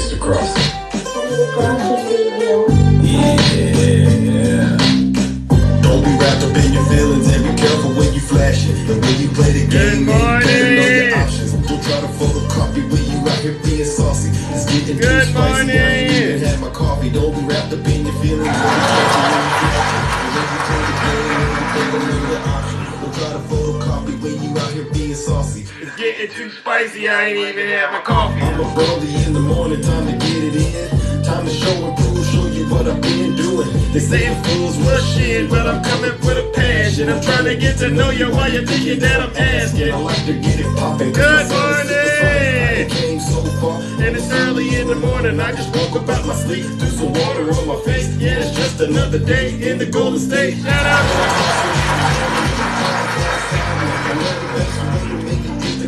Mr. Cross. Yeah. Don't be wrapped up in your feelings and be careful when you flash it. And when you play the game, you better know your options. Don't try to photocopy when you out here being saucy. It's getting too spicy. I ain't even had my coffee. Don't be wrapped up in your feelings and be careful when you flash it. And when you play the game, you better know your options. Don't try to photocopy when you out here being saucy. It's getting too spicy. I ain't even had my coffee. I'm up early in the morning, time to get it in. Time to show and prove, show you what I've been doing. They say fools rush in, but I'm coming with a passion. I'm trying to get to know you while you're thinking that I'm asking. I like to get it popping. Good morning! Came so far, and it's early in the morning. I just woke up out my sleep, threw some water on my face. Yeah, it's just another day in the Golden State. Shout out!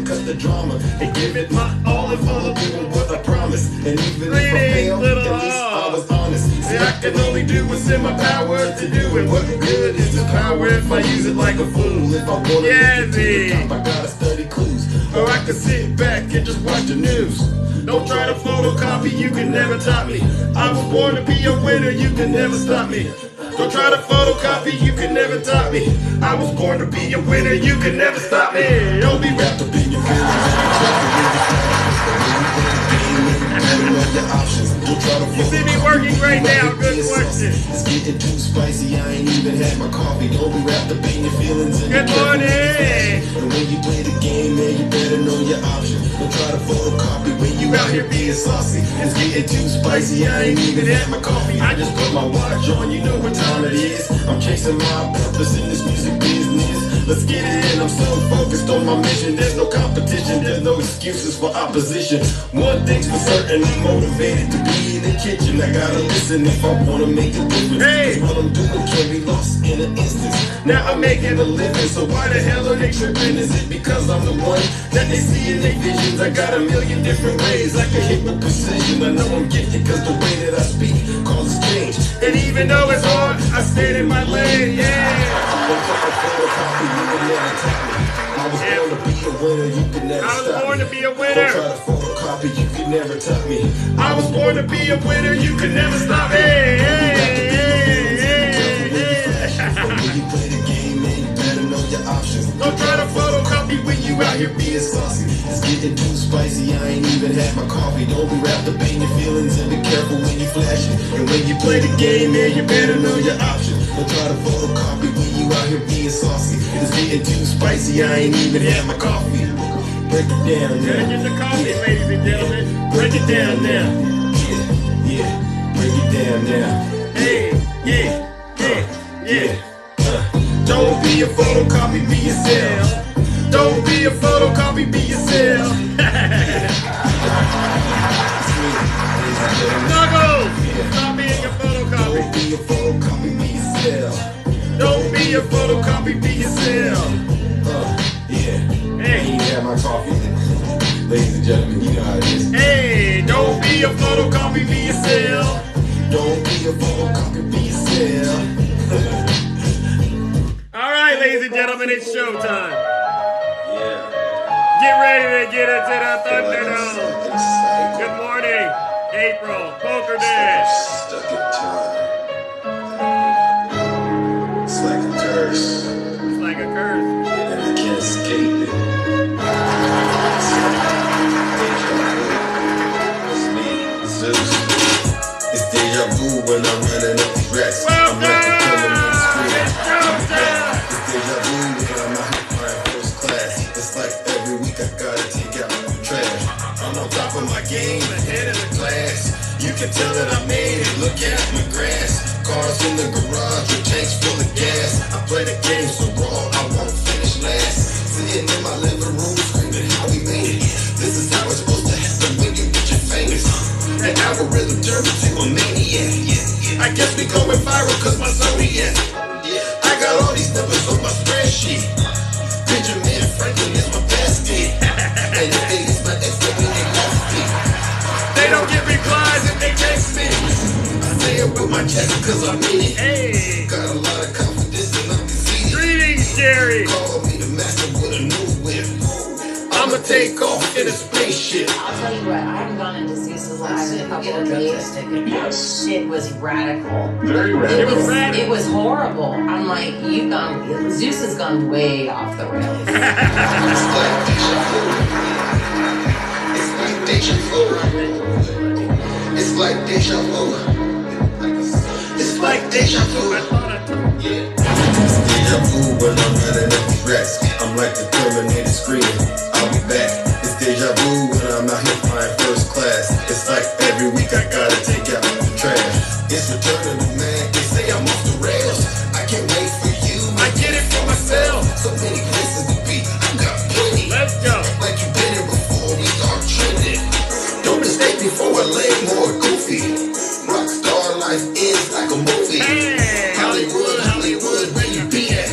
Cut the drama and give it my all and follow through what I promise. And even if I fail, at least I was honest. See, I can only do what's in my power to do. And what good is this power if I use it like a fool? If I want to get to the top, I gotta study clues. Or I can sit back and just watch the news. Don't try to photocopy, you can never top me. I was born to be a winner, you can never stop me. Don't try to photocopy, you can never top me. I was born to be a winner, you can never stop me. Don't be wrapped up in your You see me working right now, good question. It's getting too spicy, I ain't even had my coffee. Don't be wrapped up in your feelings. Good morning. And when you play the game, man, you better know your options. Don't try to photocopy when you out here being saucy. It's getting too spicy, I ain't even had my coffee. I just put my watch on, you know what time it is. I'm chasing my purpose in this music business. Let's get it in, I'm so focused on my mission. There's no competition, there's no excuses for opposition. One thing's for certain, I'm motivated to be in the kitchen. I gotta listen if I wanna make a difference. Hey. Cause what I'm doing can be lost in an instance. Now I'm making a living, so why the hell are they tripping? Is it because I'm the one that they see in their visions? I got a million different ways I can hit with precision. I know I'm getting cause the way that I speak causes change. And even though it's hard, I stayed in my lane, yeah. I was born to be a winner, you can never stop me. I was born to be a winner. Don't try to photocopy, you can never top me. I was born to be a winner, you can never stop me. When you play the game, man, you better know your options. Don't try to photocopy when you out here being saucy. It's getting too spicy, I ain't even had my coffee. Don't be wrapped up in your feelings and be careful when you flash it. And when you play the game, man, you better know your options. Don't try to photocopy when you out here being saucy. It's getting too spicy, I ain't even had my coffee. Break it down now. Gotta get the coffee, ladies and gentlemen. Break it down now. Yeah, break it down now. Hey, yeah. Don't be a photocopy, be yourself. Don't be a photocopy, be yourself. Knuckles! Stop being a photocopy. Don't be a photocopy, be yourself. Don't be a photocopy, be yourself. Yeah. Hey. You have my coffee. Ladies and gentlemen, you know how it is. Hey, don't be a photocopy, be yourself. Don't be a photocopy, be yourself. All right, ladies and gentlemen, it's showtime. Yeah. Get ready to get into the Thunderdome. Good morning, April, Poker Day. Stuck in time. It's like a curse. It's like a curse. And I can't escape it. It's me, Zeus. It's deja vu when I'm running up these racks. I'm like a killer on the screen. It's deja vu when I'm out here flying first class. It's like every week I gotta take out the trash. I'm on top of my game, ahead of the class. You can tell that I made it, look at my grass. Cars in the garage with tanks full of gas. I play the game so raw, I won't finish last. Sitting in my living room screaming how we made it. This is how it's supposed to happen when you get your fingers. The algorithm turned me to a maniac. I guess we going viral cause my zodiac. I got all these numbers on my spreadsheet. Benjamin Franklin is my bestie. And if they is my ex, they lost me. They don't get replies if they text me. I say it with my chest cause I mean it. Hey. Got a lot of confidence and I'm conceited. Greetings, Jerry. Call me the master with a new whip. I'm I'ma take off in a spaceship. I'll tell you what, I haven't gone into Zeus's live in a couple of days. Shit was radical. Very radical. It was horrible. I'm like, Zeus has gone way off the rails. It's like deja vu. It's like deja vu. It's like deja vu. Yeah. It's deja vu when I'm running up the rest. I'm like the Terminator screaming, I'll be back. It's deja vu when I'm out here flying first class. It's like every week I gotta take out the trash. It's return of the man. They say I'm off the rails. I can't wait for you. I get it for myself. So many places to be. I got plenty. Let's go. Like you've been here before. We are trending. Don't mistake me for a lame or a goofy. Rockstar life ends like a movie. Hey, Hollywood, Hollywood, where you be at?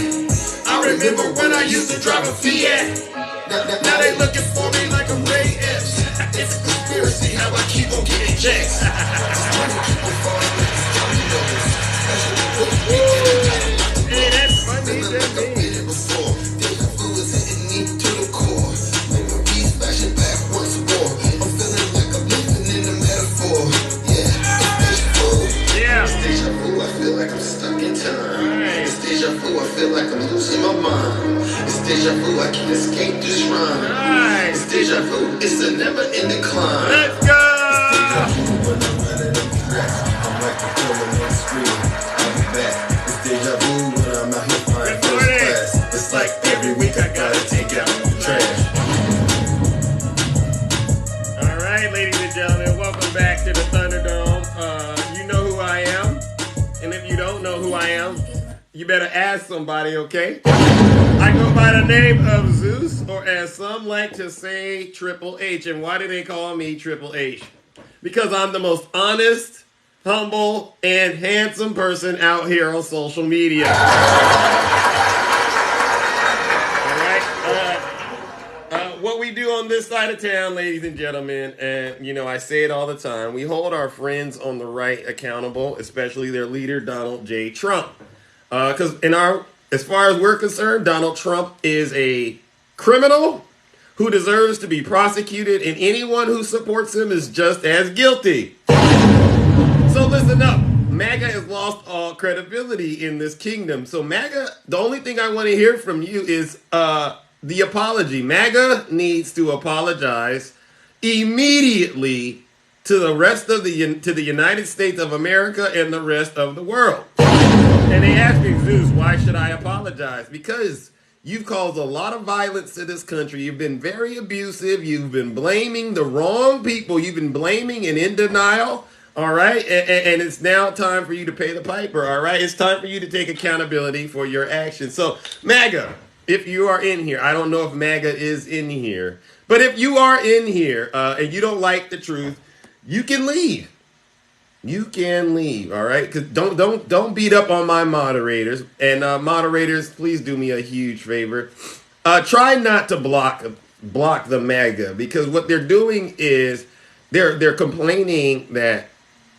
I remember when I used to drive a Fiat. Now they looking for me like I'm Ray Epps. It's a conspiracy how I keep on getting checks. Hey, that's funny to me. Before deja vu is hitting me to the core. Memories flashing back once more. I'm feeling like I'm living in a metaphor. Yeah, it's deja vu. Yeah. It's deja vu. I feel like I'm stuck in time. Right. It's deja vu. I feel like I'm losing my mind. It's deja vu. I can't escape this rhyme. Nice. It's deja vu. It's a never-ending climb. Let's go. Deja vu when I'm running up the rest. I'm like the Terminator screaming, I'll be back. It's deja vu when I'm out here flying first class. It's like every week I gotta take out the trash. All right, ladies and gentlemen, welcome back to the Thunderdome. You know who I am, and if you don't know who I am, you better ask somebody, okay? I go by the name of Zeus, or as some like to say, Triple H. And why do they call me Triple H? Because I'm the most honest, humble, and handsome person out here on social media. All right. What we do on this side of town, ladies and gentlemen, and you know, I say it all the time, we hold our friends on the right accountable, especially their leader, Donald J. Trump. Because as far as we're concerned, Donald Trump is a criminal who deserves to be prosecuted, and anyone who supports him is just as guilty. So listen up. MAGA has lost all credibility in this kingdom. So MAGA, the only thing I want to hear from you is the apology. MAGA needs to apologize immediately to the rest of the United States of America and the rest of the world. And they asked me, Zeus, why should I apologize? Because you've caused a lot of violence to this country. You've been very abusive. You've been blaming the wrong people. You've been blaming and in denial. All right. And it's now time for you to pay the piper. All right. It's time for you to take accountability for your actions. So MAGA, if you are in here, I don't know if MAGA is in here, but if you are in here and you don't like the truth, you can leave. You can leave, all right? Because don't beat up on my moderators. And moderators, please do me a huge favor. Try not to block the MAGA, because what they're doing is they're complaining that,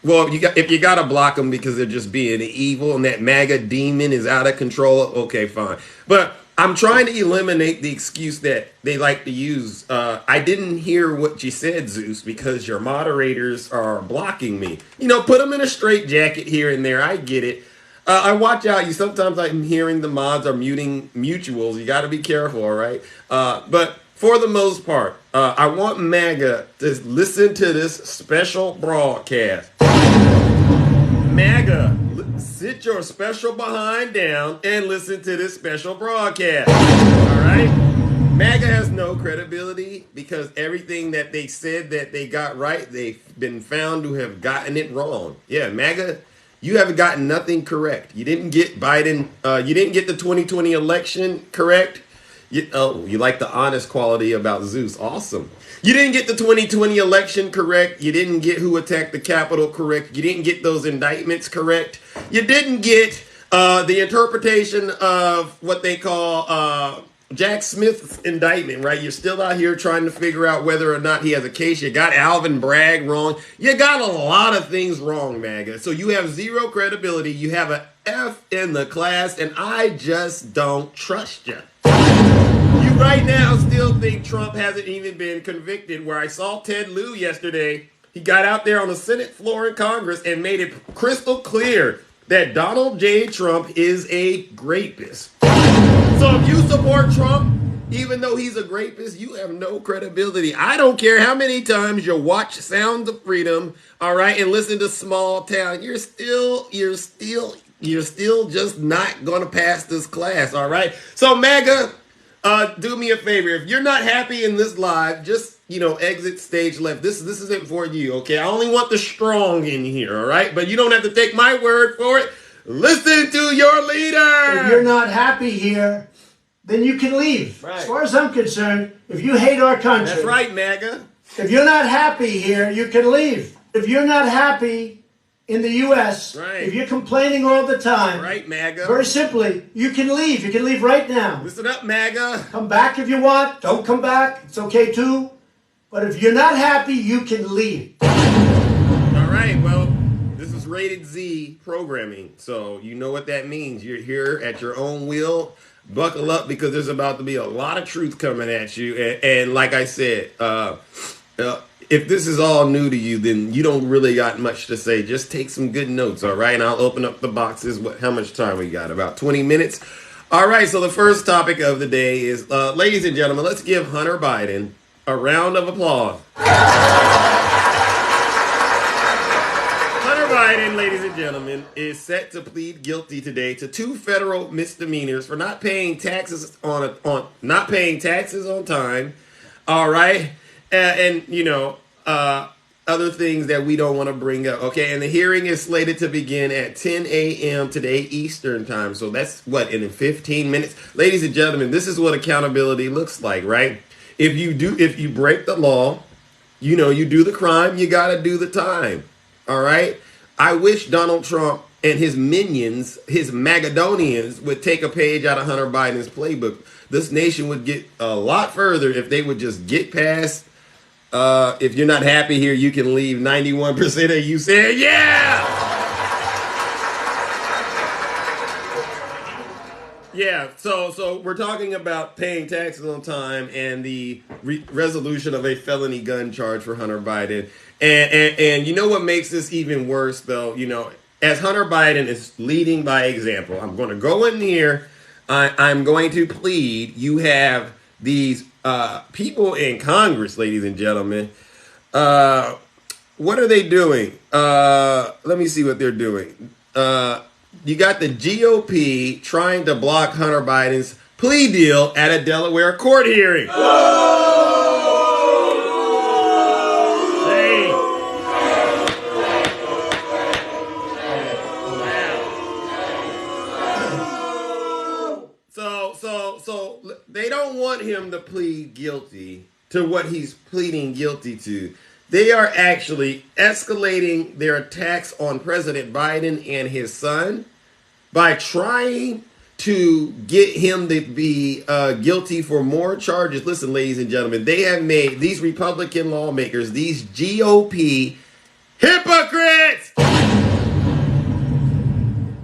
well, if you gotta block them because they're just being evil and that MAGA demon is out of control, okay, fine. But I'm trying to eliminate the excuse that they like to use. I didn't hear what you said, Zeus, because your moderators are blocking me. You know, put them in a straitjacket here and there. I get it. I watch out. Sometimes I'm hearing the mods are muting mutuals. You got to be careful, all right? But for the most part, I want MAGA to listen to this special broadcast. MAGA, sit your special behind down and listen to this special broadcast. All right? MAGA has no credibility because everything that they said that they got right, they've been found to have gotten it wrong. Yeah, MAGA, you haven't gotten nothing correct. You didn't get Biden, you didn't get the 2020 election correct. You like the honest quality about Zeus. Awesome. You didn't get the 2020 election correct. You didn't get who attacked the Capitol correct. You didn't get those indictments correct. You didn't get the interpretation of what they call Jack Smith's indictment, right? You're still out here trying to figure out whether or not he has a case. You got Alvin Bragg wrong. You got a lot of things wrong, MAGA. So you have zero credibility. You have an F in the class, and I just don't trust you. You right now still think Trump hasn't even been convicted, where I saw Ted Lieu yesterday. He got out there on the Senate floor in Congress and made it crystal clear that Donald J. Trump is a rapist. So if you support Trump, even though he's a rapist, you have no credibility. I don't care how many times you watch Sounds of Freedom, all right, and listen to Small Town. You're still just not going to pass this class, all right? So MAGA, do me a favor. If you're not happy in this live, just, exit stage left. This isn't for you, okay? I only want the strong in here, all right? But you don't have to take my word for it. Listen to your leader. If you're not happy here, then you can leave. Right. As far as I'm concerned, if you hate our country. That's right, MAGA. If you're not happy here, you can leave. If you're not happy in the U.S., right. If you're complaining all the time, right, MAGA. Very simply, you can leave. You can leave right now. Listen up, MAGA. Come back if you want. Don't come back. It's okay too. But if you're not happy, you can leave. All right, well, this is Rated Z programming, so you know what that means. You're here at your own will. Buckle up, because there's about to be a lot of truth coming at you. And like I said, if this is all new to you, then you don't really got much to say. Just take some good notes, all right? And I'll open up the boxes. How much time we got? About 20 minutes? All right, so the first topic of the day is, ladies and gentlemen, let's give Hunter Biden a round of applause. Hunter Biden, ladies and gentlemen, is set to plead guilty today to 2 federal misdemeanors for not paying taxes on time. All right, and other things that we don't want to bring up. Okay, and the hearing is slated to begin at 10 a.m. today Eastern time. So that's in 15 minutes, ladies and gentlemen. This is what accountability looks like, right? If you break the law, you do the crime, you got to do the time. All right. I wish Donald Trump and his minions, his Magadonians, would take a page out of Hunter Biden's playbook. This nation would get a lot further if they would just get past, if you're not happy here, you can leave. 91% of you said, yeah! Yeah, so we're talking about paying taxes on time and the resolution of a felony gun charge for Hunter Biden. And you know what makes this even worse, though? As Hunter Biden is leading by example, I'm going to go in here. I'm going to plead. You have these people in Congress, ladies and gentlemen. What are they doing? Let me see what they're doing. You got the GOP trying to block Hunter Biden's plea deal at a Delaware court hearing. So they don't want him to plead guilty to what he's pleading guilty to. They are actually escalating their attacks on President Biden and his son by trying to get him to be guilty for more charges. Listen, ladies and gentlemen, they have made these Republican lawmakers, these GOP hypocrites,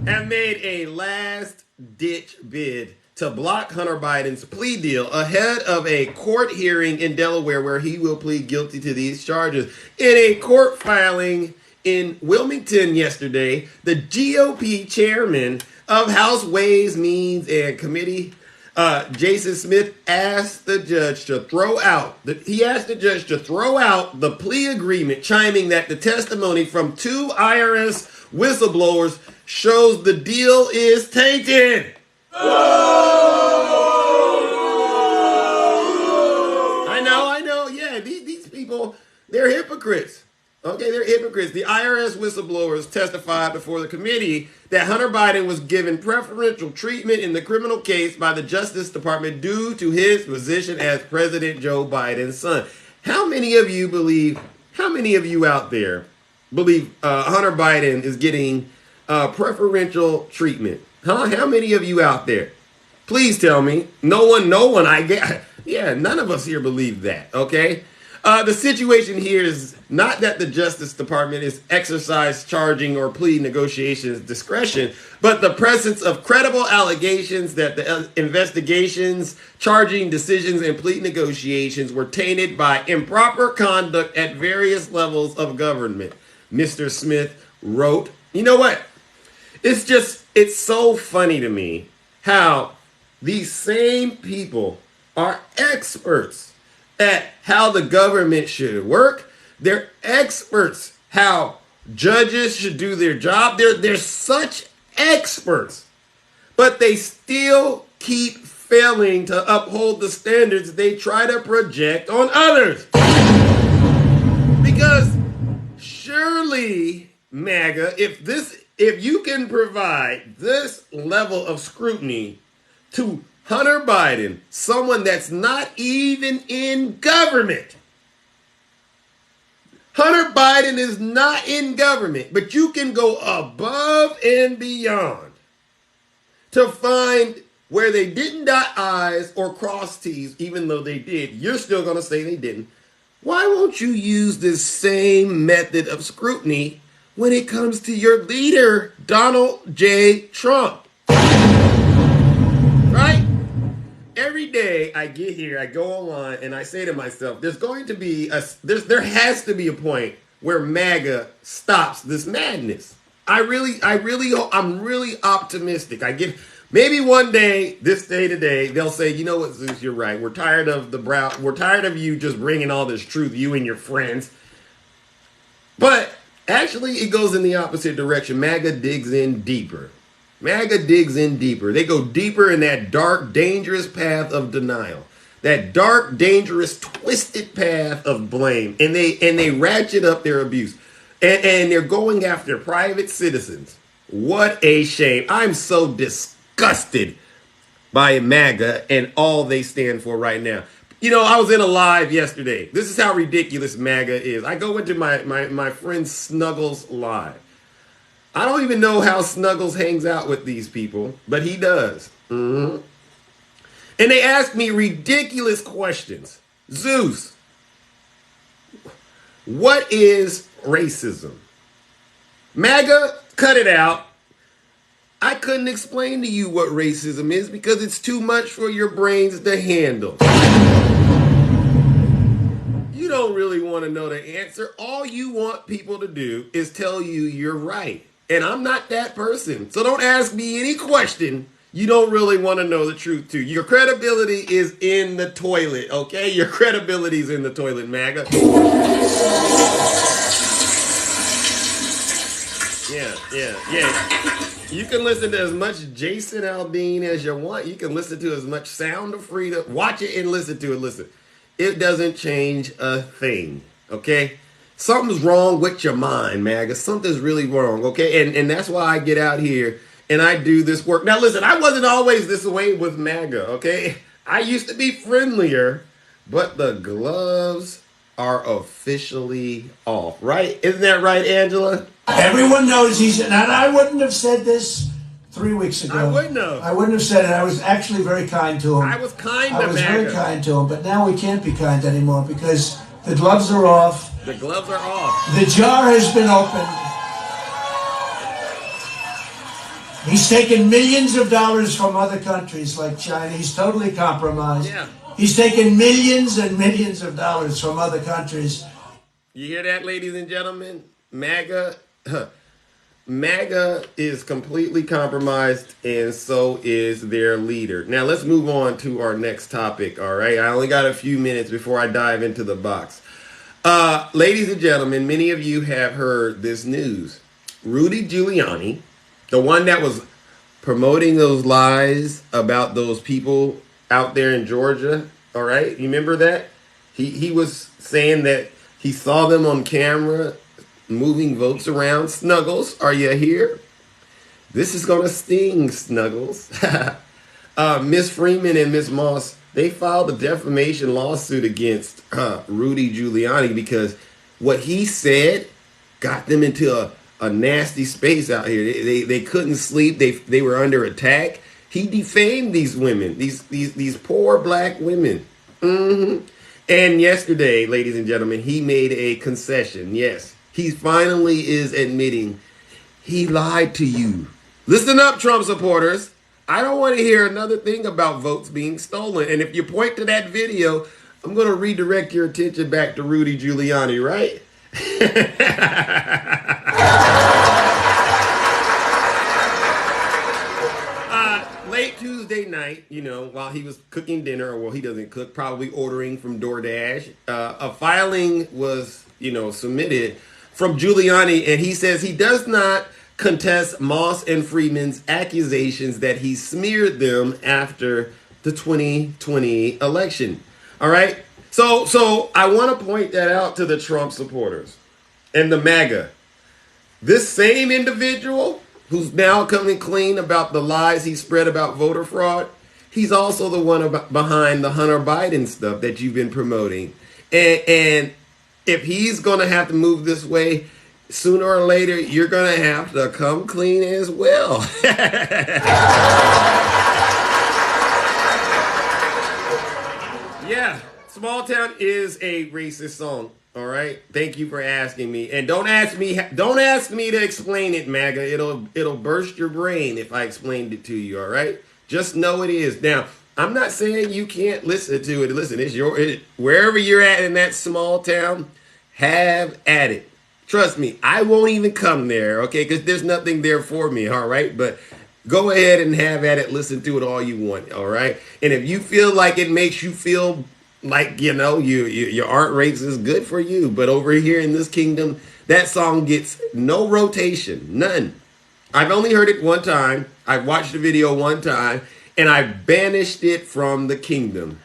have made a last-ditch bid to block Hunter Biden's plea deal ahead of a court hearing in Delaware where he will plead guilty to these charges. In a court filing in Wilmington yesterday, the GOP chairman of House Ways, Means, and Committee, Jason Smith, asked the judge to throw out the plea agreement, chiming that the testimony from 2 IRS whistleblowers shows the deal is tainted. I know. Yeah, these people, they're hypocrites. Okay, they're hypocrites. The IRS whistleblowers testified before the committee that Hunter Biden was given preferential treatment in the criminal case by the Justice Department due to his position as President Joe Biden's son. How many of you out there believe Hunter Biden is getting preferential treatment? Huh? How many of you out there? Please tell me. No one, I guess. Yeah, none of us here believe that, okay? The situation here is not that the Justice Department is exercise charging or plea negotiations discretion, but the presence of credible allegations that the investigations, charging decisions, and plea negotiations were tainted by improper conduct at various levels of government. Mr. Smith wrote, you know what? It's so funny to me how these same people are experts at how the government should work. They're experts how judges should do their job. They're such experts, but they still keep failing to uphold the standards they try to project on others. Because surely, MAGA, if you can provide this level of scrutiny to Hunter Biden, someone that's not even in government. Hunter Biden is not in government, but you can go above and beyond to find where they didn't dot I's or cross T's, even though they did. You're still going to say they didn't. Why won't you use this same method of scrutiny when it comes to your leader, Donald J. Trump? Right? Every day I get here, I go online, and I say to myself, there has to be a point where MAGA stops this madness. I'm really optimistic. Maybe one day, this day today, they'll say, you know what, Zeus, you're right. We're tired of you just bringing all this truth, you and your friends. But actually, it goes in the opposite direction. MAGA digs in deeper. They go deeper in that dark, dangerous path of denial. That dark, dangerous, twisted path of blame. And they ratchet up their abuse. And they're going after private citizens. What a shame. I'm so disgusted by MAGA and all they stand for right now. You know, I was in a live yesterday. This is how ridiculous MAGA is. I go into my friend Snuggles live. I don't even know how Snuggles hangs out with these people, but he does. Mm-hmm. And they ask me ridiculous questions. Zeus, what is racism? MAGA, cut it out. I couldn't explain to you what racism is because it's too much for your brains to handle. You don't really want to know the answer. All you want people to do is tell you you're right. And I'm not that person. So don't ask me any question you don't really want to know the truth to. Your credibility is in the toilet, okay? Your credibility is in the toilet, MAGA. Yeah. You can listen to as much Jason Aldean as you want. You can listen to as much Sound of Freedom. Watch it and listen to it. Listen. It doesn't change a thing, okay? Something's wrong with your mind, MAGA. Something's really wrong, okay? And that's why I get out here and I do this work. Now, listen, I wasn't always this way with MAGA, okay? I used to be friendlier, but the gloves are officially off, right? Isn't that right, Angela? Everyone knows and I wouldn't have said this 3 weeks ago. I wouldn't have said it. I was actually very kind to him. I was kind to MAGA. I was very kind to him, but now we can't be kind anymore because the gloves are off. The gloves are off. The jar has been opened. He's taken millions of dollars from other countries like China. He's totally compromised. Yeah. He's taken millions and millions of dollars from other countries. You hear that, ladies and gentlemen? MAGA is completely compromised, and so is their leader. Now, let's move on to our next topic, all right? I only got a few minutes before I dive into the box. Ladies and gentlemen, many of you have heard this news. Rudy Giuliani, the one that was promoting those lies about those people out there in Georgia, all right? You remember that? He was saying that he saw them on camera moving votes around. Snuggles, are you here? This is going to sting, Snuggles. Miss Freeman and Miss Moss, they filed a defamation lawsuit against Rudy Giuliani because what he said got them into a nasty space out here. They couldn't sleep. They were under attack. He defamed these women, these poor black women. Mm-hmm. And yesterday, ladies and gentlemen, he made a concession. Yes, he finally is admitting he lied to you. Listen up, Trump supporters. I don't want to hear another thing about votes being stolen. And if you point to that video, I'm going to redirect your attention back to Rudy Giuliani, right? Late Tuesday night, while he was cooking dinner, or well, he doesn't cook, probably ordering from DoorDash, a filing was, submitted from Giuliani, and he says he does not contest Moss and Freeman's accusations that he smeared them after the 2020 election. All right? So I want to point that out to the Trump supporters and the MAGA. This same individual who's now coming clean about the lies he spread about voter fraud, he's also the one behind the Hunter Biden stuff that you've been promoting. And if he's going to have to move this way, sooner or later, you're going to have to come clean as well. Yeah, Small Town is a racist song. All right. Thank you for asking me. And don't ask me to explain it, MAGA. It'll burst your brain if I explained it to you. All right. Just know it is. Now, I'm not saying you can't listen to it. Listen, wherever you're at in that small town, have at it. Trust me, I won't even come there, okay? Because there's nothing there for me, all right? But go ahead and have at it. Listen to it all you want, all right? And if you feel like it makes you feel like, your art rates is good for you. But over here in this kingdom, that song gets no rotation, none. I've only heard it one time. I've watched the video one time, and I banished it from the kingdom.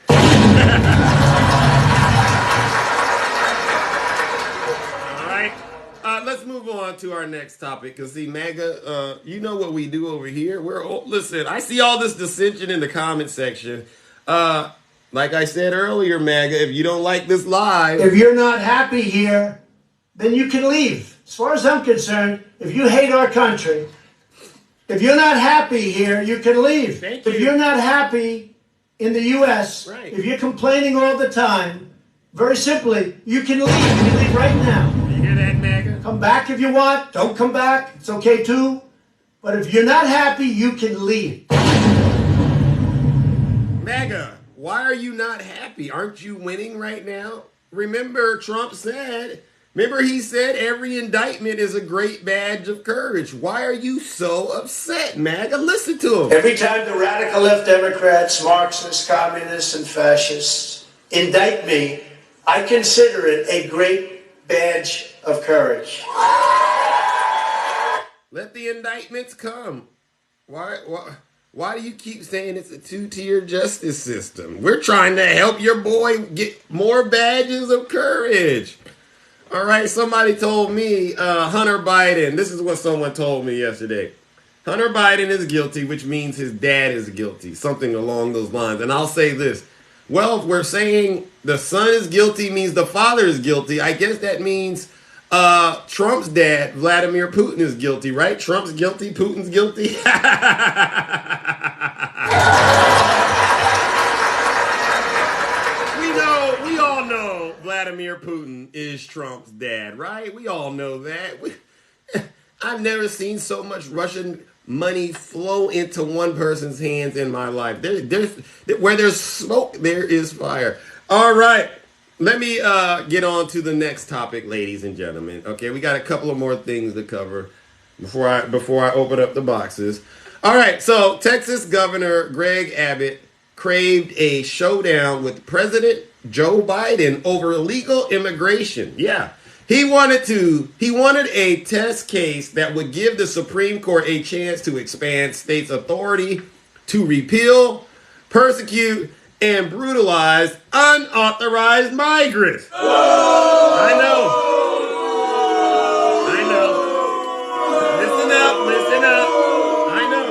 Let's move on to our next topic, because see, MAGA, you know what we do over here. Listen, I see all this dissension in the comment section. Like I said earlier, MAGA, if you don't like this live, if you're not happy here, then you can leave. As far as I'm concerned, if you hate our country, if you're not happy here, you can leave. Thank you. If you're not happy in the U.S., right. If you're complaining all the time, very simply, you can leave. You can leave right now. You hear that, MAGA? Come back if you want. Don't come back. It's okay too. But if you're not happy, you can leave. MAGA, why are you not happy? Aren't you winning right now? Remember, he said every indictment is a great badge of courage. Why are you so upset, MAGA? Listen to him. Every time the radical left Democrats, Marxists, communists, and fascists indict me, I consider it a great badge of courage. Let the indictments come. Why do you keep saying it's a two-tier justice system? We're trying to help your boy get more badges of courage. All right, somebody told me Hunter Biden, this is what someone told me yesterday. Hunter Biden is guilty, which means his dad is guilty, something along those lines. And I'll say this. Well, if we're saying the son is guilty means the father is guilty, I guess that means Trump's dad, Vladimir Putin, is guilty, right? Trump's guilty, Putin's guilty. We all know Vladimir Putin is Trump's dad, right? We all know that. I've never seen so much Russian money flow into one person's hands in my life. Where there's smoke, there is fire. All right. Let me get on to the next topic, ladies and gentlemen. Okay, we got a couple of more things to cover before I open up the boxes. All right, so Texas Governor Greg Abbott craved a showdown with President Joe Biden over illegal immigration. Yeah. He wanted a test case that would give the Supreme Court a chance to expand states' authority to repeal, persecute, and brutalize unauthorized migrants. I know. Listen up. I know.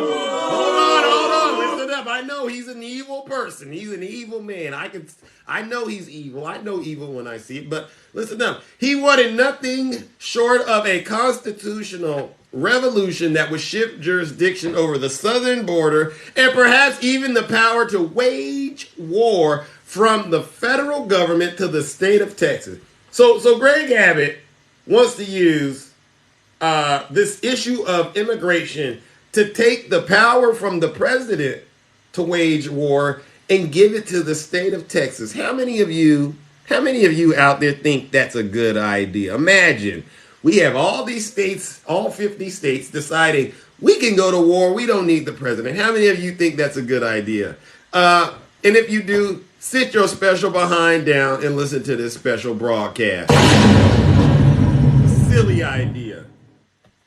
Hold on. Listen up. I know he's an evil person. He's an evil man. I know he's evil. I know evil when I see it. But listen up. He wanted nothing short of a constitutional revolution that would shift jurisdiction over the southern border and perhaps even the power to wage war from the federal government to the state of Texas. So Greg Abbott wants to use this issue of immigration to take the power from the president to wage war and give it to the state of Texas. How many of you out there think that's a good idea? Imagine we have all these states, all 50 states, deciding we can go to war. We don't need the president. How many of you think that's a good idea? And if you do, sit your special behind down and listen to this special broadcast. Silly idea.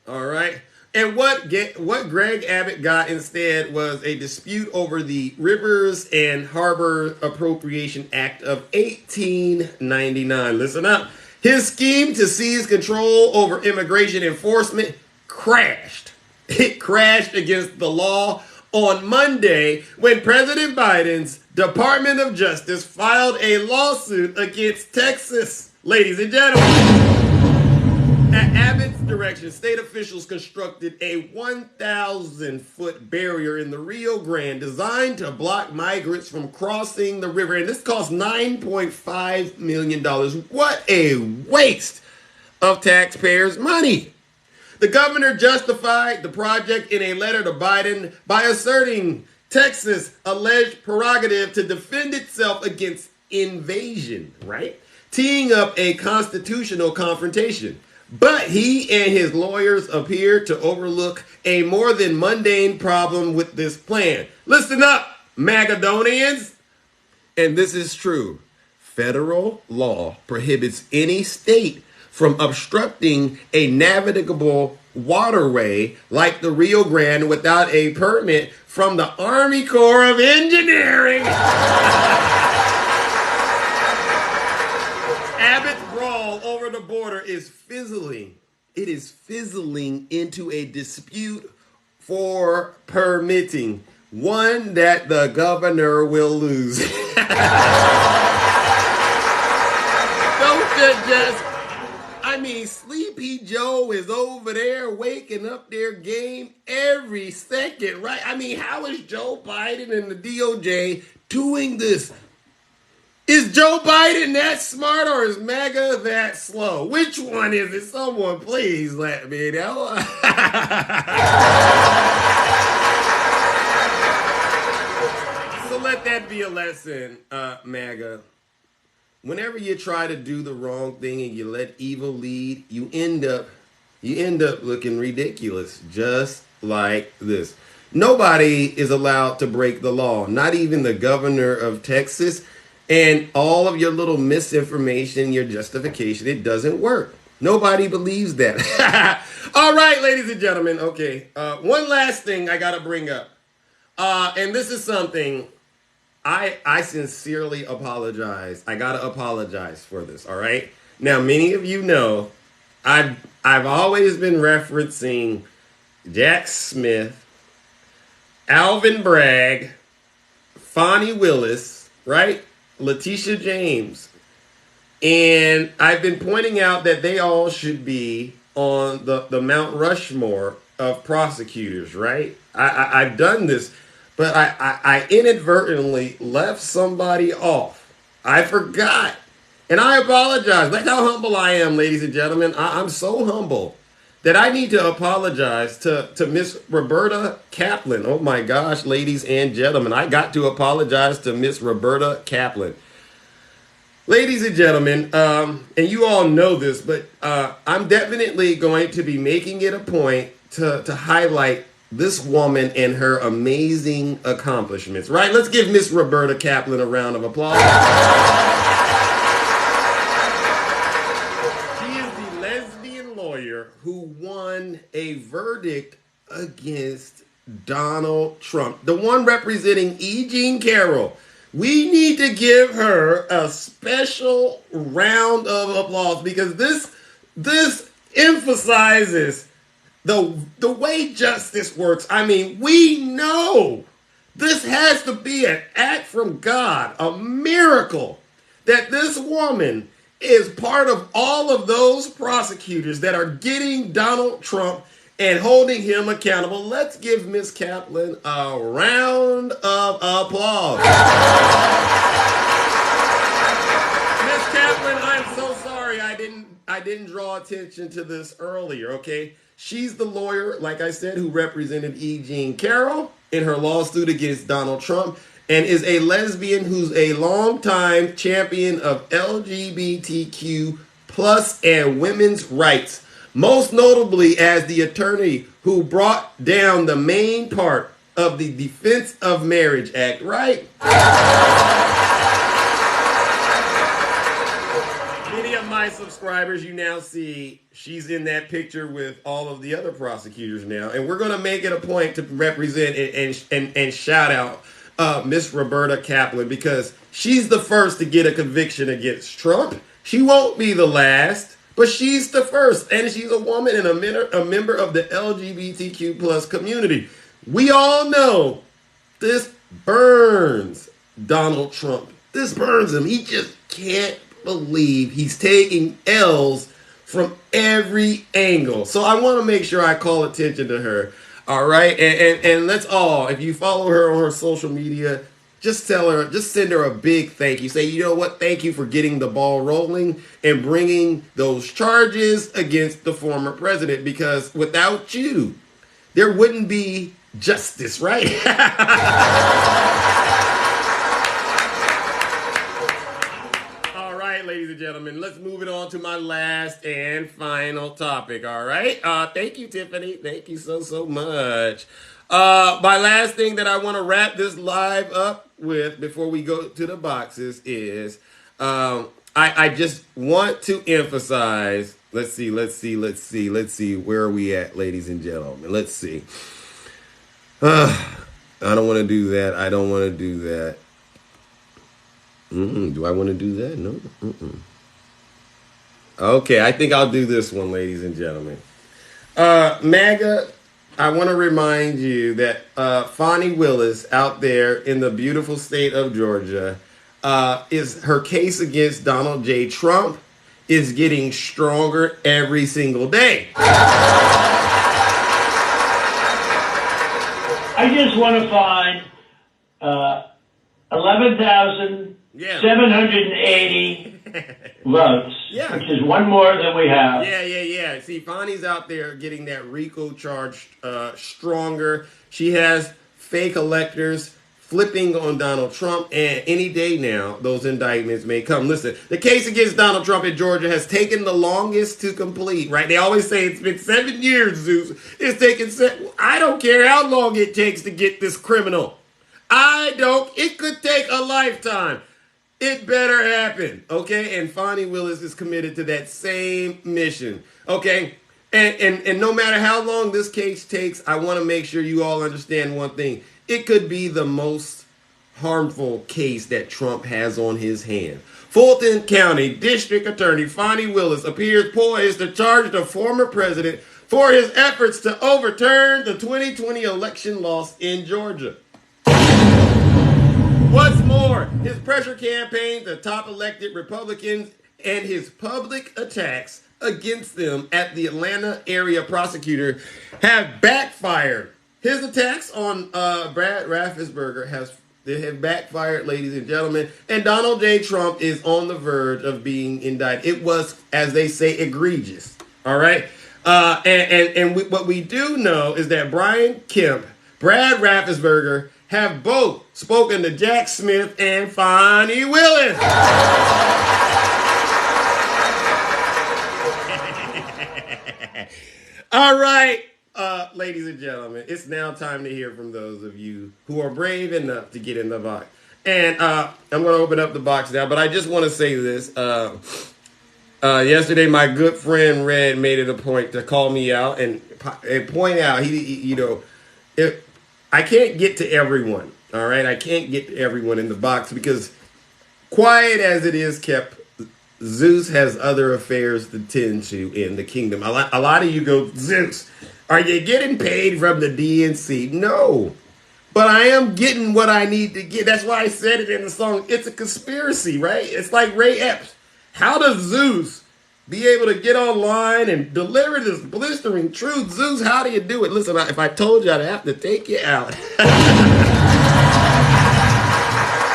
All right. And what Greg Abbott got instead was a dispute over the Rivers and Harbor Appropriation Act of 1899. Listen up. His scheme to seize control over immigration enforcement crashed. It crashed against the law on Monday when President Biden's Department of Justice filed a lawsuit against Texas. Ladies and gentlemen, at Abbott's direction, state officials constructed a 1,000-foot barrier in the Rio Grande designed to block migrants from crossing the river. And this cost $9.5 million. What a waste of taxpayers' money. The governor justified the project in a letter to Biden by asserting Texas' alleged prerogative to defend itself against invasion, right? Teeing up a constitutional confrontation. But he and his lawyers appear to overlook a more than mundane problem with this plan. Listen up, Magadonians. And this is true. Federal law prohibits any state from obstructing a navigable waterway like the Rio Grande without a permit from the Army Corps of Engineering. Abbott's brawl over the border is fizzling. It is fizzling into a dispute for permitting, one that the governor will lose. Don't you just... Sleepy Joe is over there waking up their game every second, right? How is Joe Biden and the DOJ doing this? Is Joe Biden that smart or is MAGA that slow? Which one is it? Someone please let me know. So let that be a lesson, MAGA. Whenever you try to do the wrong thing and you let evil lead, you end up looking ridiculous, just like this. Nobody is allowed to break the law, not even the governor of Texas. And all of your little misinformation, your justification, it doesn't work. Nobody believes that. All right, ladies and gentlemen. Okay, one last thing I got to bring up. And this is something I sincerely apologize. I got to apologize for this, all right? Now, many of you know I've always been referencing Jack Smith, Alvin Bragg, Fonnie Willis, right? Letitia James. And I've been pointing out that they all should be on the Mount Rushmore of prosecutors, right? I've done this. But I inadvertently left somebody off. I forgot. And I apologize. That's how humble I am, ladies and gentlemen. I'm so humble that I need to apologize to Miss Roberta Kaplan. Oh my gosh, ladies and gentlemen. I got to apologize to Miss Roberta Kaplan. Ladies and gentlemen, and you all know this, but I'm definitely going to be making it a point to highlight this woman and her amazing accomplishments, right? Let's give Miss Roberta Kaplan a round of applause. She is the lesbian lawyer who won a verdict against Donald Trump, the one representing E. Jean Carroll. We need to give her a special round of applause because this emphasizes the way justice works. We know this has to be an act from God, a miracle, that this woman is part of all of those prosecutors that are getting Donald Trump and holding him accountable. Let's give Miss Kaplan a round of applause. Kaplan, I'm so sorry I didn't draw attention to this earlier, okay? She's the lawyer, like I said, who represented E. Jean Carroll in her lawsuit against Donald Trump, and is a lesbian who's a longtime champion of LGBTQ plus and women's rights, most notably as the attorney who brought down the main part of the Defense of Marriage Act, right? Many of my subscribers, you now see she's in that picture with all of the other prosecutors now, and we're going to make it a point to represent and shout out Miss Roberta Kaplan, because she's the first to get a conviction against Trump. She won't be the last, but she's the first, and she's a woman and a member of the LGBTQ plus community. We all know this burns Donald Trump. This burns him. He just can't believe he's taking L's from every angle. So I want to make sure I call attention to her. All right. And let's all, if you follow her on her social media, just tell her, just send her a big thank you. Say, you know what? Thank you for getting the ball rolling and bringing those charges against the former president, because without you, there wouldn't be justice, right? All right, ladies and gentlemen, let's move it on to my last and final topic, all right? Thank you, Tiffany. Thank you so much. My last thing that I want to wrap this live up with before we go to the boxes is I just want to emphasize, let's see, where are we at, ladies and gentlemen? Let's see. I don't want to do that. I don't want to do that. Do I want to do that? No. Okay, I think I'll do this one, ladies and gentlemen. MAGA, I want to remind you that Fani Willis out there in the beautiful state of Georgia, is her case against Donald J. Trump is getting stronger every single day. I just want to find 11,780 votes, which is one more than we have. Yeah. See, Fani's out there getting that RICO charge stronger. She has fake electors flipping on Donald Trump, and any day now, those indictments may come. Listen, the case against Donald Trump in Georgia has taken the longest to complete, right? They always say it's been 7 years, Zeus. It's taken I don't care how long it takes to get this criminal. It could take a lifetime. It better happen, okay? And Fani Willis is committed to that same mission, okay? And no matter how long this case takes, I want to make sure you all understand one thing. It could be the most harmful case that Trump has on his hand. Fulton County District Attorney Fani Willis appears poised to charge the former president for his efforts to overturn the 2020 election loss in Georgia. What's more, his pressure campaign to top elected Republicans and his public attacks against them at the Atlanta area prosecutor have backfired. His attacks on Brad Raffensperger have backfired, ladies and gentlemen, and Donald J. Trump is on the verge of being indicted. It was, as they say, egregious. All right, what we do know is that Brian Kemp, Brad Raffensperger have both spoken to Jack Smith and Fani Willis. All right. Ladies and gentlemen, it's now time to hear from those of you who are brave enough to get in the box. And I'm going to open up the box now, but I just want to say this. Yesterday, my good friend Red made it a point to call me out and point out, if I can't get to everyone, all right? I can't get to everyone in the box because quiet as it is kept, Zeus has other affairs to tend to in the kingdom. A lot of you go, Zeus, are you getting paid from the DNC? No, but I am getting what I need to get. That's why I said it in the song. It's a conspiracy, right? It's like Ray Epps. How does Zeus be able to get online and deliver this blistering truth? Zeus, how do you do it? Listen, if I told you, I'd have to take you out.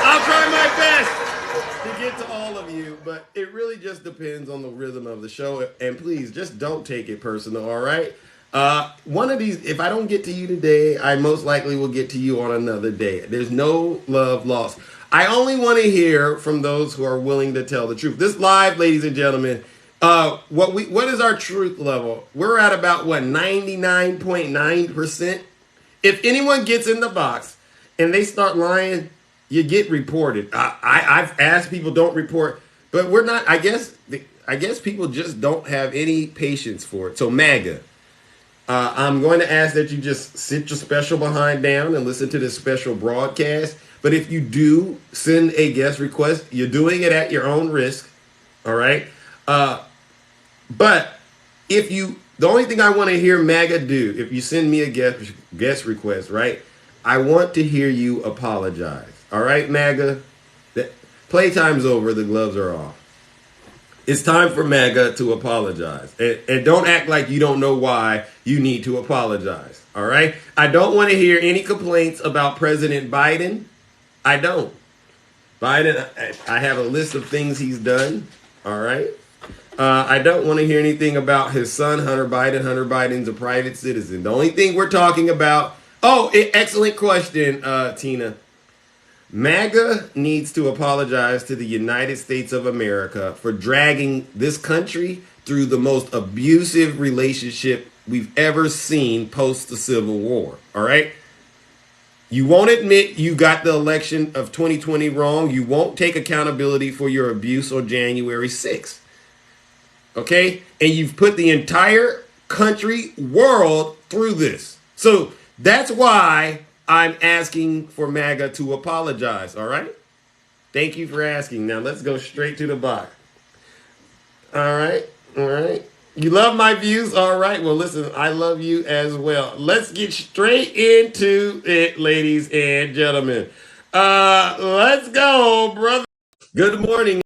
I'll try my best to get to all of you, but it really just depends on the rhythm of the show. And please, just don't take it personal, all right? One of these, if I don't get to you today, I most likely will get to you on another day. There's no love lost. I only want to hear from those who are willing to tell the truth. This live, ladies and gentlemen, what is our truth level? We're at about what, 99.9%. If anyone gets in the box and they start lying, you get reported. I've asked people don't report, but we're not. I guess people just don't have any patience for it. So MAGA, I'm going to ask that you just sit your special behind down and listen to this special broadcast. But if you do send a guest request, you're doing it at your own risk. All right. But the only thing I want to hear MAGA do, if you send me a guest request, right? I want to hear you apologize. All right, MAGA? Playtime's over. The gloves are off. It's time for MAGA to apologize. And don't act like you don't know why you need to apologize. All right? I don't want to hear any complaints about President Biden. I don't. Biden, I have a list of things he's done. All right? I don't want to hear anything about his son, Hunter Biden. Hunter Biden's a private citizen. The only thing we're talking about... Oh, excellent question, Tina. MAGA needs to apologize to the United States of America for dragging this country through the most abusive relationship we've ever seen post the Civil War. All right? You won't admit you got the election of 2020 wrong. You won't take accountability for your abuse on January 6th. Okay? And you've put the entire country, world through this. So that's why I'm asking for MAGA to apologize. All right? Thank you for asking. Now let's go straight to the box. All right? All right. You love my views? All right. Well, listen, I love you as well. Let's get straight into it, ladies and gentlemen. Let's go, brother. Good morning.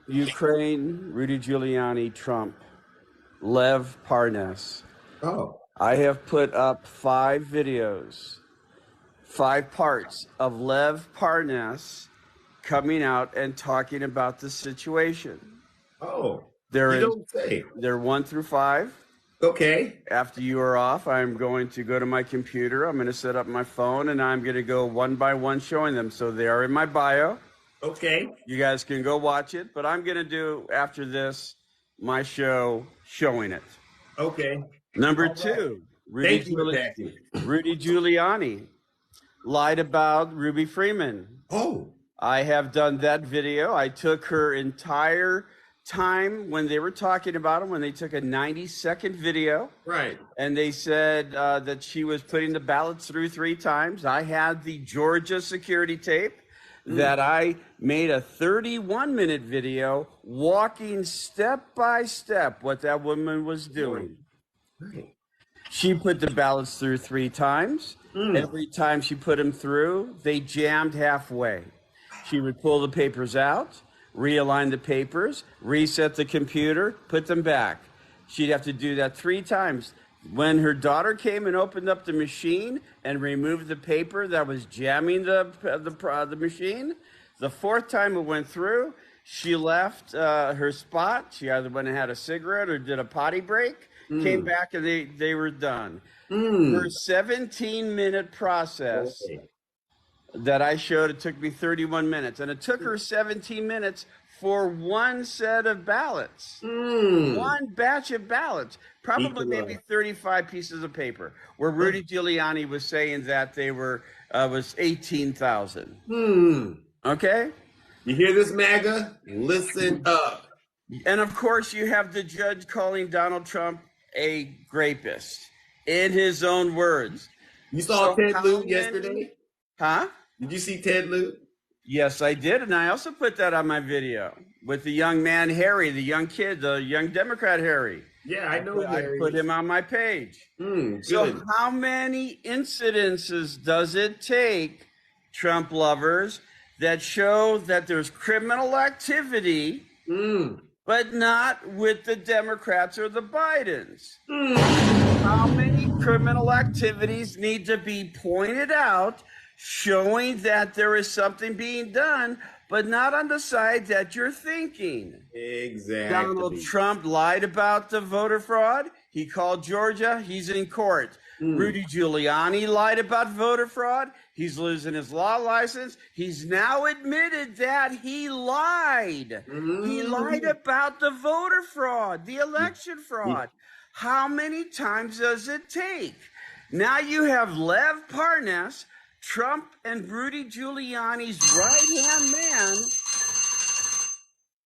Ukraine, Rudy Giuliani, Trump, Lev Parnas. Oh. I have put up 5 videos, 5 parts of Lev Parnas coming out and talking about the situation. Oh. They're you don't say. They're 1 through 5. Okay. After you are off, I'm going to go to my computer. I'm going to set up my phone, and I'm going to go one by one showing them. So they are in my bio. Okay. You guys can go watch it, but I'm going to do, after this, my show showing it. Okay. Number All 2, right. Rudy Giuliani lied about Ruby Freeman. Oh. I have done that video. I took her entire time when they were talking about him, when they took a 90-second video. Right. And they said that she was putting the ballots through 3 times. I had the Georgia security tape that I made a 31-minute video walking step by step what that woman was doing. Right. She put the ballots through 3 times. Every time she put them through, they jammed halfway. She would pull the papers out, realign the papers, reset the computer, put them back. She'd have to do that 3 times. When her daughter came and opened up the machine and removed the paper that was jamming the machine, the 4th time it went through, she left her spot. She either went and had a cigarette or did a potty break, came back, and they were done. Her 17-minute process that I showed, it took me 31 minutes. And it took her 17 minutes for 1 set of ballots. 1 batch of ballots. Probably maybe 35 pieces of paper. Where Rudy Giuliani was saying that they were was 18,000. Okay? You hear this, MAGA? Listen up. And of course, you have the judge calling Donald Trump a rapist in his own words. You saw Ted Lieu yesterday? Huh? Did you see Ted Lieu? Yes, I did. And I also put that on my video with the young man, Harry, the young kid, the young Democrat, Harry. Yeah, I know Harry. I put him on my page. So how many incidences does it take, Trump lovers, that show that there's criminal activity, but not with the Democrats or the Bidens? How many criminal activities need to be pointed out, showing that there is something being done but not on the side that you're thinking. Exactly. Donald Trump lied about the voter fraud. He called Georgia. He's in court. Rudy Giuliani lied about voter fraud. He's losing his law license. He's now admitted that he lied. He lied about the voter fraud, the election fraud. How many times does it take? Now you have Lev Parnas, Trump and Rudy Giuliani's right-hand man,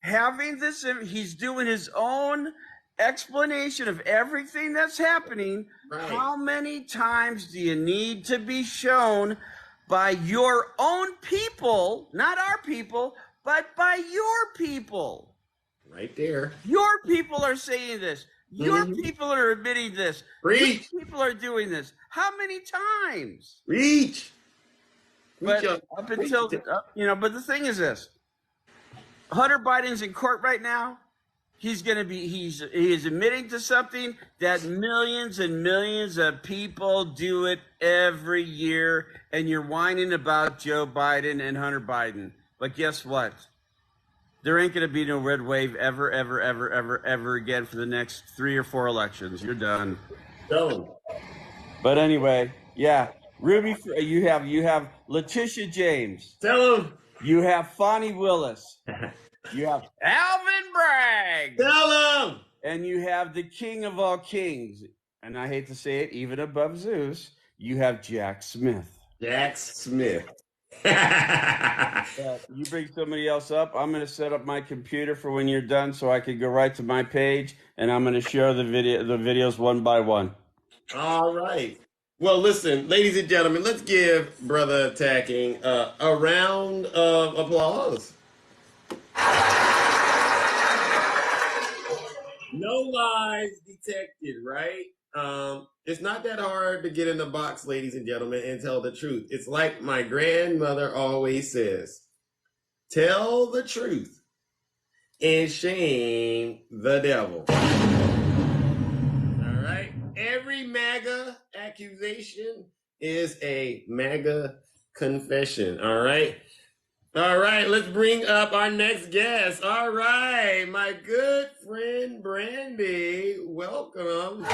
having this. He's doing his own explanation of everything that's happening. Right. How many times do you need to be shown by your own people, not our people, but by your people? Right there. Your people are saying this. Your people are admitting this. Reach. Your people are doing this. How many times? Reach. But up until, but the thing is this. Hunter Biden's in court right now. He is admitting to something that millions and millions of people do it every year, and you're whining about Joe Biden and Hunter Biden. But guess what? There ain't going to be no red wave ever, ever, ever, ever, ever again for the next 3 or 4 elections. You're done. Done. But anyway, yeah. Ruby, you have Letitia James. Tell him. You have Fonnie Willis. You have Alvin Bragg. Tell him. And you have the king of all kings. And I hate to say it, even above Zeus, you have Jack Smith. Jack Smith. You bring somebody else up. I'm going to set up my computer for when you're done so I can go right to my page, and I'm going to show the videos one by one. All right. Well, listen, ladies and gentlemen, let's give Brother Attacking a round of applause. No lies detected, right? It's not that hard to get in the box, ladies and gentlemen, and tell the truth. It's like my grandmother always says, tell the truth and shame the devil. All right? Every MAGA accusation is a MAGA confession, all right? All right, let's bring up our next guest. All right, my good friend Brandy, welcome.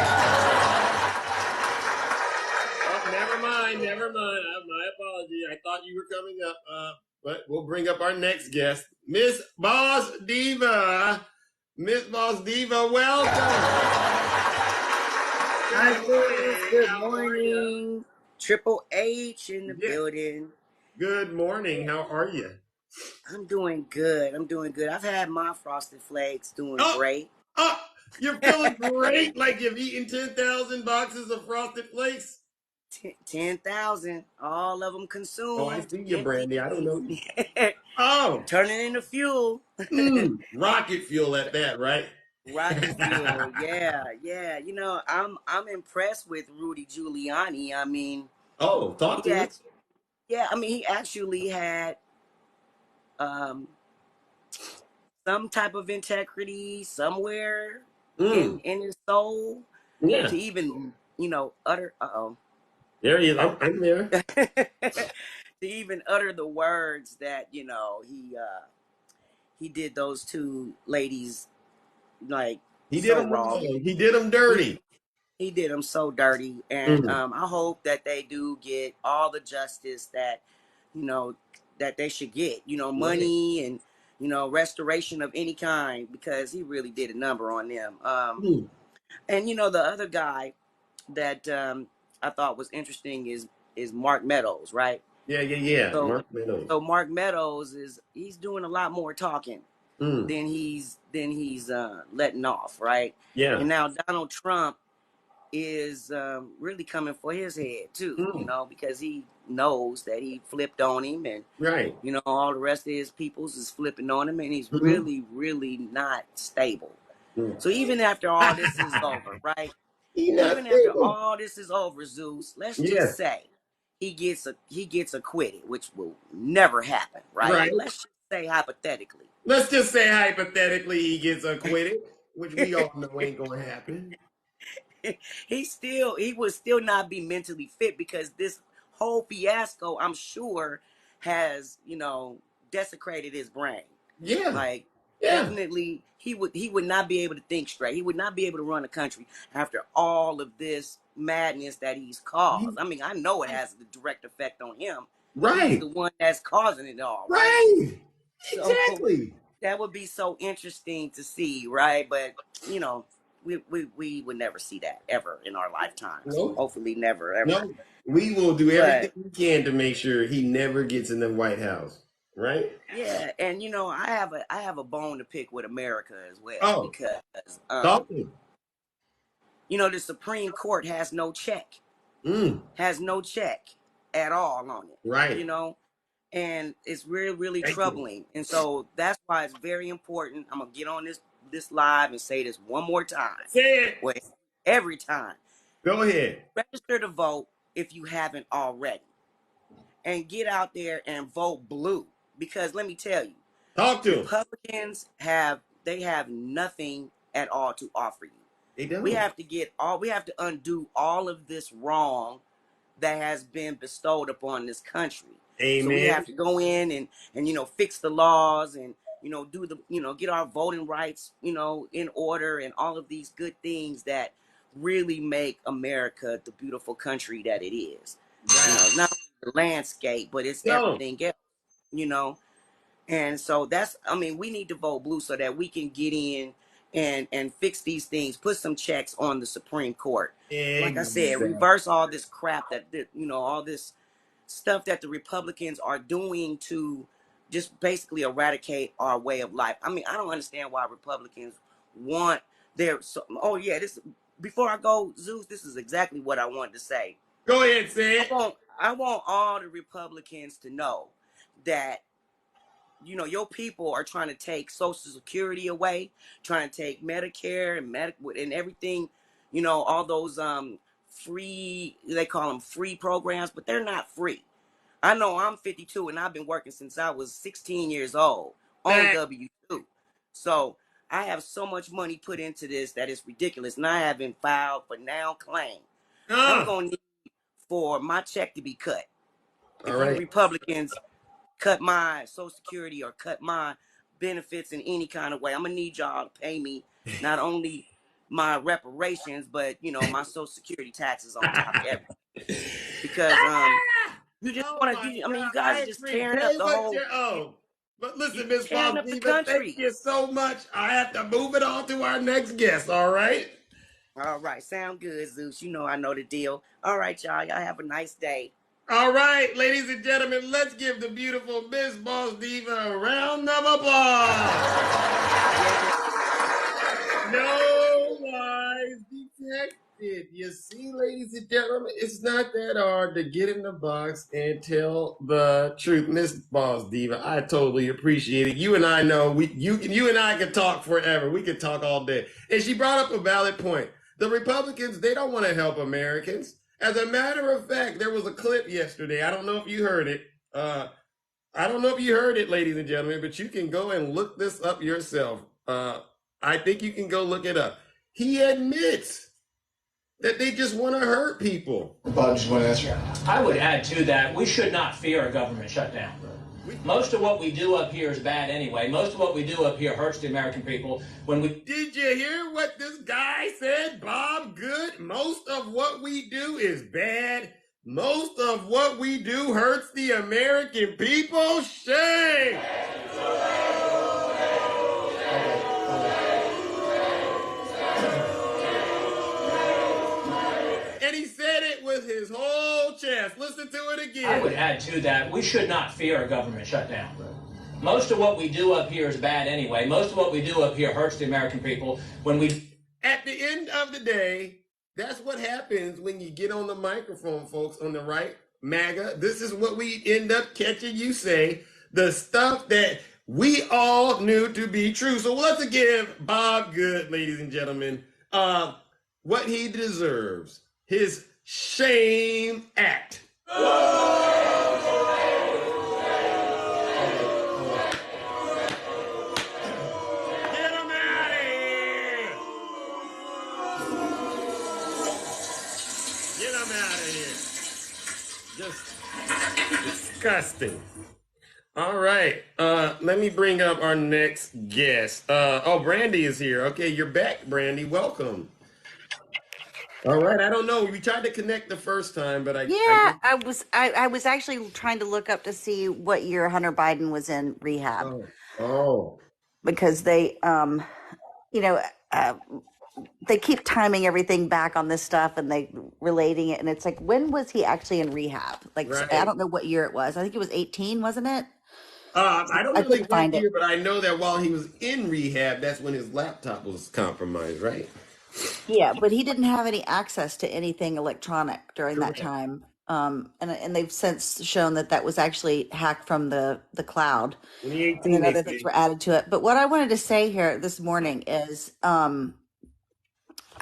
Oh, never mind. My apology. I thought you were coming up, but we'll bring up our next guest, Miss Boss Diva. Miss Boss Diva, welcome. Hi, good morning. Triple H in the building. Good morning. How are you? I'm doing good. I've had my Frosted Flakes, doing great. Oh, you're feeling great, like you've eaten 10,000 boxes of Frosted Flakes? 10,000, all of them consumed. Oh, I see you, Brandy. I don't know. Oh. Turning into fuel. Rocket fuel at that, right? Rocket fuel, yeah. You know, I'm impressed with Rudy Giuliani. I mean, talk to me. Yeah, I mean, he actually had some type of integrity somewhere in his soul to even, utter. There he is. I'm there. To even utter the words that he did those two ladies like he did them wrong. He did them dirty. He did them so dirty, and I hope that they do get all the justice that that they should get. Money and restoration of any kind, because he really did a number on them. And the other guy that I thought was interesting is Mark Meadows, right? Yeah. So, Mark Meadows. So Mark Meadows he's doing a lot more talking than he's letting off, right? Yeah. And now Donald Trump is really coming for his head too, because he knows that he flipped on him, and right, all the rest of his peoples is flipping on him, and he's really, really not stable. So even after all this is over, right? After all this is over, Zeus, let's just say he gets acquitted, which will never happen, right? Let's just say hypothetically. Let's just say hypothetically he gets acquitted, which we all know ain't gonna happen. He would still not be mentally fit, because this whole fiasco, I'm sure, has desecrated his brain. Yeah. Like, Yeah. definitely, he would not be able to think straight. He would not be able to run a country after all of this madness that he's caused. I mean, I know it has a direct effect on him. Right. He's the one that's causing it all, right? Right. So Exactly. that would be so interesting to see, right? But you know, we would never see that ever in our lifetimes. Nope. Hopefully, never ever. No, we will do But everything we can to make sure he never gets in the White House. Right? yeah, and you know, I have a bone to pick with America as well, Oh, because talking. you know, the Supreme Court has no check at all on it. Right. You know, and it's really, really Thank you. troubling. And so that's why it's very important. I'm gonna get on this live and say this one more time. Say it. Wait, every time. Go ahead. Register to vote if you haven't already, and get out there and vote blue. Because let me tell you, Talk to him. Republicans have nothing at all to offer you. They don't. We have to undo all of this wrong that has been bestowed upon this country. Amen. So we have to go in and you know, fix the laws and you know, do the, you know, get our voting rights, you know, in order, and all of these good things that really make America the beautiful country that it is. Wow. You know, not only the landscape, but it's everything else, you know. And so that's, I mean, we need to vote blue so that we can get in and fix these things, put some checks on the Supreme Court. Like I said, reverse all this crap that you know, all this stuff that the Republicans are doing to just basically eradicate our way of life. I mean, I don't understand why Republicans want their, oh yeah, this, before I go, Zeus, this is exactly what I wanted to say. Go ahead, say it. I want all the Republicans to know that, you know, your people are trying to take Social Security away, trying to take Medicare and everything, you know, all those free, they call them free programs, but they're not free. I know I'm 52 and I've been working since I was 16 years old on W-2. So I have so much money put into this that it's ridiculous, and I haven't filed for now claim. I'm going to need for my check to be cut. If you Republicans cut my Social Security or cut my benefits in any kind of way, I'm gonna need y'all to pay me not only my reparations, but you know, my Social Security taxes on top of everything. Because you just want to. I mean, you guys are just tearing up the whole. But listen, Miss tearing up the country. thank you so much. I have to move it on to our next guest. All right. All right, sound good, Zeus. You know I know the deal. All right, y'all. Y'all have a nice day. All right, ladies and gentlemen, let's give the beautiful Miss Boss Diva a round of applause. No lies detected. You see, ladies and gentlemen, it's not that hard to get in the box and tell the truth. Miss Boss Diva, I totally appreciate it. You and I know you and I can talk forever. We can talk all day. And she brought up a valid point. The Republicans, they don't want to help Americans. As a matter of fact, there was a clip yesterday. I don't know if you heard it. Ladies and gentlemen, but you can go and look this up yourself. I think you can go look it up. He admits that they just want to hurt people. Bob, just want to answer. I would add to that, we should not fear a government shutdown. Most of what we do up here is bad anyway. Most of what we do up here hurts the American people. Did you hear what this guy said, Bob Good? Most of what we do is bad. Most of what we do hurts the American people. Shame! And he said it with his whole chest. Listen to it again. I would add to that, we should not fear a government shutdown. Most of what we do up here is bad anyway. Most of what we do up here hurts the American people. At the end of the day, that's what happens when you get on the microphone, folks, on the right, MAGA. This is what we end up catching you say, the stuff that we all knew to be true. So let's give Bob Good, ladies and gentlemen, what he deserves. His shame act. Get him out of here! Get him out of here! Just disgusting. All right. Let me bring up our next guest. Brandy is here. Okay, you're back, Brandy. Welcome. All right. I don't know. We tried to connect the first time, but I Yeah, guess. I was actually trying to look up to see what year Hunter Biden was in rehab Oh. because you know, uh, they keep timing everything back on this stuff and they relating it, and it's like, when was he actually in rehab? Like, so I Right. don't know what year it was. I think it was 18, wasn't it? I don't I know the couldn't exact find it. year, but I know that while he was in rehab, that's when his laptop was compromised, right? Yeah, but he didn't have any access to anything electronic during that Correct. time. And they've since shown that that was actually hacked from the cloud, and 2018, then they other things say. were added to it. But what I wanted to say here this morning is,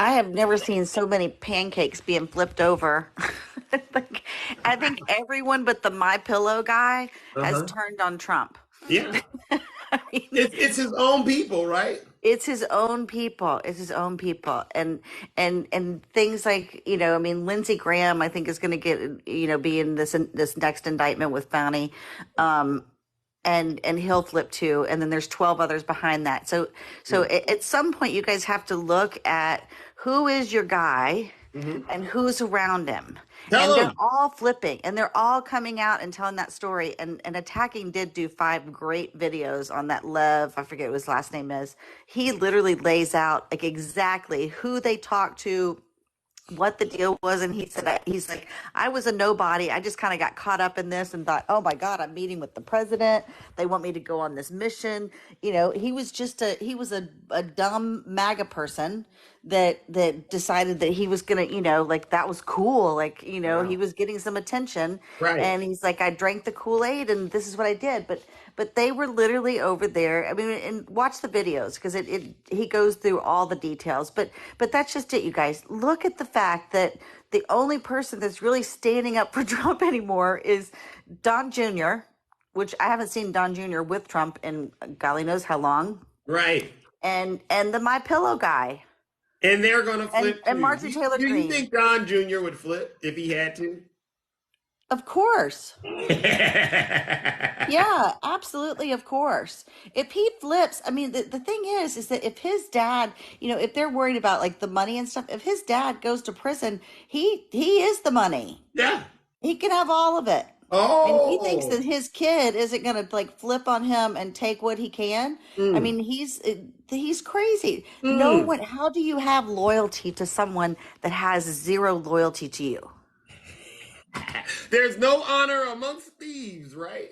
I have never seen so many pancakes being flipped over. Like, I think everyone but the My Pillow guy has Uh-huh. turned on Trump. Yeah. I mean, It's his own people, right? it's his own people. It's his own people, and things like, I mean, Lindsey Graham, I think, is going to get, be in this next indictment with Fauci, and he'll flip too, and then there's 12 others behind that. So at some point, you guys have to look at who is your guy Mm-hmm. and who's around him. And Tell they're him. all flipping and they're all coming out and telling that story. And Attacking did do 5 great videos on that Lev. I forget what his last name is. He literally lays out like exactly who they talked to, what the deal was. And he said, he's like, I was a nobody. I just kind of got caught up in this and thought, oh my God, I'm meeting with the president. They want me to go on this mission. He was just a dumb MAGA person that decided that he was gonna, like, that was cool. Like, he Wow. was getting some attention, Right. and he's like, I drank the Kool-Aid and this is what I did. But they were literally over there. I mean, and watch the videos, because he goes through all the details. But that's just it, you guys. Look at the fact that the only person that's really standing up for Trump anymore is Don Jr., which I haven't seen Don Jr. with Trump in golly knows how long, Right. and the My Pillow guy, And they're gonna flip and too. Marjorie Taylor Do you Greene. think Don Jr. would flip if he had to? Of course. Yeah, absolutely, of course. If he flips, I mean, the thing is that if his dad, if they're worried about like the money and stuff, if his dad goes to prison, he is the money. Yeah. He can have all of it. And he thinks that Oh. his kid isn't going to like flip on him and take what he can. I Mm. mean, he's crazy. No Mm. one, how do you have loyalty to someone that has zero loyalty to you? There's no honor amongst thieves, right?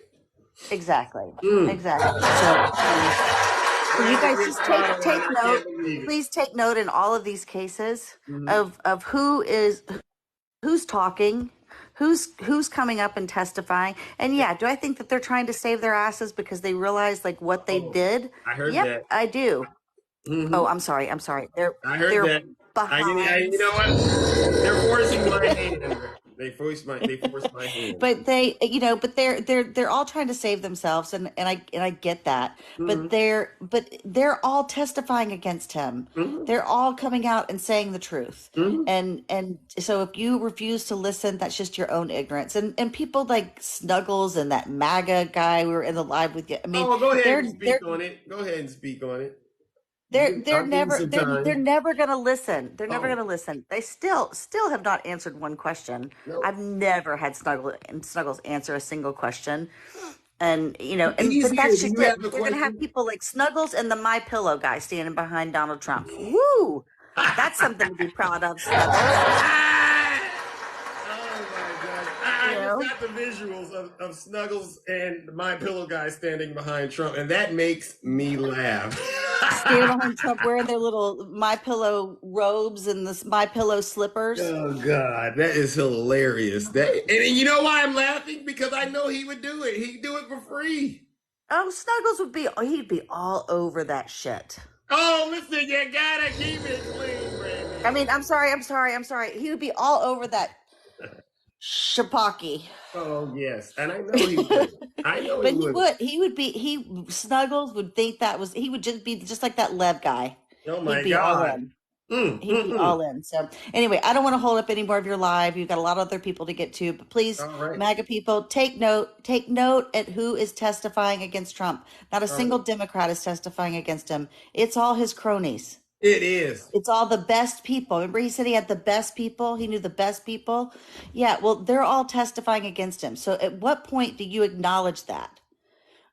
Exactly. Mm. Exactly. So you Brandy, guys you're just spot on. take I note. can't believe it. Please take note in all of these cases Mhm. of who's talking, who's coming up and testifying. And yeah, do I think that they're trying to save their asses because they realize like what they Oh, did? I heard Yep, that. I do. Hmm. Oh, I'm sorry. I'm sorry. I heard They're that. You behind. know what? They're forcing my hand. They forced my hand. But they're all trying to save themselves, and I get that. Hmm. But they're all testifying against him. Hmm. They're all coming out and saying the truth. Hmm. And so if you refuse to listen, that's just your own ignorance. And people like Snuggles and that MAGA guy we were in the live with. I mean, Oh, go ahead they're and they're speak on it. Go ahead and speak on it. they're I'll give you never some they're time. never gonna listen. They're never Oh, gonna listen. They still have not answered one question. no. I've never had Snuggles answer a single question. And but Easier. that's Do just you it. have a They're gonna have question? people like Snuggles and the My Pillow guy standing behind Donald Trump. Woo! That's something to be proud of, Snuggles. Oh my God. You I just know, got the visuals of Snuggles and my pillow guy standing behind Trump, and that makes me laugh. standing behind Trump wearing their little My Pillow robes and this My Pillow slippers. Oh God, that is hilarious. And you know why I'm laughing? Because I know he would do it. He'd do it for free. Oh, Snuggles he'd be all over that shit. Oh, listen, you gotta keep it clean, I Brandy. mean, I'm sorry. He would be all over that Shapaki. Oh yes, and I know he would. I know he But would. Snuggles would think he would just be just like that Lev guy. Oh He'd my be all God. in. He'd be all in. So anyway, I don't want to hold up any more of your live. You've got a lot of other people to get to, but please, All right. MAGA people, take note at who is testifying against Trump. Not a single Democrat is testifying against him. It's all his cronies. It is. It's all the best people. Remember he said he had the best people? He knew the best people? Yeah, well, they're all testifying against him. So at what point do you acknowledge that?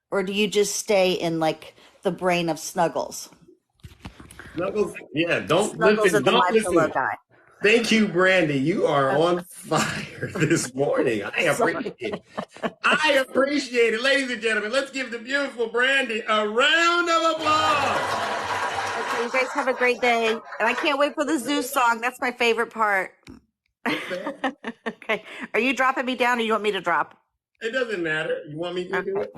Or do you just stay in like the brain of Snuggles? Snuggles, yeah, don't Snuggles listen. is the Don't Live Below listen. guy. Thank you, Brandy. You are on fire this morning. I appreciate it. I appreciate it. Ladies and gentlemen, let's give the beautiful Brandy a round of applause. Okay, you guys have a great day. And I can't wait for the Zeus song. That's my favorite part. Okay. Are you dropping me down or you want me to drop? It doesn't matter. You want me to do it?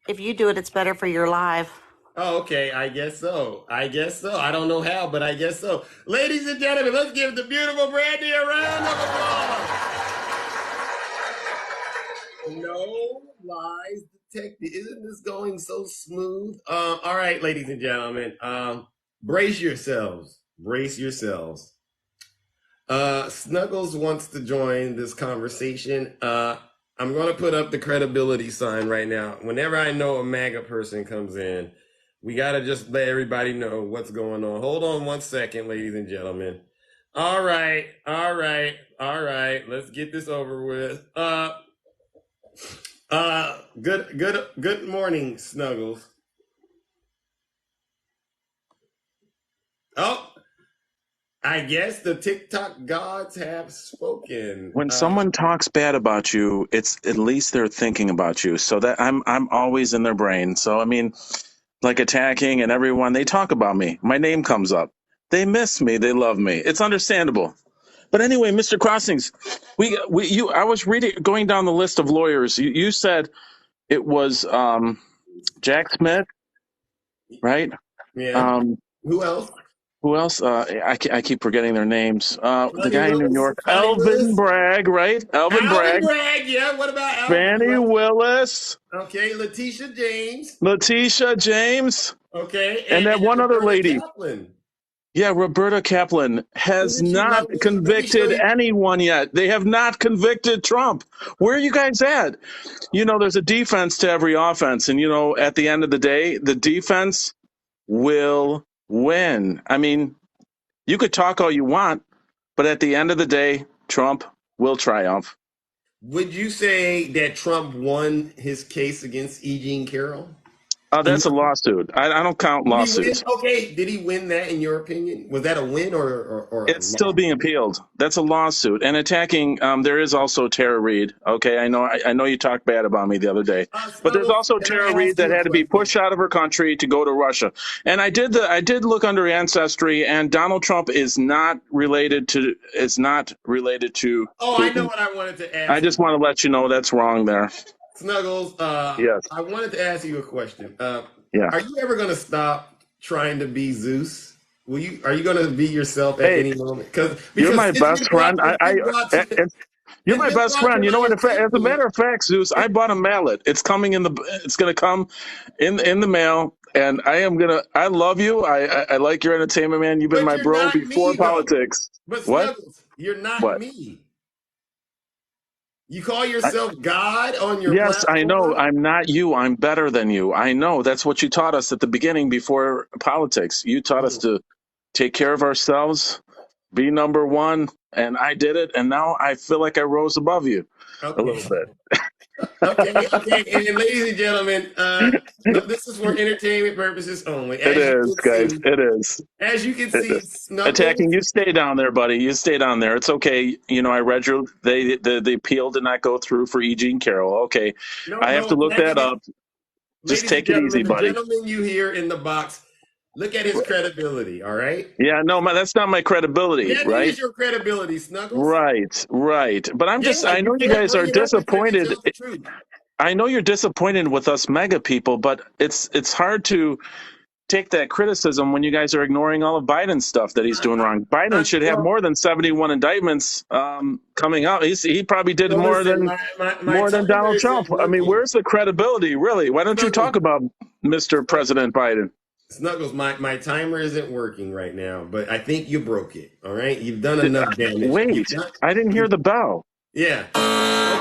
If you do it, it's better for your live. Oh, okay. I guess so. I don't know how, but I guess so. Ladies and gentlemen, let's give the beautiful Brandy a round of applause. No lies detected. Isn't this going so smooth? All right, ladies and gentlemen, brace yourselves. Brace yourselves. Snuggles wants to join this conversation. I'm going to put up the credibility sign right now. Whenever I know a MAGA person comes in, we got to just let everybody know what's going on. Hold on one second, ladies and gentlemen. All right. Let's get this over with. Good morning, Snuggles. Oh, I guess the TikTok gods have spoken. When someone talks bad about you, it's at least they're thinking about you. So that I'm always in their brain. So I mean, like attacking and everyone, they talk about me. My name comes up. They miss me. They love me. It's understandable. But anyway, Mr. Crossings, I was going down the list of lawyers. You said it was Jack Smith, right? Yeah. Who else? Who else? I keep forgetting their names. The guy Willis, in New York, Connie Alvin Willis. Bragg, right? Alvin Bragg. Yeah. What about Alvin? Fannie Willis. Okay, Letitia James. Okay, and that one Roberta other lady. Kaplan. Yeah, Roberta Kaplan has not convicted anyone yet. They have not convicted Trump. Where are you guys at? You know, there's a defense to every offense. And, you know, at the end of the day, the defense will win. I mean, you could talk all you want, but at the end of the day, Trump will triumph. Would you say that Trump won his case against E. Jean Carroll? That's a lawsuit. I don't count lawsuits. Okay, did he win that in your opinion? Was that a win or It's still being appealed. That's a lawsuit. And attacking, there is also Tara Reid. Okay, I know you talked bad about me the other day. But there's also Tara Reid that had to be pushed out of her country to go to Russia. And I did look under Ancestry, and Donald Trump is not related to Oh, I know what I wanted to ask. I just want to let you know that's wrong there. Snuggles, yes. I wanted to ask you a question. Yeah. Are you ever going to stop trying to be Zeus? Are you going to be yourself at any moment? Because you're my best friend. You're my best friend. You know what? As a matter of fact, Zeus, I bought a mallet. It's coming it's going to come in the mail. And I love you. I like your entertainment, man. You've been my bro before politics. But what? Snuggles, you're not me. You call yourself God on your Yes, platform? I know. I'm not you. I'm better than you. I know. That's what you taught us at the beginning before politics. You taught us to take care of ourselves, be number one, and I did it. And now I feel like I rose above you a little bit. Okay. And ladies and gentlemen, this is for entertainment purposes only. It is, guys. It is. As you can see, Snuggles, attacking. You stay down there, buddy. You stay down there. It's okay. You know, I read the appeal did not go through for E. Jean Carroll. Okay, I have to look that up. Just take it easy, buddy. The gentleman you hear in the box, look at his credibility. All right. Yeah, no, that's not my credibility, right? That is your credibility, Snuggles. Right. But I'm just. I know you guys are disappointed. I know you're disappointed with us mega people, but it's hard to take that criticism when you guys are ignoring all of Biden's stuff that he's doing wrong. Biden should have more than 71 indictments coming out. He probably did more than Donald Trump. I mean, where's the credibility, really? Why don't you talk about Mr. President Biden? Snuggles, my timer isn't working right now, but I think you broke it. All right, you've done enough damage. Wait, I didn't hear the bell. Yeah.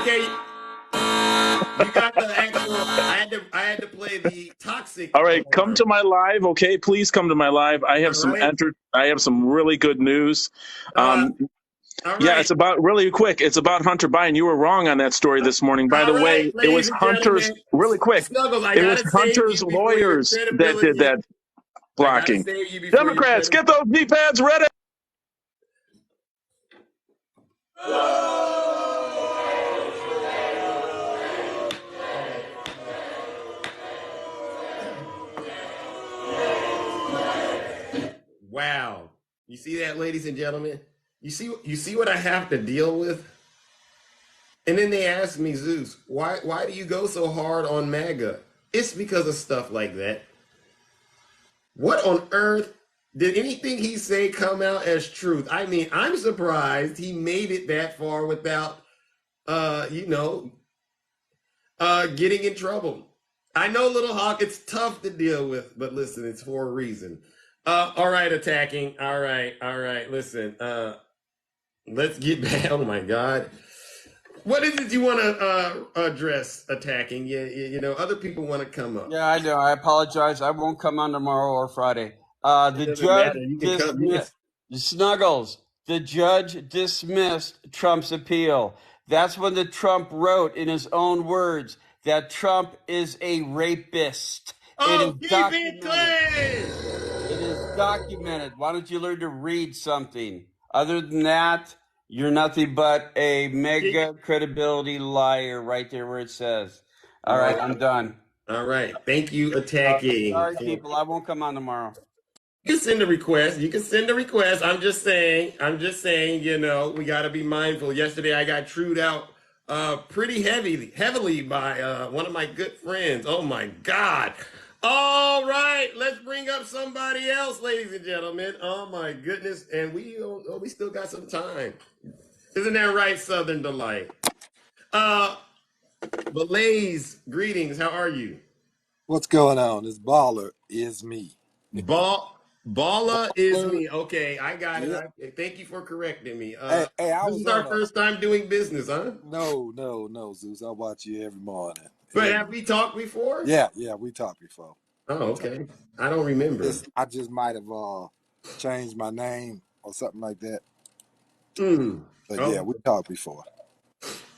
Okay. You got the actual. I had to play the toxic All right, come alarm. to my live, okay? Please come to my live. I have I have some really good news. All Yeah, right. it's about really quick. It's about Hunter Biden. You were wrong on that story this morning. By the way, it ladies was and Hunter's gentlemen, really quick. Snuggles, I It was gotta save Hunter's you before your lawyers that credibility. did that I gotta blocking. save you before Democrats, get those knee pads ready. Wow. You see that, ladies and gentlemen? You see what I have to deal with? And then they ask me, Zeus, why do you go so hard on MAGA? It's because of stuff like that. What on earth did anything he say come out as truth? I mean, I'm surprised he made it that far without getting in trouble. I know, Little Hawk, it's tough to deal with, but listen, it's for a reason. All right, attacking. All right. Listen, let's get back. Oh my God. What is it you want to address, attacking? Yeah, other people want to come up. Yeah, I know. I apologize. I won't come on tomorrow or Friday. The judge dismissed Snuggles. The judge dismissed Trump's appeal. That's when the Trump wrote in his own words that Trump is a rapist. Oh, it is documented. It is documented. Why don't you learn to read something? Other than that, you're nothing but a mega credibility liar right there where it says. All right, I'm done. All right. Thank you, attacking. Sorry, people. I won't come on tomorrow. You can send a request. I'm just saying, we got to be mindful. Yesterday, I got trued out pretty heavily by one of my good friends. Oh, my God. All right. Let's bring up somebody else, ladies and gentlemen. Oh, my goodness. And we still got some time. Isn't that right, Southern Delight? Blaze, greetings. How are you? What's going on? This baller is me. Baller is me. Okay, I got it. Thank you for correcting me. This is our first time doing business, huh? No, Zeus. I watch you every morning. But have we talked before? Yeah, we talked before. Oh, okay. I don't remember. I just might have changed my name or something like that. But yeah, we talked before.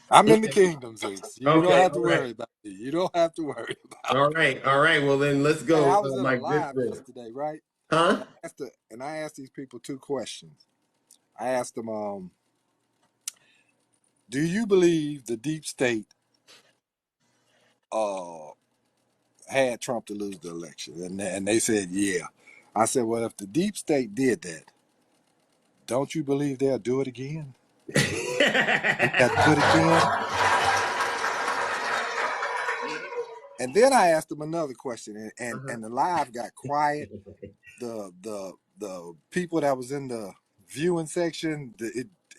I'm in the kingdom, Zeus. You don't have to worry about me. You don't have to worry about me. All right. Well, then let's go. Hey, I was in a live yesterday, right? Huh? I asked these people 2 questions. I asked them, do you believe the deep state had Trump to lose the election? And they said, yeah. I said, well, if the deep state did that, don't you believe they'll do it again? Do it again? And then I asked them another question, and the live got quiet. The people that was in the viewing section,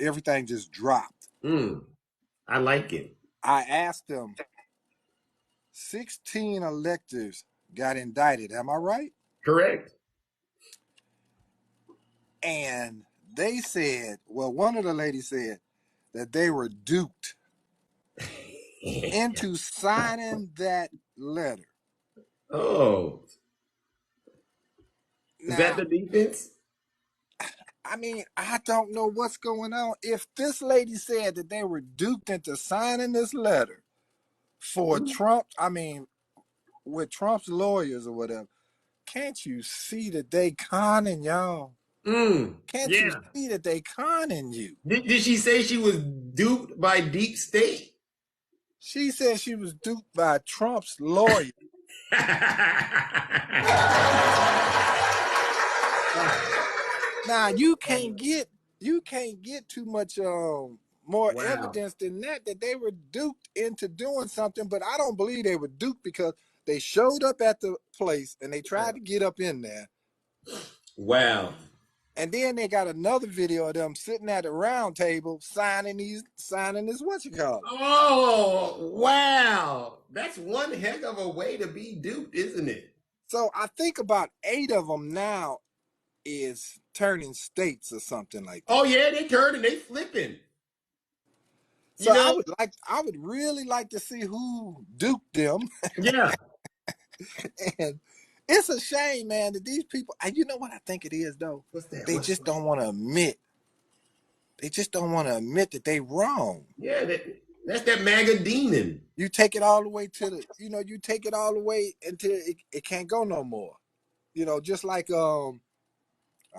everything just dropped. I like it. I asked them, 16 electors got indicted. Am I right? Correct. And they said, well, one of the ladies said that they were duped into signing that letter. Oh. Is that the defense? I mean, I don't know what's going on. If this lady said that they were duped into signing this letter for Trump, I mean, with Trump's lawyers or whatever, can't you see that they conning y'all? Can't you see that they conning you? Did she say she was duped by deep state? She said she was duped by Trump's lawyer. Now you can't get too much more evidence than that they were duped into doing something, but I don't believe they were duped because they showed up at the place and they tried to get up in there. Wow. And then they got another video of them sitting at the round table signing this whatchamacallit. Oh, wow. That's one heck of a way to be duped, isn't it? So I think about 8 of them now is turning states or something like that. Oh yeah, they turning, they flipping. So You know, I would really like to see who duped them. yeah. And it's a shame, man, that these people, and you know what I think it is though? What's that? They just don't want to admit. They just don't want to admit that they wrong. Yeah, that's that MAGA demon. You take it all the way to the, you take it all the way until it can't go no more. Just like I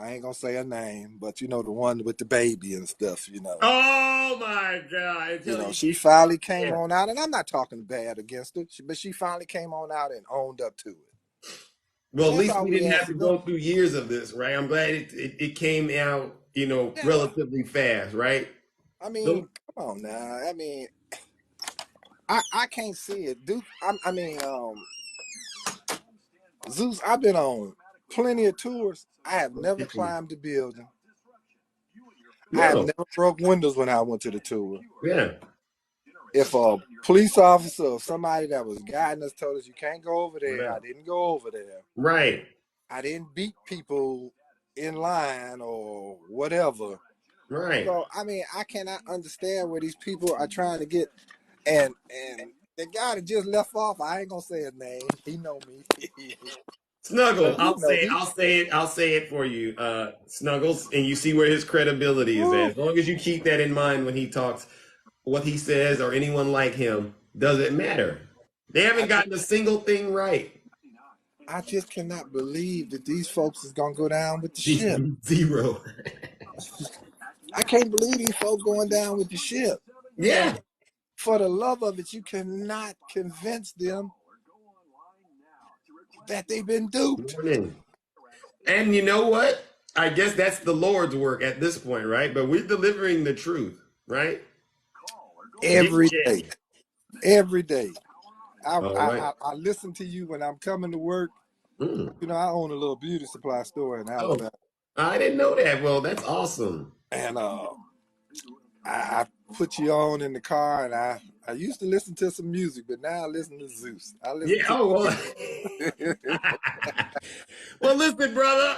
ain't gonna say her name, but the one with the baby and stuff, Oh my God! She finally came on out, and I'm not talking bad against her, but she finally came on out and owned up to it. Well, at That's least all we we didn't have asked to to do. go through years of this, right? I'm glad it came out, Yeah. relatively fast, right? I mean, come on now. I mean, I can't see it, dude. Zeus, I've been on plenty of tours. I have never climbed a building. I have No. never broke windows when I went to the tour. Yeah. If a police officer or somebody that was guiding us told us you can't go over there, I didn't go over there. Right. I didn't beat people in line or whatever. Right. So I mean, I cannot understand where these people are trying to get. And the guy that just left off, I ain't gonna say his name. He know me. Snuggle, But he know me. I'll say it for you, Snuggles, and you see where his credibility is at. As long as you keep that in mind when he talks, what he says or anyone like him doesn't matter. They haven't gotten a single thing right. I just cannot believe that these folks is gonna go down with the ship. Zero. I can't believe these folks going down with the ship. Yeah. For the love of it, you cannot convince them that they've been duped. And you know what? I guess that's the Lord's work at this point, right? But we're delivering the truth, right? Every day. Every day. I listen to you when I'm coming to work. I own a little beauty supply store in Alabama. I didn't know that. Well, that's awesome. And I put you on in the car, and I used to listen to some music, but now I listen to Zeus. Well, listen, brother,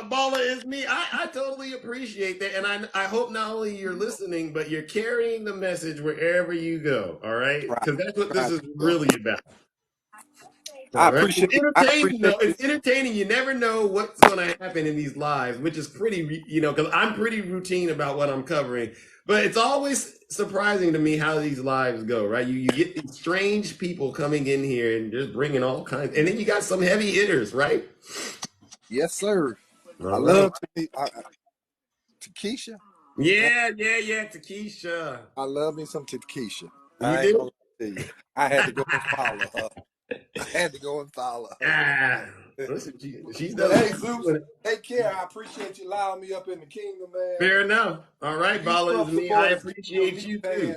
Balla is me. I totally appreciate that, and I hope not only you're listening, but you're carrying the message wherever you go. All right, because that's what this is really about. I appreciate It's entertaining, though. It's entertaining. You never know what's going to happen in these lives, which is pretty, because I'm pretty routine about what I'm covering. But it's always surprising to me how these lives go, right? You get these strange people coming in here and just bringing all kinds, and then you got some heavy hitters, right? Yes, sir. I love Takesha. Yeah, Takesha. I love me some Takesha. You do? I had to go and follow her. Listen, she's but hey, Zeus, take care. I appreciate you allowing me up in the kingdom, man. Fair enough. All right, Balla is me. I appreciate you too.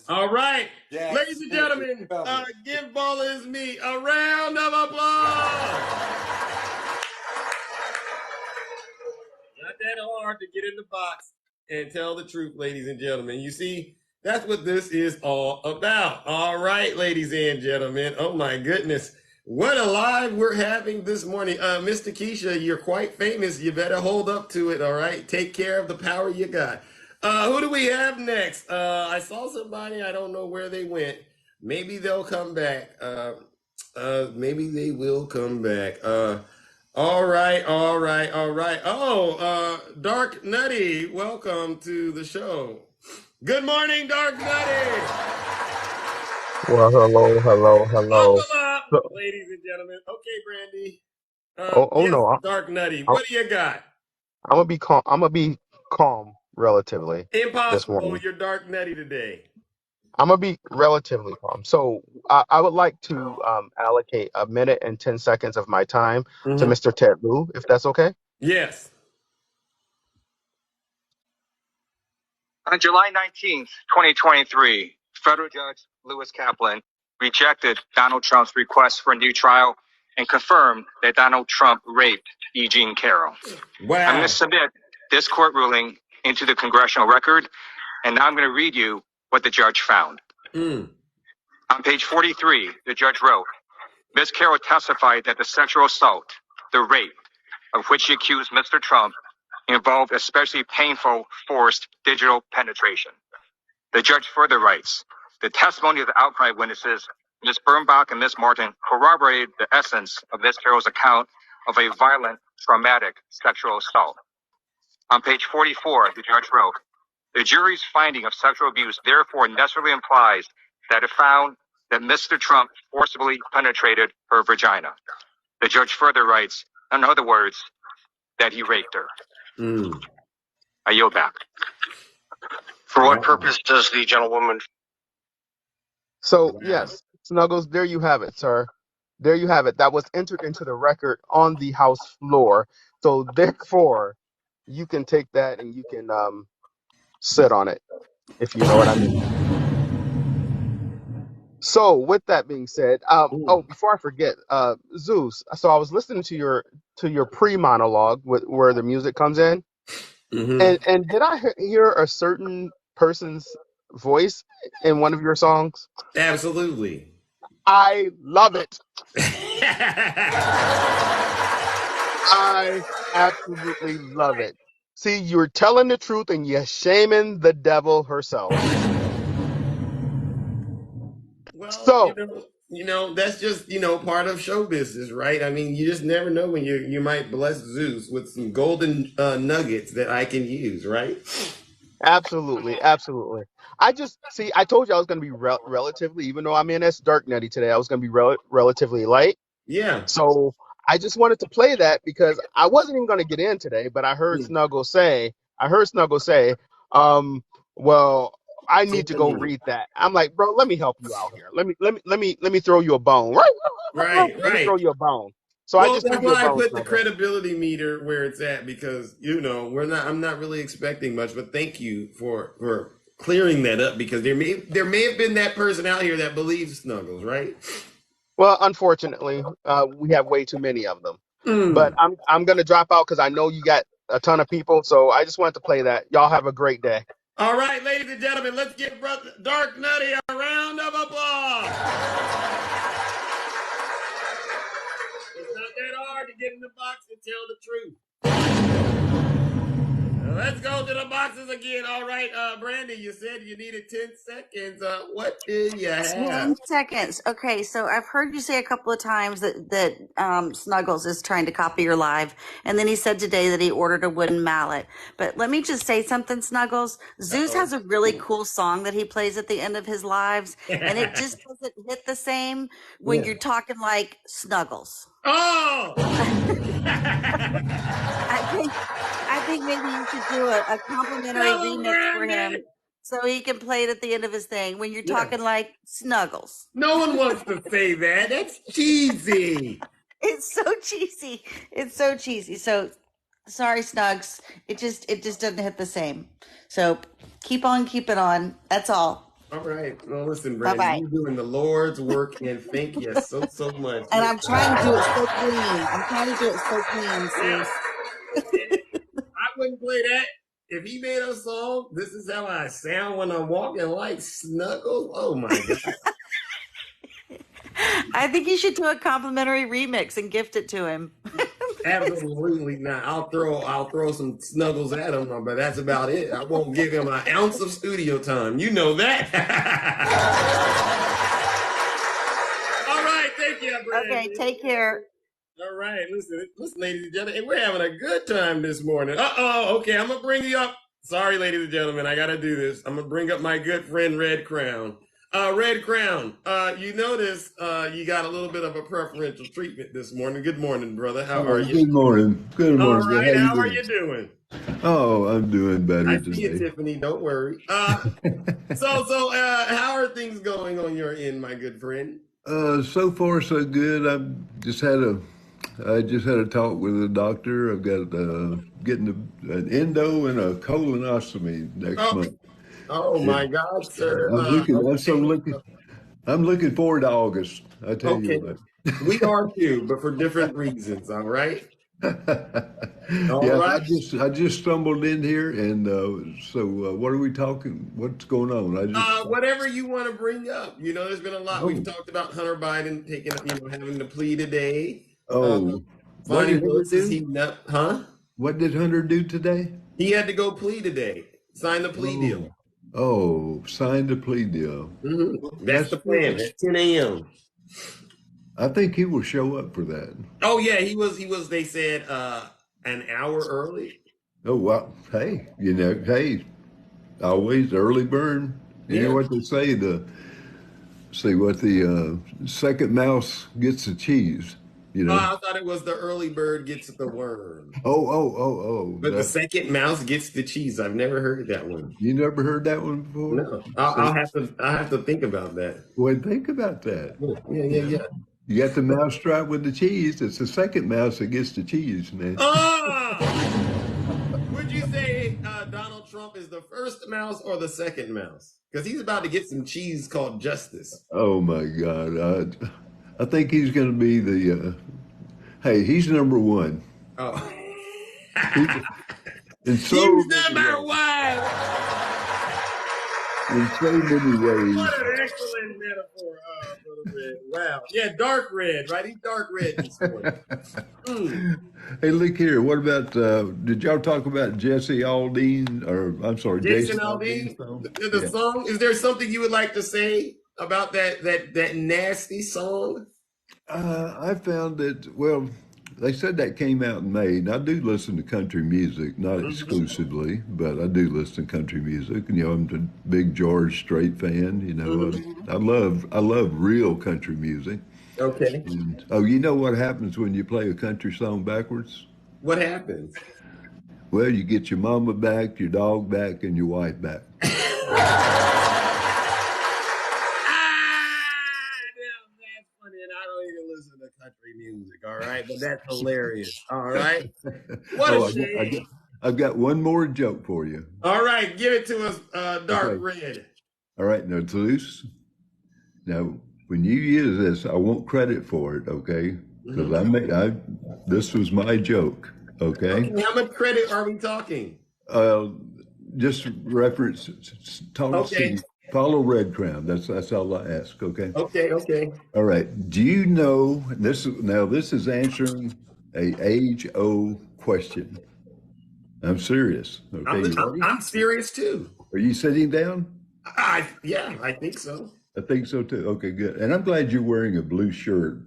All right, ladies and gentlemen, give Balla is me a round of applause. Not that hard to get in the box and tell the truth, ladies and gentlemen. You see, that's what this is all about. All right, ladies and gentlemen. Oh my goodness. What a live we're having this morning. Miss Takesha, you're quite famous. You better hold up to it, all right? Take care of the power you got. Who do we have next? I saw somebody. I don't know where they went. Maybe they'll come back. Maybe they will come back. All right. Oh, Dark Nutty, welcome to the show. Good morning, Dark Nutty. Well, hello. Ladies and gentlemen. Okay, Brandy. No, Dark Nutty. What do you got? I'm gonna be calm. I'm gonna be calm relatively this Impossible. morning. You're Dark Nutty today. I'm gonna be relatively calm. So I would like to allocate 1 minute and 10 seconds of my time to Mr. Ted Lieu, if that's okay. Yes. On July 19th, 2023, federal judge Lewis Kaplan rejected Donald Trump's request for a new trial and confirmed that Donald Trump raped E. Jean Carroll. Wow. I'm going to submit this court ruling into the congressional record, and now I'm going to read you what the judge found. On page 43, the judge wrote, Ms. Carroll testified that the sexual assault, the rape, of which she accused Mr. Trump, involved especially painful, forced digital penetration. The judge further writes, the testimony of the outcry witnesses, Ms. Birnbach and Ms. Martin, corroborated the essence of Ms. Carroll's account of a violent, traumatic sexual assault. On page 44, the judge wrote, the jury's finding of sexual abuse therefore necessarily implies that it found that Mr. Trump forcibly penetrated her vagina. The judge further writes, in other words, that he raped her. I yield back. For what purpose does the gentlewoman? So, yes, Snuggles, there you have it, sir. There you have it. That was entered into the record on the House floor. So, therefore, you can take that and you can sit on it, if you know what I mean. So, with that being said, before I forget, Zeus. So, I was listening to your pre-monologue where the music comes in, and did I hear a certain person's voice in one of your songs? Absolutely. I love it. I absolutely love it. See, you're telling the truth and you're shaming the devil herself. Well, So, that's just, part of show business, right? I mean, you just never know when you might bless Zeus with some golden nuggets that I can use, right? absolutely. I told you I was going to be relatively, even though I'm in this dark nutty today, I was going to be relatively light. Yeah. So I just wanted to play that because I wasn't even going to get in today, but I heard Snuggle say, well, I need to go read that. I'm like, bro, let me help you out here. Let me throw you a bone. Right. Let me throw you a bone. So Well, I just that's threw you a why I bone, put the Snuggle. credibility meter where it's at because, I'm not really expecting much, but thank you for clearing that up because there may have been that person out here that believes Snuggles, right? Well, unfortunately, we have way too many of them. But I'm gonna drop out because I know you got a ton of people. So I just wanted to play that. Y'all have a great day. All right, ladies and gentlemen, let's give Brother Dark Nutty a round of applause. It's not that hard to get in the box and tell the truth. Let's go to the boxes again. All right, Brandy, you said you needed 10 seconds. What do you have? 10 seconds. Okay, so I've heard you say a couple of times that Snuggles is trying to copy your live, and then he said today that he ordered a wooden mallet. But let me just say something, Snuggles. Zeus has a really cool song that he plays at the end of his lives, and it just doesn't hit the same when you're talking like Snuggles. Oh! I think maybe you should do a complimentary remix for him so he can play it at the end of his thing when you're talking like Snuggles. No one wants to say that. That's cheesy. It's so cheesy. It's so cheesy. So sorry, Snugs. It just doesn't hit the same. So keep on keeping on. That's all. All right. Well, listen, Brandon, Bye-bye. you're doing the Lord's work, and thank you so much. And I'm trying to do it so clean. Sis. I wouldn't play that. If he made a song, this is how I sound when I'm walking like Snuggles. Oh my God. I think you should do a complimentary remix and gift it to him. Absolutely not. I'll throw some Snuggles at him, but that's about it. I won't give him an ounce of studio time. You know that. All right, thank you, Brandon. Okay, take care. All right, listen, ladies and gentlemen, we're having a good time this morning. Okay, I'm gonna bring you up. Sorry, ladies and gentlemen, I gotta do this. I'm gonna bring up my good friend Red Crown. Red Crown, you notice you got a little bit of a preferential treatment this morning. Good morning, brother. How are you? Good morning. Good morning. All right, how are you doing? Oh, I'm doing better I today. see you, Tiffany. Don't worry. So, how are things going on your end, my good friend? So far so good. I just had a talk with a doctor. I've got getting an endo and a colonoscopy next month. Oh my God, sir! I'm looking forward to August. I tell you what. We are too, but for different reasons. All right. All Yeah, right. I just stumbled in here, and what are we talking? What's going on? Whatever you want to bring up. There's been a lot. We've Oh, talked about Hunter Biden having the plea today. Uh, oh, what Bonnie did Hunter Willis is do? heating up, huh? What did Hunter do today? He had to go plea today. Sign the plea deal. Oh, oh, signed a plea deal. That's That's the plan good. at 10 a.m. I think he will show up for that. Oh yeah, he was. They said an hour early. Oh, well, hey, hey, always early burn. You know Yeah. what they say? The second mouse gets the cheese. I thought it was the early bird gets the worm, Oh. but the second mouse gets the cheese. I've never heard that one. You never heard that one before? No, So, I'll have to think about that. well, think about that. Yeah. You got the mouse trap with the cheese. It's the second mouse that gets the cheese, man. Would you say Donald Trump is the first mouse or the second mouse? Because he's about to get some cheese called justice. Oh my God! I think he's going to be the. Hey, he's number one. Oh, He's number one. In so many ways. What an excellent metaphor, Brother Red. Wow. Yeah, dark red, right? He's dark red this morning. Hey, look here. What about? Did y'all talk about Jesse Aldean, or I'm sorry, Jason Aldean's Aldean, song? the song. Is there something you would like to say about that nasty song? I found that, well, they said that came out in May, and I do listen to country music, not exclusively, but I do listen to country music. I'm a big George Strait fan. I love real country music. Okay. And, oh, you know what happens when you play a country song backwards? What happens? Well, you get your mama back, your dog back, and your wife back. Country music, all right, but that's hilarious. All right, what a shame. I've got one more joke for you. All right, give it to us, dark red. All right, now it's loose. Now, when you use this, I want credit for it, okay? Because this was my joke, okay? How much credit are we talking? Just reference. Okay. Follow Red Crown. That's all I ask. Okay. Okay. All right. Do you know this? Now this is answering a age-old question. I'm serious. Okay. I'm serious too. Are you sitting down? I think so. I think so too. Okay, good. And I'm glad you're wearing a blue shirt.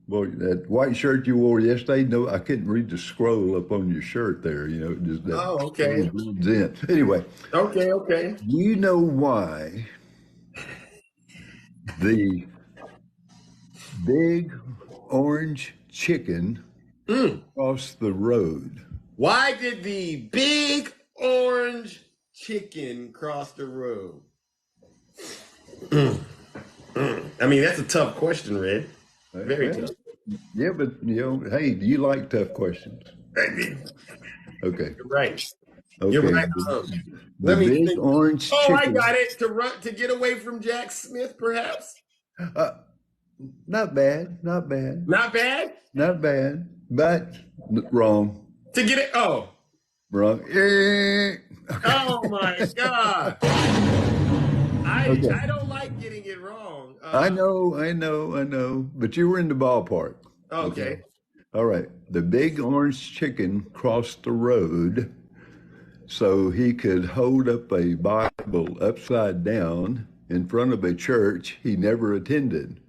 Well, that white shirt you wore yesterday, no, I couldn't read the scroll up on your shirt there. Just that. Oh, okay. Anyway. Okay. Do you know why the big orange chicken crossed the road? Why did the big orange chicken cross the road? I mean, that's a tough question, Red. Very tough. Yeah, but hey, do you like tough questions? Okay. You're right. Okay. You're right. The big think. Orange chicken. I got it. To get away from Jack Smith, perhaps. Not bad. Not bad. Not bad. But wrong. To get it. Oh. Wrong. Okay. Oh my God. I don't like getting it wrong. I know. But you were in the ballpark. Okay. All right. The big orange chicken crossed the road so he could hold up a Bible upside down in front of a church he never attended.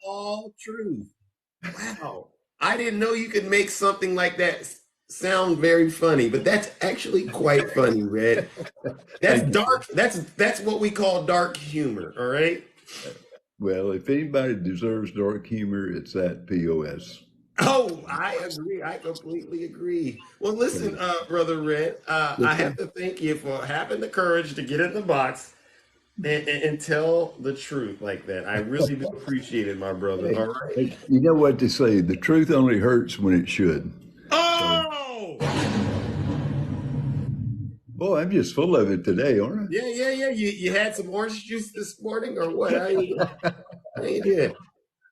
All truth. Wow. I didn't know you could make something like that sound very funny, but that's actually quite funny, Red. That's dark. That's what we call dark humor, all right? Well, if anybody deserves dark humor, it's that POS. Oh, I agree. I completely agree. Well, listen, Brother Red, I have to thank you for having the courage to get in the box and tell the truth like that. I really do appreciate it, my brother. All right. You know what they say, the truth only hurts when it should. Oh! Boy, I'm just full of it today, aren't I? Yeah. You had some orange juice this morning or what? How you doing?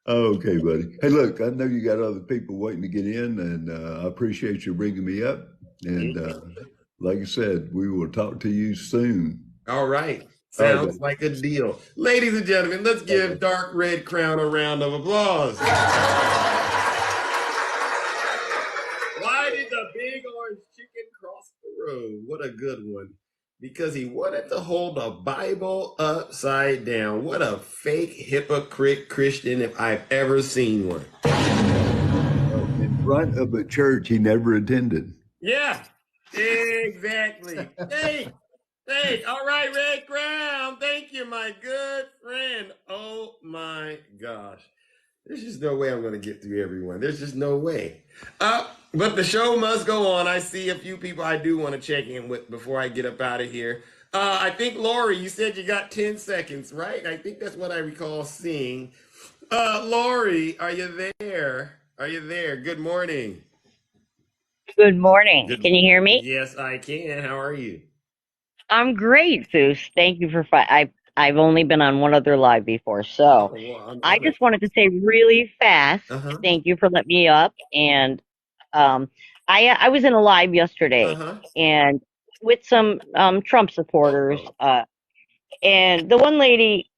Okay, buddy. Hey, look, I know you got other people waiting to get in, and I appreciate you bringing me up. And like I said, we will talk to you soon. All right. All right, Sounds buddy. like a deal. Ladies and gentlemen, let's give Dark Red Crown a round of applause. Why did the big orange chicken cross the road? What a good one. Because he wanted to hold the Bible upside down. What a fake hypocrite Christian if I've ever seen one. In front of a church he never attended. Yeah, exactly. Hey, all right, Red Crown. Thank you, my good friend. Oh my gosh. There's just no way I'm going to get through everyone. There's just no way. But the show must go on. I see a few people I do want to check in with before I get up out of here. I think, Lori, you said you got 10 seconds, right? I think that's what I recall seeing. Lori, are you there? Are you there? Good morning. Good morning. Can you hear me? Yes, I can. How are you? I'm great, Zeus. Thank you for I've only been on one other live before, so well, I'm I honored. just wanted to say really fast, thank you for letting me up. And I was in a live yesterday and with some Trump supporters, and the one lady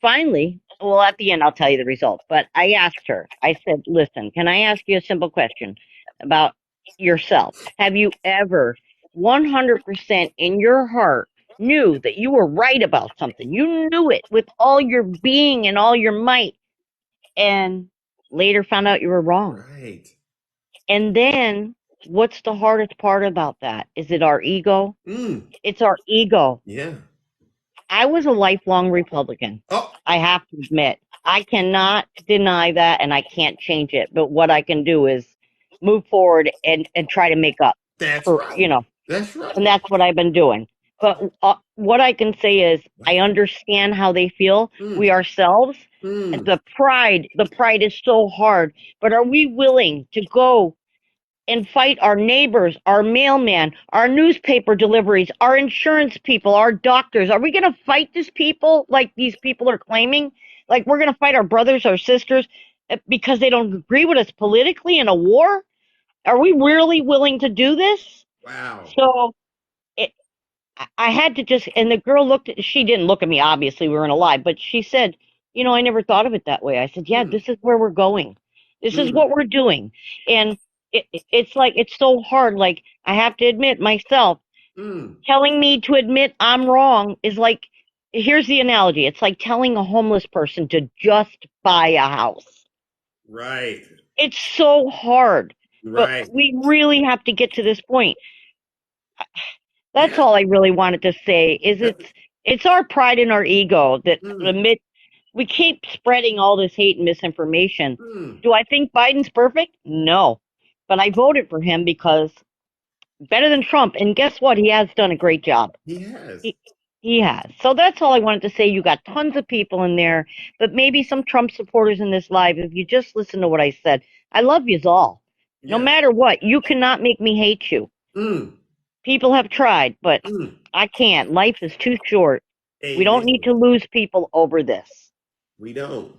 finally, well, at the end I'll tell you the result, but I asked her, I said, listen, can I ask you a simple question about yourself? Have you ever 100% in your heart knew that you were right about something? You knew it with all your being and all your might, and later found out you were wrong. Right. And then what's the hardest part about that? Is it our ego? It's our ego. Yeah. I was a lifelong Republican. I have to admit, I cannot deny that, and I can't change it. But what I can do is move forward and try to make up. That's for, right. You know, That's right. and that's what I've been doing. But what I can say is, I understand how they feel. We ourselves, the pride is so hard. But are we willing to go and fight our neighbors, our mailman, our newspaper deliveries, our insurance people, our doctors? Are we going to fight these people like these people are claiming? Like we're going to fight our brothers, our sisters because they don't agree with us politically in a war? Are we really willing to do this? Wow. So I had to just, and the girl she didn't look at me, obviously, we were in a live, but she said, I never thought of it that way. I said, yeah, this is where we're going. This is what we're doing. And it's like, it's so hard. Like, I have to admit myself, telling me to admit I'm wrong is like, here's the analogy. It's like telling a homeless person to just buy a house. Right. It's so hard. Right. But we really have to get to this point. That's all I really wanted to say is it's our pride and our ego that admit we keep spreading all this hate and misinformation. Do I think Biden's perfect? No. But I voted for him because better than Trump. And guess what? He has done a great job. He has. He has. So that's all I wanted to say. You got tons of people in there, but maybe some Trump supporters in this live. If you just listen to what I said, I love yous all. No matter what, you cannot make me hate you. People have tried, but I can't. Life is too short. Amen. We don't need to lose people over this. We don't.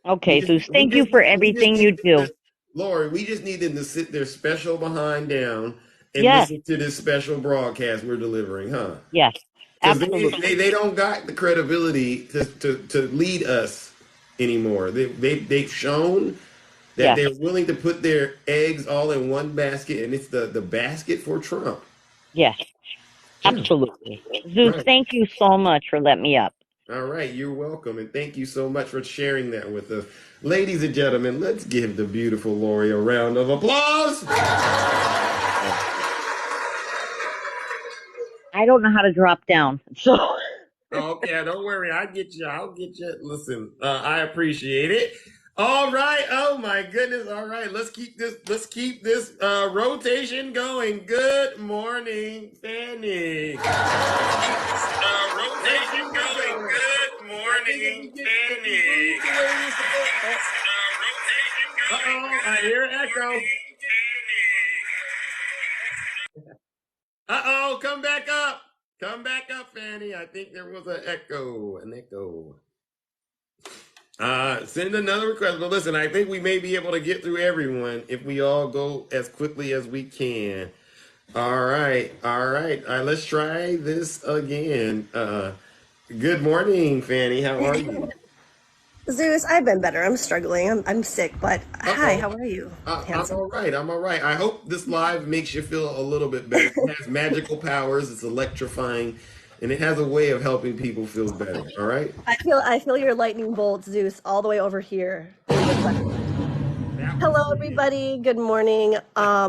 Okay, Zeus, thank you for everything you do. Lori, we just need them to sit their special behind down and Yes. listen to this special broadcast we're delivering, huh? Yes, Because absolutely. they don't got the credibility to lead us anymore. They've shown that they're willing to put their eggs all in one basket, and it's the basket for Trump. Yes, absolutely. Zeus, thank you so much for letting me up. All right, you're welcome, and thank you so much for sharing that with us. Ladies and gentlemen, let's give the beautiful Lori a round of applause. I don't know how to drop down, so. Okay, don't worry, I'll get you. Listen, I appreciate it. All right. Oh my goodness. All right. Let's keep this rotation going. Good morning, Fanny. Rotation going. Good morning, Fanny. Uh-oh, I hear an echo. Uh-oh, come back up. Come back up, Fanny. I think there was an echo. Send another request. But listen, I think we may be able to get through everyone if we all go as quickly as we can. All right, all right. Let's try this again. Good morning, Fanny. How are you? Zeus, I've been better. I'm struggling. I'm sick, but hi, Uh-oh. how are you, I'm handsome? all right. I'm all right. I hope this live makes you feel a little bit better. It has magical powers. It's electrifying, and it has a way of helping people feel better. All right. I feel your lightning bolt, Zeus, all the way over here in the cloud. That was Hello, for me. everybody. Good morning. I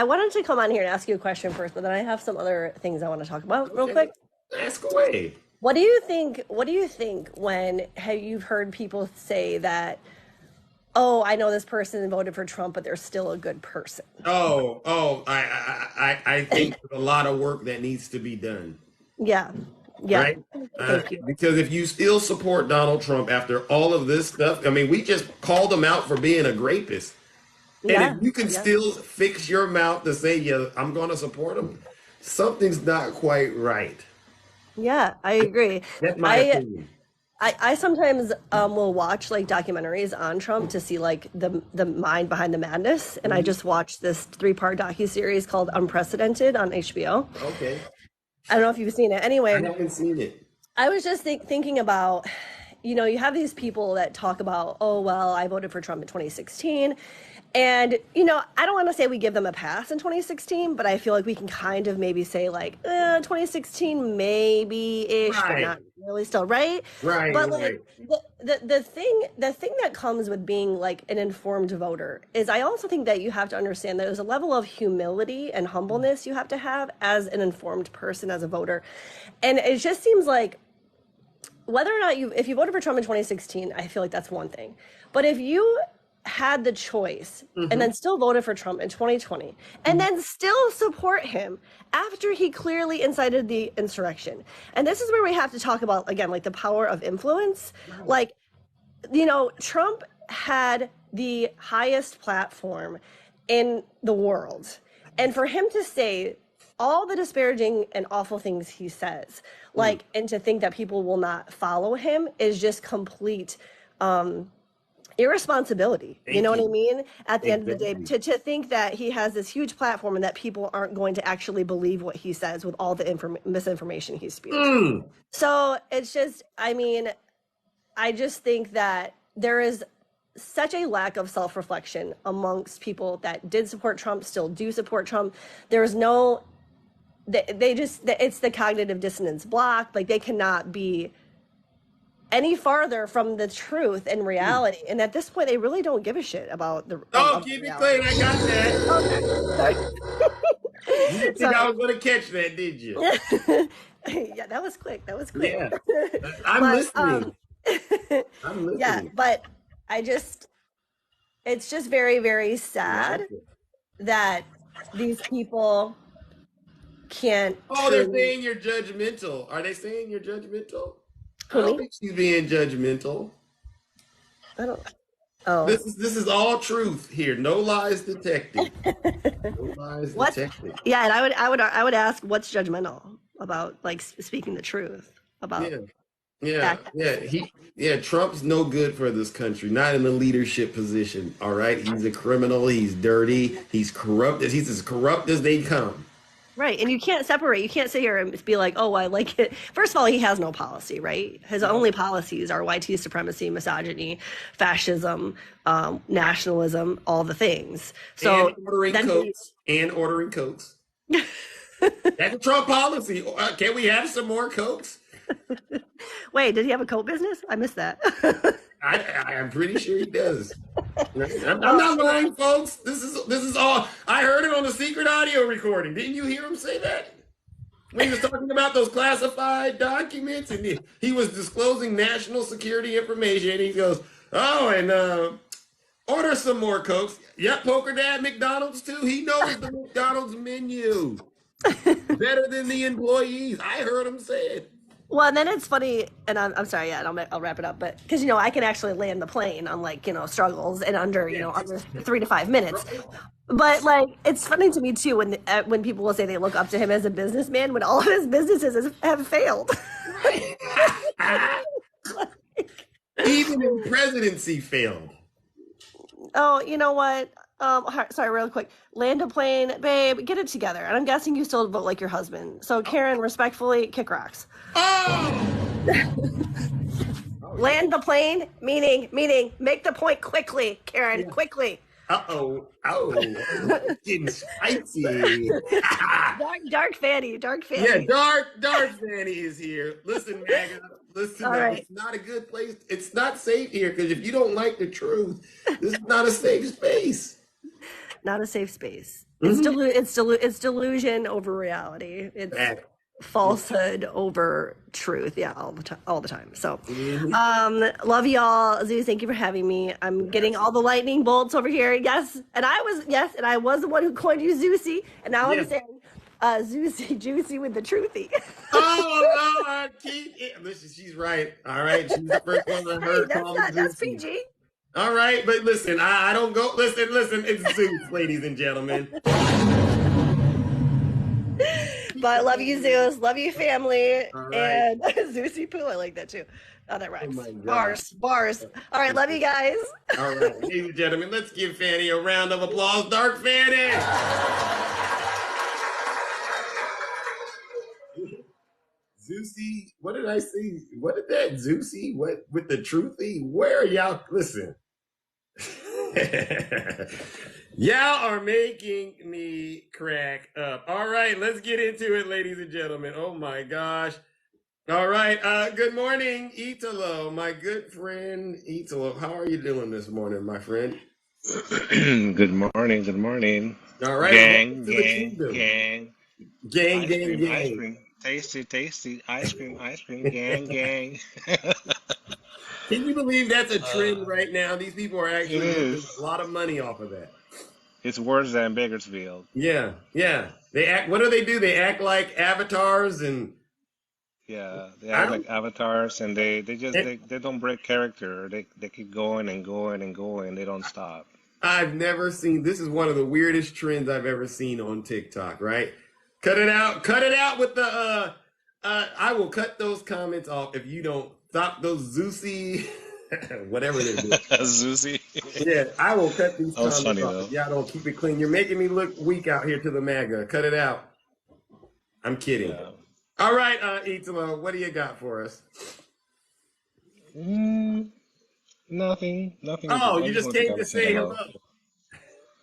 wanted to come on here and ask you a question first, but then I have some other things I want to talk about real Okay. quick. Ask away. What do you think? What do you think when you've heard people say that? Oh, I know this person voted for Trump, but they're still a good person. I think there's a lot of work that needs to be done. Yeah, yeah. Right? Thank you. Because if you still support Donald Trump after all of this stuff, I mean, we just called him out for being a rapist. And Yeah, if you can yeah, still fix your mouth to say, yeah, I'm going to support him, something's not quite right. yeah. I agree. That's my I opinion. I sometimes will watch like documentaries on Trump to see like the mind behind the madness, and I just watched this 3-part docuseries called Unprecedented on HBO. Okay. I don't know if you've seen it. I Anyway, haven't seen it. I was just thinking about, you have these people that talk about, oh, well, I voted for Trump in 2016. And, I don't want to say we give them a pass in 2016, but I feel like we can kind of maybe say like 2016 maybe-ish, but Right. not really still, right? Right, But like right. the thing that comes with being like an informed voter is I also think that you have to understand that there's a level of humility and humbleness you have to have as an informed person, as a voter. And it just seems like whether or not if you voted for Trump in 2016, I feel like that's one thing. But if you had the choice and then still voted for Trump in 2020 and then still support him after he clearly incited the insurrection. And this is where we have to talk about, again, like the power of influence. Like, Trump had the highest platform in the world. And for him to say all the disparaging and awful things he says, like, and to think that people will not follow him is just complete irresponsibility. You know what I mean? At the end of the day, to think that he has this huge platform and that people aren't going to actually believe what he says with all the misinformation he spews. So it's just, I just think that there is such a lack of self-reflection amongst people that did support Trump, still do support Trump. There's no, it's the cognitive dissonance block. Like, they cannot be any farther from the truth and reality. And at this point, they really don't give a shit about the. Keep it clean. I got that. You didn't think I was going to catch that, did you? Yeah, that was quick. Yeah. I'm listening. I'm listening. Yeah, but it's just very, very sad that these people can't. They're saying you're judgmental. Are they saying you're judgmental? I Who, don't me? think she's being judgmental. I don't. Oh, This is all truth here. No lies detected. No lies detected. Yeah, and I would ask, what's judgmental about, like, speaking the truth about? Trump's no good for this country. Not in the leadership position. All right, he's a criminal. He's dirty. He's corrupt. He's as corrupt as they come. Right, and you can't separate. You can't sit here and be like, oh, I like it. First of all, he has no policy, right? His only policies are white supremacy, misogyny, fascism, nationalism, all the things. So and ordering coats. That's a Trump policy. Can we have some more coats? Wait, did he have a coat business? I missed that. I'm pretty sure he does. I'm not lying, folks. This is all. I heard it on the secret audio recording. Didn't you hear him say that? When he was talking about those classified documents and he was disclosing national security information, he goes, and order some more Cokes. Yep, Poker Dad McDonald's too. He knows the McDonald's menu better than the employees. I heard him say it. Well, and then it's funny, and I'm sorry, yeah, and I'll wrap it up, but because I can actually land the plane on struggles in under under 3 to 5 minutes. But like, it's funny to me too when people will say they look up to him as a businessman when all of his businesses have failed. Even in presidency failed. Oh, you know what? Sorry, real quick. Land a plane, babe, get it together. And I'm guessing you still vote like your husband. So, Karen, respectfully, kick rocks. Land the plane, meaning, make the point quickly, Karen, quickly. Oh, getting spicy. dark Fanny. Yeah, dark Fanny is here. Listen, MAGA, listen, All though, right. it's not a good place. It's not safe here because if you don't like the truth, this is not a safe space. Not a safe space. It's delusion over reality. It's falsehood over truth. Yeah, all the time. So, love y'all. Zeus, thank you for having me. I'm getting all the lightning bolts over here. Yes, and I was the one who coined you Zeusy, and now I'm saying Zeusy Juicy with the truthy. Listen, she's right. All right, she's the first one I heard call me That's Zeusy. PG. All right, but listen, I don't go. Listen, it's Zeus, ladies and gentlemen. But I love you, Zeus. Love you, family. And Zeusy Poo, I like that too. Oh, that rhymes. Bars. All right, love you guys. All right, ladies and gentlemen, let's give Fanny a round of applause. Dark Fanny. Zeusy, what did I see? What did that Zeusy? What with the truthy? Where are y'all? Listen. Y'all are making me crack up. All right, let's get into it, ladies and gentlemen. Oh my gosh. All right. Good morning, Italo, my good friend Italo. How are you doing this morning, my friend? Good morning. All right. Gang. Ice cream. Tasty. Ice cream. Gang. Can you believe that's a trend right now? These people are actually making a lot of money off of that. It's worse than Bakersfield. Yeah. They act. What do? They act like avatars and. Yeah, they act like avatars, and they don't break character. They keep going and going and going. They don't stop. I've never seen. This is one of the weirdest trends I've ever seen on TikTok. Right? Cut it out with the. I will cut those comments off if you don't stop those Zeusy. Whatever they're doing. Zeusy. Yeah, I will cut these comments funny, off. Y'all don't keep it clean. You're making me look weak out here to the MAGA. Cut it out. I'm kidding. Yeah. All right, Italo, what do you got for us? Nothing. Oh, you just came to say hello.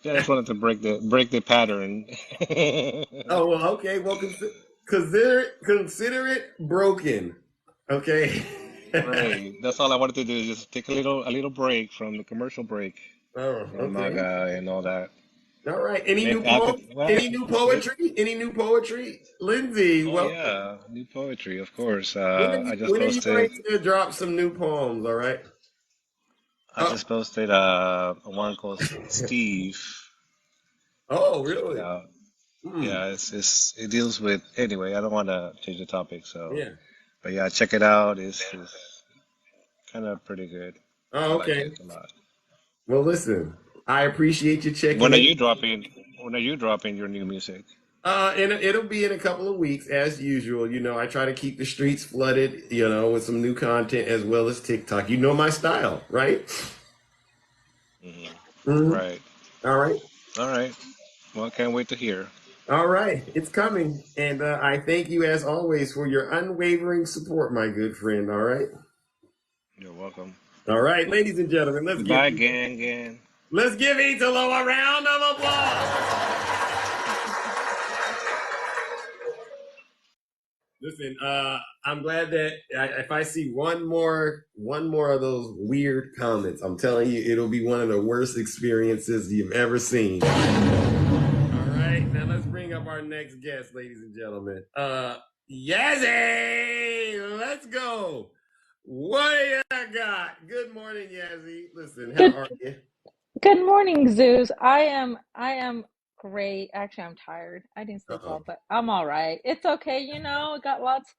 Yeah, I just wanted to break the pattern. Oh, well, okay. Well, consider it broken. Okay. Right. That's all I wanted to do is just take a little break from the commercial break. Oh, okay. MAGA and all that. All right. Any new poetry? Any new poetry? Lindsay, yeah, new poetry, of course. When are you going to drop some new poems, all right? I just posted one called Steve. Oh, really? Yeah, it deals with, anyway, I don't want to change the topic, so. Yeah. But yeah, check it out. It's kind of pretty good. Oh, okay. I like it a lot. Well, listen, I appreciate you checking. When are you dropping your new music? It'll be in a couple of weeks, as usual. You know, I try to keep the streets flooded, with some new content as well as TikTok. You know my style, right? Mm-hmm. Right. All right. Well, I can't wait to hear. All right, it's coming, and I thank you as always for your unwavering support, my good friend. All right. You're welcome. All right, ladies and gentlemen, let's give Italo a round of applause. Listen, I'm glad that if I see one more of those weird comments, I'm telling you, it'll be one of the worst experiences you've ever seen. All right, now let's bring up our next guest, ladies and gentlemen. Yazzie, let's go. What do you got? Good morning, Yazzie. Listen, how are you? Good morning, Zeus. I am great. Actually, I'm tired. I didn't sleep well, but I'm all right. It's okay. Got lots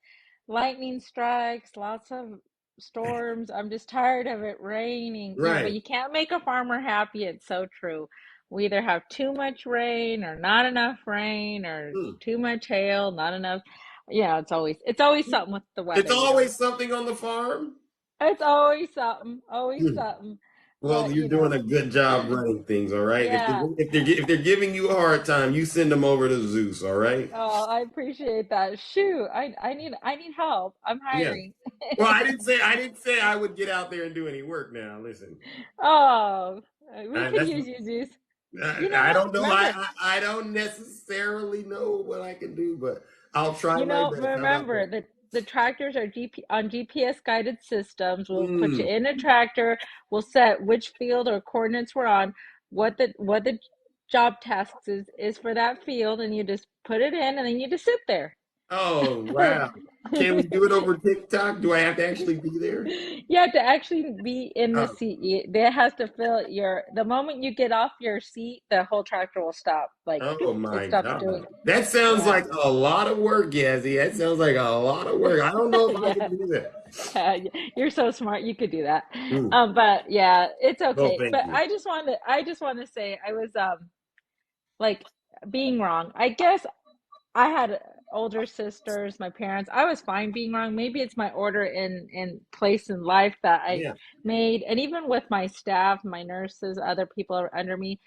lightning strikes, lots of storms. I'm just tired of it raining. Right. But you can't make a farmer happy. It's so true. We either have too much rain or not enough rain or too much hail, not enough. Yeah, it's always something with the weather. It's always something on the farm. It's always something, always Hmm. something. Well, But you're doing a good job running things, all right? yeah. If they're giving you a hard time, you send them over to Zeus, all right? Oh, I appreciate that. Shoot, I need help. I'm Yeah. hiring. Well, I didn't say I would get out there and do any work now. Listen. Oh, we could That's use you, Zeus. You know I what? don't know. Remember, I don't necessarily know what I can do, but I'll try my best. How about remember that? that the tractors are on GPS guided systems. We'll put you Mm. in a tractor. We'll set which field or coordinates we're on, what the job tasks is for that field, and you just put it in, and then you just sit there. Oh wow! Can we do it over TikTok? Do I have to actually be there? You have to actually be in the Oh, seat. There has to fill the moment you get off your seat, the whole tractor will stop. Like oh it my stops doing God! it. That sounds Yeah. like a lot of work, Yazzie. That sounds like a lot of work. I don't know if I can Yeah. do that. Yeah, you're so smart. You could do that. Mm. But yeah, it's Well, okay. thank But you. I just want to say I was like being wrong. I guess I had older sisters, my parents. I was fine being wrong. Maybe it's my order in place in life that I Yeah. made, and even with my staff, my nurses, other people under me,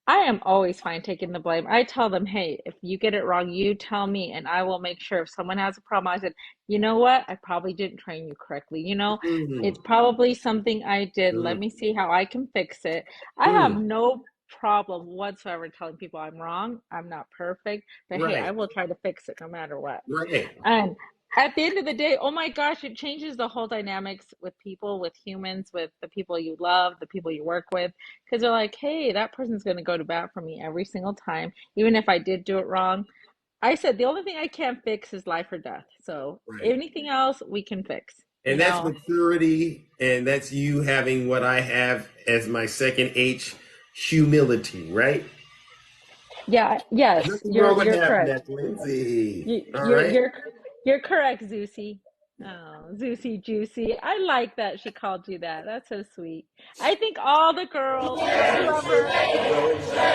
I am always fine taking the blame. I tell them, "Hey, if you get it wrong, you tell me, and I will make sure if someone has a problem." I said, "You know what? I probably didn't train you correctly. Mm. It's probably something I did. Let Mm. me see how I can fix it." I have Mm. no problem whatsoever telling people I'm wrong. I'm not perfect. But hey, I Right. will try to fix it no matter what. Right. And at the end of the day, oh my gosh, it changes the whole dynamics with people, with humans, with the people you love, the people you work with. Because they're like, hey, that person's going to go to bat for me every single time, even if I did do it wrong. I said the only thing I can't fix is life or death. So Right. anything else we can fix, you And that's know? maturity, and that's you having what I have as my second H, humility, right? Yeah, yes, Nothing wrong with you're having correct. that, Lindsay. You, All you're right. you're you're correct, Zeusy. Oh, Zeusy Juicy. I like that she called you that. That's so sweet. I think all the girls, we love her.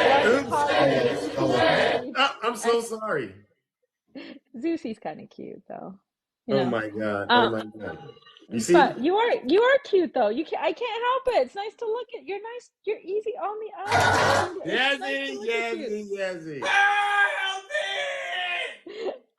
We like to Oops. call you Zeusy Juicy. Oh, I'm And so sorry. Zeusy's kind of cute though, you Oh know. my God. Oh Um, my God. You see? but you are cute though. I can't help it. It's nice to look at. You're nice. You're easy on the eyes. It's nice to Yazzie, look at you. Yazzie, Yazzie.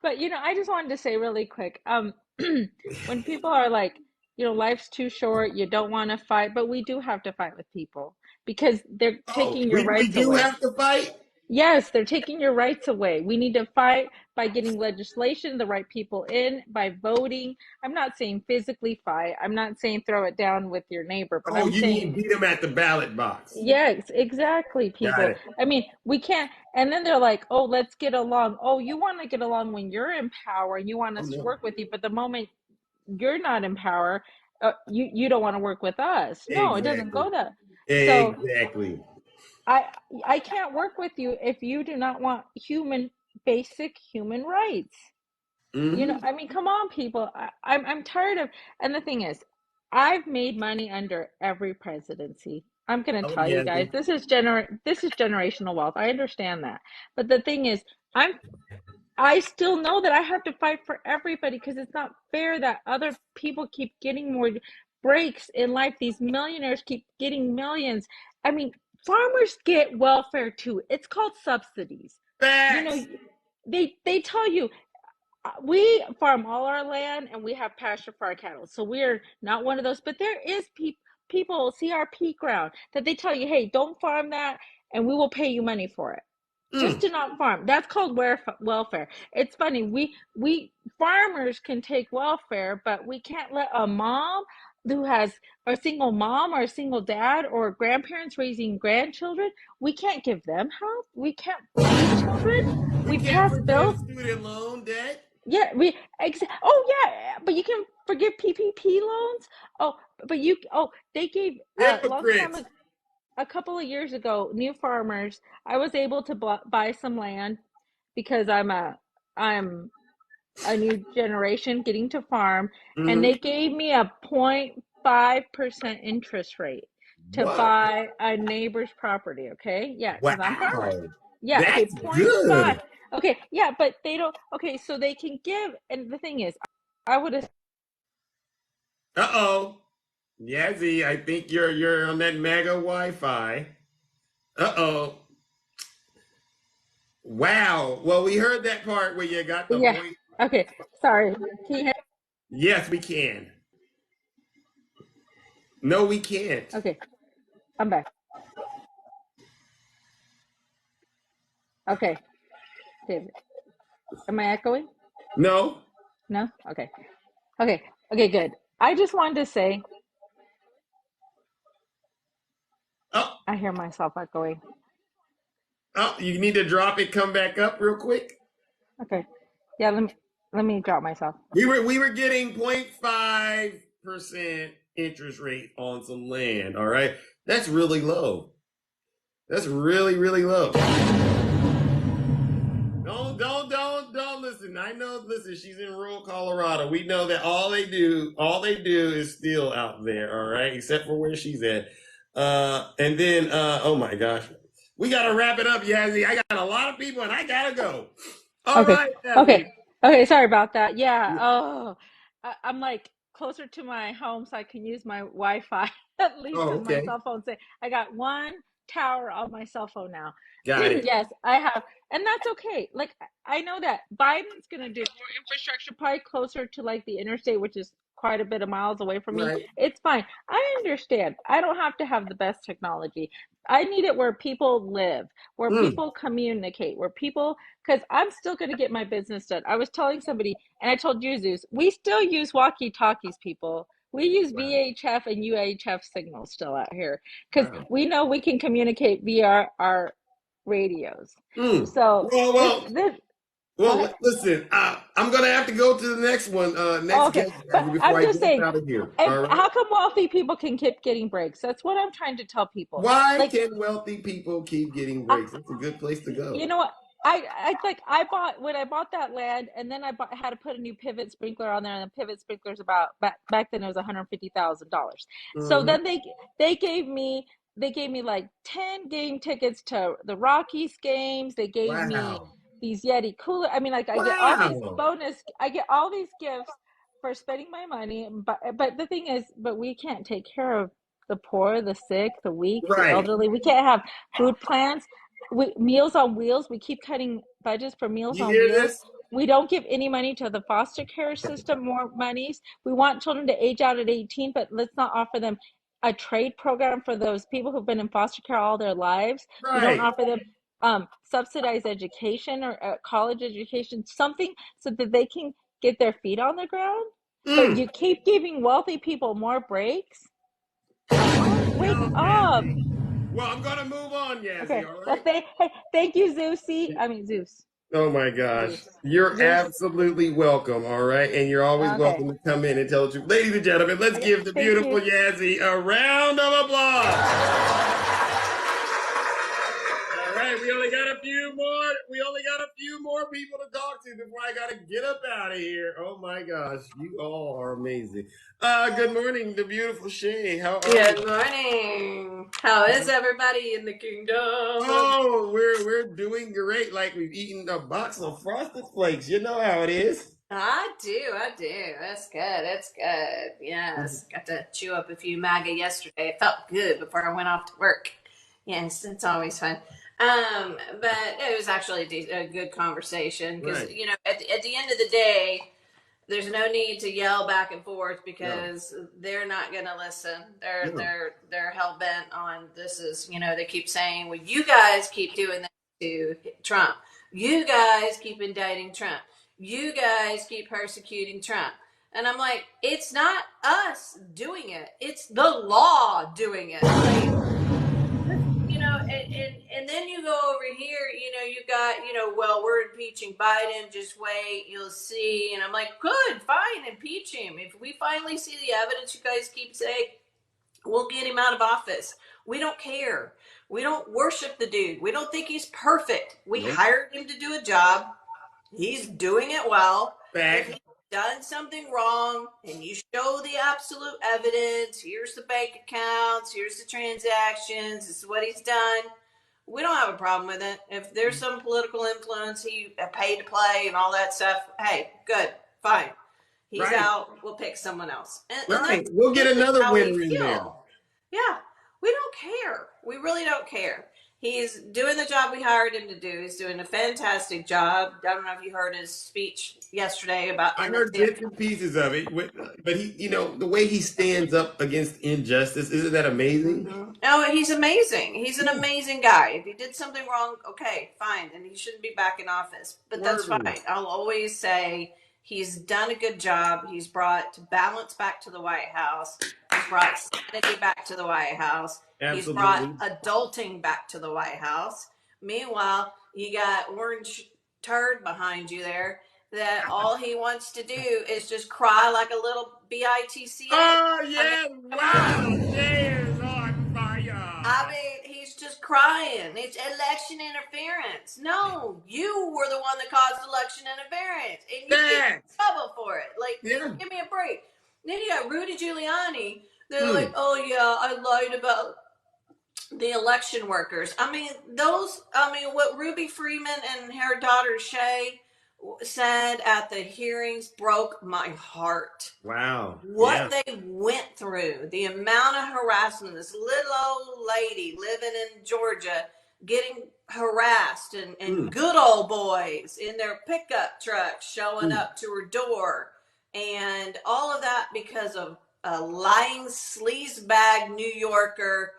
But I just wanted to say really quick, when people are like, life's too short, you don't want to fight, but we do have to fight with people because they're Oh, taking your we rights do away. have to fight? Yes, they're taking your rights away. We need to fight by getting legislation, the right people in, by voting. I'm not saying physically fight. I'm not saying throw it down with your neighbor, but Oh, I'm you saying mean beat them at the ballot box. yes, exactly, Got people. it. I mean, we can't, and then they're like, oh, let's get along. Oh, you want to get along when you're in power and you want Oh us to no. work with you, but the moment you're not in power, you don't want to work with us. No, it doesn't Exactly. go that. So Exactly. I I can't work with you if you do not want basic human rights. Hmm. I mean, come on, people. I'm tired of, and the thing is, I've made money under every presidency. I'm gonna Oh, tell you guys, Yazzie. this is generational wealth. I understand that. But the thing is, I still know that I have to fight for everybody because it's not fair that other people keep getting more breaks in life. These millionaires keep getting millions. I mean, farmers get welfare too. It's called subsidies. You know, Facts. they tell you we farm all our land and we have pasture for our cattle. So we're not one of those, but there is people CRP ground that they tell you, hey, don't farm that and we will pay you money for it. Just Mm. to not farm. That's called welfare. It's funny. We farmers can take welfare, but we can't let a mom who has a single mom or a single dad or grandparents raising grandchildren, we can't give them help. We can't feed children. We We can't pass forgive bills. student loan debt. Yeah, oh yeah, but you can forgive PPP loans. Oh, but they gave a long time Hypocrites. ago, a couple of years ago, new farmers. I was able to buy some land because I'm a new generation getting to farm, and Hmm. they gave me a 0.5% interest rate to What? buy a neighbor's property. Okay, yeah, because I'm farming. Wow. Yeah, okay, That's point five. good. Okay, yeah, but they don't. Okay, so they can give, and the thing is, I would have Uh-oh. Yazzie, I think you're on that MAGA Wi-Fi. Uh-oh. Wow. Well, we heard that part where you got the Yeah. point. Okay. Sorry. Can you hear? Yes, we can. No, we can't. Okay. I'm back. Okay. David. Am I echoing? No. No? Okay. Okay. Okay, good. I just wanted to say Oh, I hear myself echoing. oh, you need to drop it, come back up real quick. Okay. Yeah, let me drop myself. We were getting 0.5% interest rate on some land, all right? That's really low. That's really, really low. Don't listen. I know, listen, she's in rural Colorado. We know that all they do is steal out there, all right? Except for where she's at. And then, oh my gosh. We got to wrap it up, Yazzie. I got a lot of people and I got to go. All Okay. right, Yazzie. Okay. Okay, sorry about that. Yeah. Oh, I'm like closer to my home so I can use my Wi-Fi at least Oh, because my okay. cell phone say I got one tower on my cell phone now. Got it. Yes, I have. And that's okay. Like I know that Biden's going to do more infrastructure probably closer to like the interstate, which is quite a bit of miles away from me. Right. It's fine. I understand. I don't have to have the best technology. I need it where people live, where Mm. people communicate, where people, because I'm still going to get my business done. I was telling somebody, and I told you, Zeus, we still use walkie talkies, people. We use Wow. VHF and UHF signals still out here because Wow. we know we can communicate via our radios. Mm. So Well, go ahead. listen, I'm going to have to go to the next one, Oh, next okay, guest, but Yazzie, before I'm I just jump saying, out of here. and All right. how come wealthy people can keep getting breaks? That's what I'm trying to tell people. Why Like, can wealthy people keep getting I, breaks? That's a good place to you go. know what? I bought when I bought that land, and then had to put a new pivot sprinkler on there, and the pivot sprinkler's about back then it was $150,000. So Mm-hmm. then they gave me like 10 game tickets to the Rockies games. They gave me Wow. these Yeti cooler. I mean, like Wow. I get all these gifts for spending my money. But the thing is, but we can't take care of the poor, the sick, the weak, the Right. elderly. We can't have food plans. Meals on Wheels, we keep cutting budgets for Meals You on hear Wheels. this? We don't give any money to the foster care system, more monies. We want children to age out at 18, but let's not offer them a trade program for those people who've been in foster care all their lives. We don't Right. offer them subsidized education or college education, something so that they can get their feet on the ground. But Mm. you keep giving wealthy people more breaks. Come on, wake No, up. Yazzie. Well, I'm going to move on, Yazzie, Okay. all Well, right? thank you, Zeusy. I mean, Zeus. Oh my gosh. Zeus. You're Zeus. absolutely welcome, all right? And you're always Okay. welcome to come in and tell the truth. Ladies and gentlemen, let's Okay. give the Thank beautiful you. Yazzie a round of applause. All right, we only got a few more. We only got a few more people to talk to before I gotta get up out of here. Oh my gosh, you all are amazing. Good morning, the beautiful Shay. How are you? Good morning. How is everybody in the kingdom? Oh, we're doing great. Like we've eaten a box of Frosted Flakes. You know how it is. I do. That's good. That's good. Yes. Got to chew up a few MAGA yesterday. It felt good before I went off to work. Yes, it's always fun. But it was actually a good conversation because, Right. at the end of the day, there's no need to yell back and forth No. because they're not going to listen. No. They're hell bent on this is, they keep saying, well, you guys keep doing this to Trump. You guys keep indicting Trump. You guys keep persecuting Trump. And I'm like, it's not us doing it. It's the law doing it. Like, and then you go over here, you got, well, we're impeaching Biden. Just wait, you'll see. And I'm like, good, fine, impeach him. If we finally see the evidence you guys keep saying, we'll get him out of office. We don't care. We don't worship the dude. We don't think he's perfect. We hired him to do a job. He's doing it well. If he's done something wrong and you show the absolute evidence, here's the bank accounts, here's the transactions, this is what he's done, we don't have a problem with it. If there's some political influence he paid to play and all that stuff, hey, good, fine. He's out. We'll pick someone else. And that's We'll get another how we winner in there. feel. Yeah. We don't care. We really don't care. He's doing the job we hired him to do. He's doing a fantastic job. I don't know if you heard his speech yesterday about. I heard bits and pieces of it, but he, the way he stands up against injustice, isn't that amazing? Mm-hmm. Oh, he's amazing. He's an amazing guy. If he did something wrong, okay, fine, and he shouldn't be back in office. But that's fine. I'll always say he's done a good job. He's brought balance back to the White House. He's brought sanity back to the White House. Absolutely. He's brought adulting back to the White House. Meanwhile, you got orange turd behind you there that all he wants to do is just cry like a little bitch. Oh, yeah. Wow. Jay is on fire. I mean, he's just crying. It's election interference. No, you were the one that caused election interference. And you get in trouble for it. Like, give me a break. Then you got Rudy Giuliani. They're like, oh, yeah, I lied about the election workers. I mean, what Ruby Freeman and her daughter Shay said at the hearings broke my heart. Wow. What they went through, the amount of harassment, this little old lady living in Georgia getting harassed, and good old boys in their pickup trucks showing up to her door, and all of that because of a lying sleazebag New Yorker,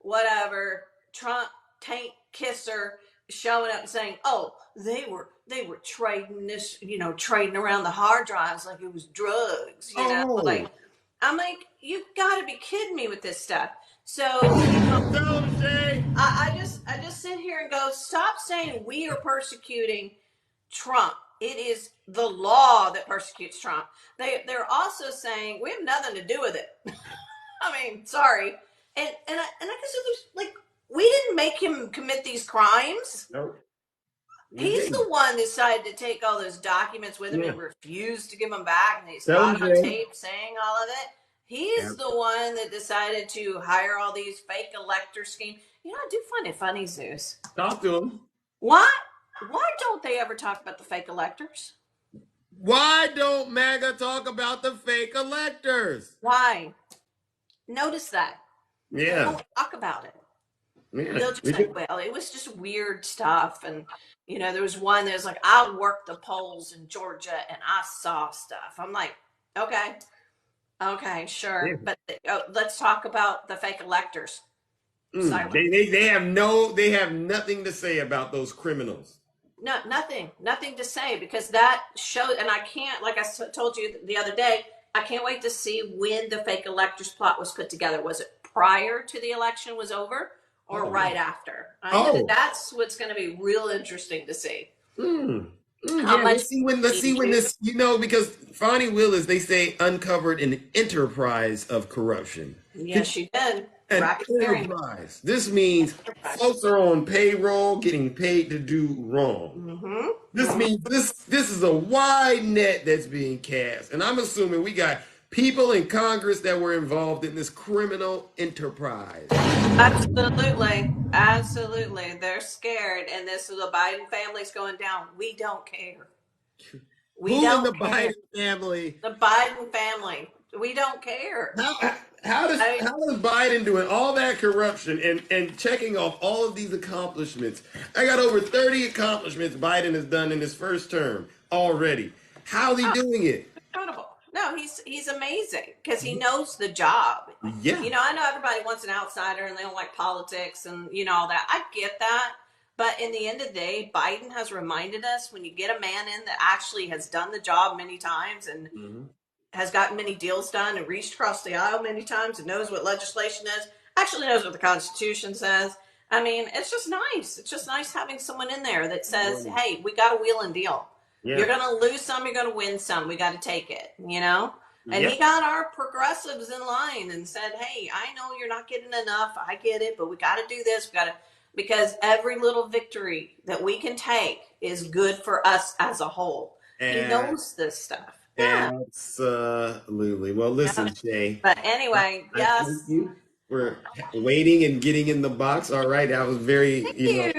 whatever, Trump tank kisser showing up and saying, oh, they were trading this, trading around the hard drives like it was drugs, like, I'm like, you've got to be kidding me with this stuff. So I just sit here and go, stop saying we are persecuting Trump. It is the law that persecutes Trump. They're also saying we have nothing to do with it. I mean, sorry. And I guess like, we didn't make him commit these crimes. Nope. He's the one that decided to take all those documents with him and refused to give them back, and he's caught on tape saying all of it. He's the one that decided to hire all these fake elector schemes. I do find it funny, Zeus. Talk to him. Why don't they ever talk about the fake electors? Why don't MAGA talk about the fake electors? Why? Notice that. Yeah. They won't talk about it. Yeah. They'll just say, well, it was just weird stuff. And, there was one that was like, I worked the polls in Georgia and I saw stuff. I'm like, okay, sure. Yeah. But let's talk about the fake electors. They have nothing to say about those criminals. No, nothing to say, because that shows, and I can't, like I told you the other day, I can't wait to see when the fake electors plot was put together. Was it prior to the election was over, or right after? That's what's going to be real interesting to see. Let's see when this, because Fonnie Willis, they say, uncovered an enterprise of corruption. Yes, she did. An enterprise. This means folks are on payroll getting paid to do wrong. This means this is a wide net that's being cast. And I'm assuming we got people in Congress that were involved in this criminal enterprise. Absolutely. They're scared. And the Biden family's going down. We don't care. Who in the Biden family? The Biden family. We don't care. How does Biden doing all that corruption and checking off all of these accomplishments? I got over 30 accomplishments Biden has done in his first term already. How's he doing it? Incredible. No, he's amazing because he knows the job. Yeah. I know everybody wants an outsider and they don't like politics and all that. I get that. But in the end of the day, Biden has reminded us, when you get a man in that actually has done the job many times and has gotten many deals done and reached across the aisle many times and knows what legislation is, actually knows what the Constitution says. I mean, it's just nice. It's just nice having someone in there that says, hey, we got a wheel and deal. Yeah. You're going to lose some, you're going to win some. We got to take it, And he got our progressives in line and said, hey, I know you're not getting enough. I get it, but we got to do this. Because every little victory that we can take is good for us as a whole. He knows this stuff. Yeah. Absolutely. Well, listen, Shay. But anyway, yes. for waiting and getting in the box. All right, that was very, Thank you.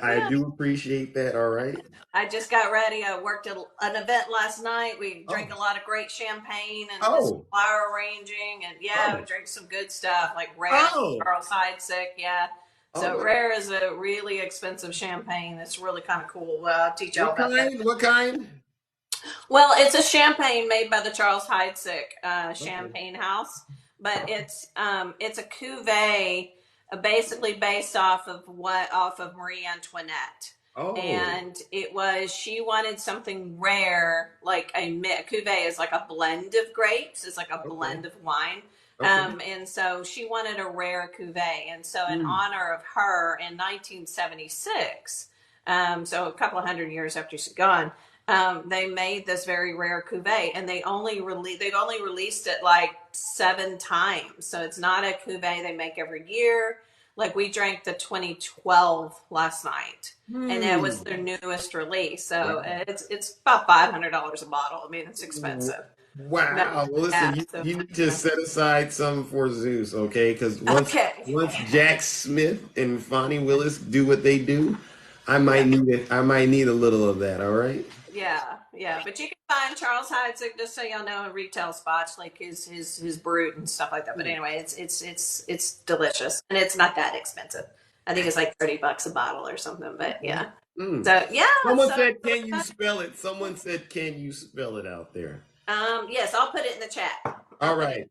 I do appreciate that. All right. I just got ready. I worked at an event last night. We drank Oh, a lot of great champagne and did some oh, flower arranging, and we oh, drank some good stuff like Rare, oh. Charles Heidsick. Yeah. Oh, So Rare is a really expensive champagne. That's really kind of cool. I'll teach y'all what about that. kind? What kind? Well, it's a champagne made by the Charles Heidsick Okay. Champagne House, but it's a cuvee, basically based off of Marie Antoinette, Oh, and she wanted something rare, like a cuvee is like a blend of grapes, it's like a okay. blend of wine. Okay. And so she wanted a rare cuvee, and so in Mm. honor of her, in 1976, so a couple of hundred years after she's gone, they made this very rare cuvee, and they've only released it like 7 times. So it's not a cuvee they make every year. Like we drank the 2012 last night, and that was Hmm. their newest release. So Wow. it's about $500 a bottle. I mean, it's expensive. But, Wow. Well, listen, yeah. you, So you need to set aside some for Zeus, okay? Because once okay. once Jack Smith and Fonnie Willis do what they do, I Yeah. might need it. I might need a little of that. All right. Yeah. But you can find Charles Heidsick, just so y'all know, in retail spots like his brut and stuff like that. But anyway, it's delicious, and it's not that expensive. I think it's like $30 a bottle or something. But Okay. yeah. Mm. So yeah. Someone So said, "Can you spell it?" Someone said, "Can you spell it out there?" yes, I'll put it in the chat. All right.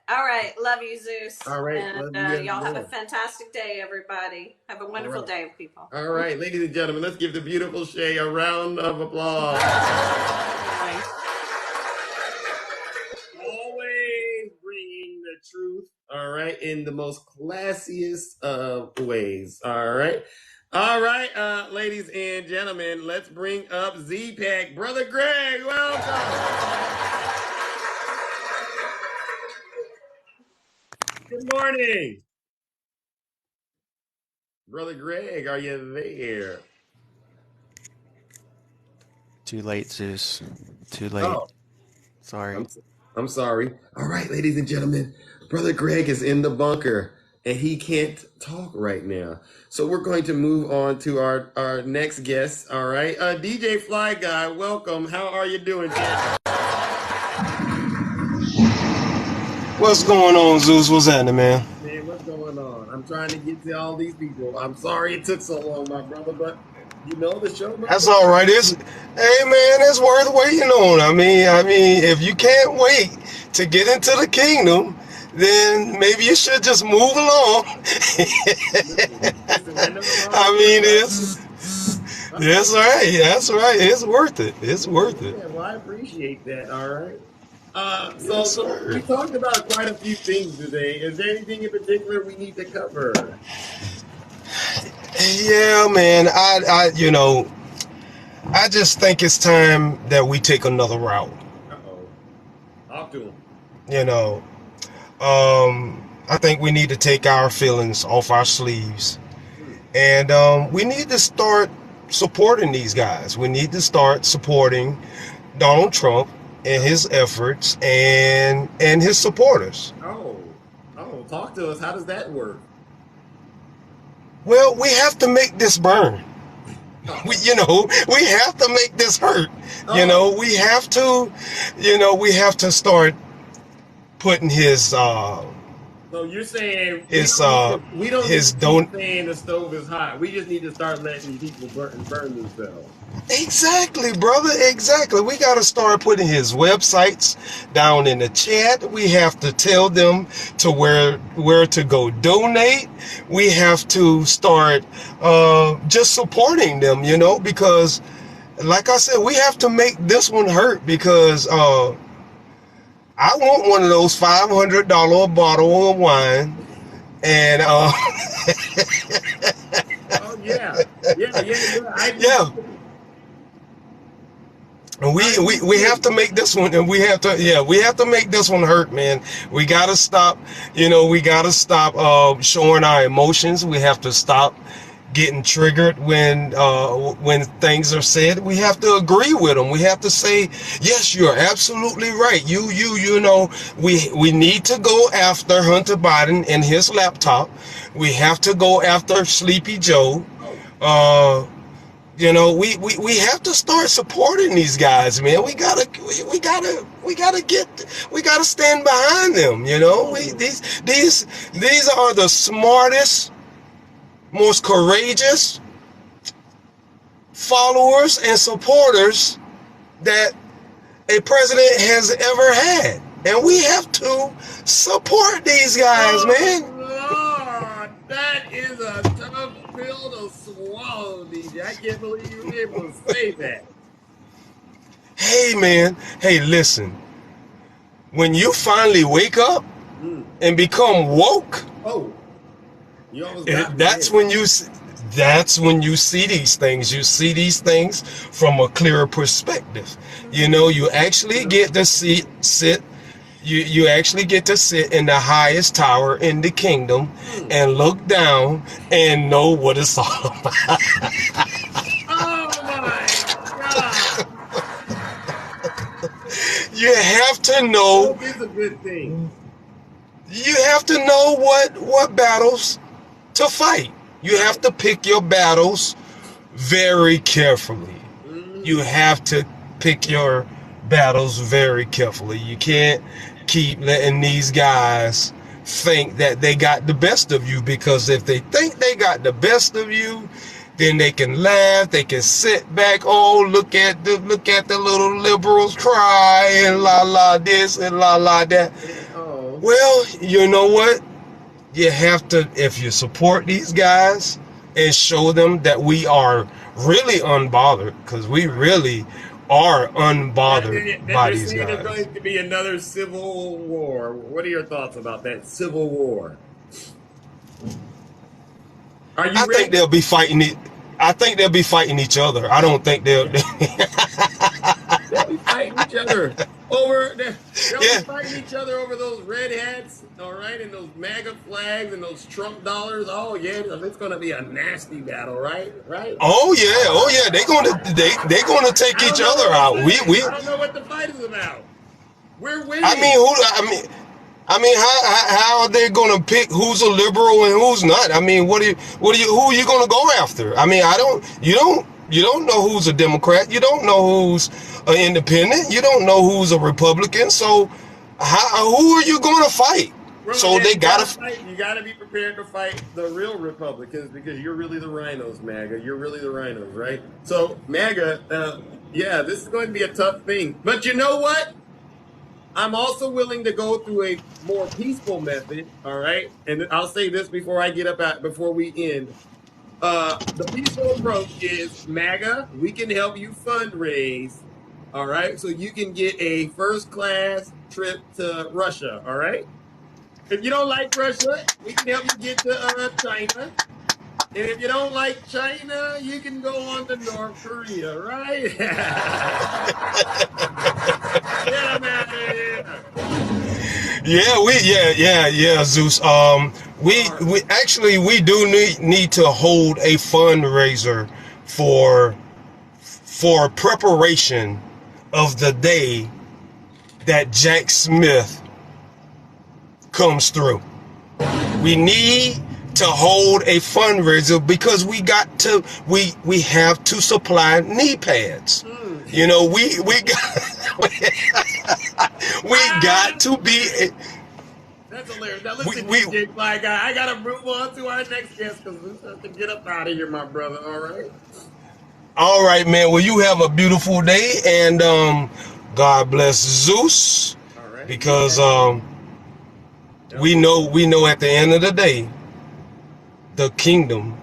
All right. Love you, Zeus. All right. And Love you as y'all have a well. fantastic day, everybody. Have a All wonderful right. day, people. All right, ladies and gentlemen, let's give the beautiful Shay a round of applause. Always bringing the truth, all right, in the most classiest of ways, all right. All right, ladies and gentlemen, let's bring up Z-Pack. Brother Greg, welcome. Good morning. Brother Greg, are you there? Too late, Zeus. Too late. Oh, Sorry. I'm sorry. All right, ladies and gentlemen, Brother Greg is in the bunker and he can't talk right now. So we're going to move on to our next guest. All right. DJ Fly Guy, welcome. How are you doing, Jen? What's going on, Zeus? What's happening, man? Man, what's going on? I'm trying to get to all these people. I'm sorry it took so long, my brother, but you know the show must That's go all on. right. Hey, man, it's worth waiting on. I mean, if you can't wait to get into the kingdom, then maybe you should just move along. Listen, I know the I Lord mean, will. that's right. That's right. It's worth it. It's worth it. Yeah, well, I appreciate that. All right. Yes, So sir. we talked about quite a few things today. Is there anything in particular we need to cover? Yeah, man. I just think it's time that we take another route. Uh-oh. Talk to him. I think we need to take our feelings off our sleeves, and we need to start supporting these guys. We need to start supporting Donald Trump and his efforts and his supporters. Oh, talk to us. How does that work? Well, we have to make this burn. We have to make this hurt. We have to start putting his So you're saying we don't his need to don't keep saying the stove is hot. We just need to start letting people burn themselves. Exactly, brother. Exactly. We got to start putting his websites down in the chat. We have to tell them to where to go donate. We have to start just supporting them, because like I said, we have to make this one hurt, because I want one of those $500 a bottle of wine, and Oh yeah. I do. yeah. And we have to make this one, and we have to make this one hurt, man. We gotta stop, showing our emotions. We have to stop getting triggered when things are said. We have to agree with them. We have to say, yes, you're absolutely right. You know, we need to go after Hunter Biden and his laptop. We have to go after Sleepy Joe. You know, we have to start supporting these guys, man. We gotta stand behind them. You know, these are the smartest, most courageous followers and supporters that a president has ever had, and we have to support these guys, man. Lord, that is a tough pill to swallow, DJ. I can't believe you were able to say that. Hey, man. Hey, listen. When you finally wake up and become woke, that's when you see these things. You see these things from a clearer perspective. You know, you actually get to sit. You actually get to sit in the highest tower in the kingdom and look down and know what it's all about. Oh my God! You have to know. Hope is a good thing. You have to know what battles to fight. You have to pick your battles very carefully. You have to pick your battles very carefully. You can't keep letting these guys think that they got the best of you, because if they think they got the best of you, then they can laugh, they can sit back, oh, look at the little liberals cry and la la this and la la that. Well, you know what? You have to, if you support these guys and show them that we are really unbothered, because we really are unbothered by these guys. There's going to be another civil war. What are your thoughts about that civil war? Are you ready? I think they'll be fighting it. I think they'll be fighting each other. I don't think they'll be fighting each other over. They'll be fighting each other over those red hats, all right, and those MAGA flags and those Trump dollars. Oh yeah, it's going to be a nasty battle, right? Right? Oh yeah. They're gonna take each other out. I don't know what the fight is about. We're winning. I mean, how are they gonna pick who's a liberal and who's not? I mean, who are you gonna go after? I mean, you don't know who's a Democrat. You don't know who's an independent. You don't know who's a Republican. So, who are you gonna fight? So they gotta fight. You gotta be prepared to fight the real Republicans, because you're really the rhinos, MAGA. You're really the rhinos, right? So MAGA, yeah, this is going to be a tough thing. But you know what? I'm also willing to go through a more peaceful method, all right? And I'll say this before we end. The peaceful approach is, MAGA, we can help you fundraise, all right? So you can get a first-class trip to Russia, all right? If you don't like Russia, we can help you get to China. And if you don't like China, you can go on to North Korea, right? Get them out of here. Yeah, Zeus. We do need to hold a fundraiser for preparation of the day that Jack Smith comes through. We need to hold a fundraiser because we have to supply knee pads. You know, we got to be. That's hilarious. Now listen, DJ Fly Guy, I gotta move on to our next guest because we have to get up out of here, my brother. All right. All right, man. Well, you have a beautiful day, and God bless Zeus, because we know at the end of the day, the kingdom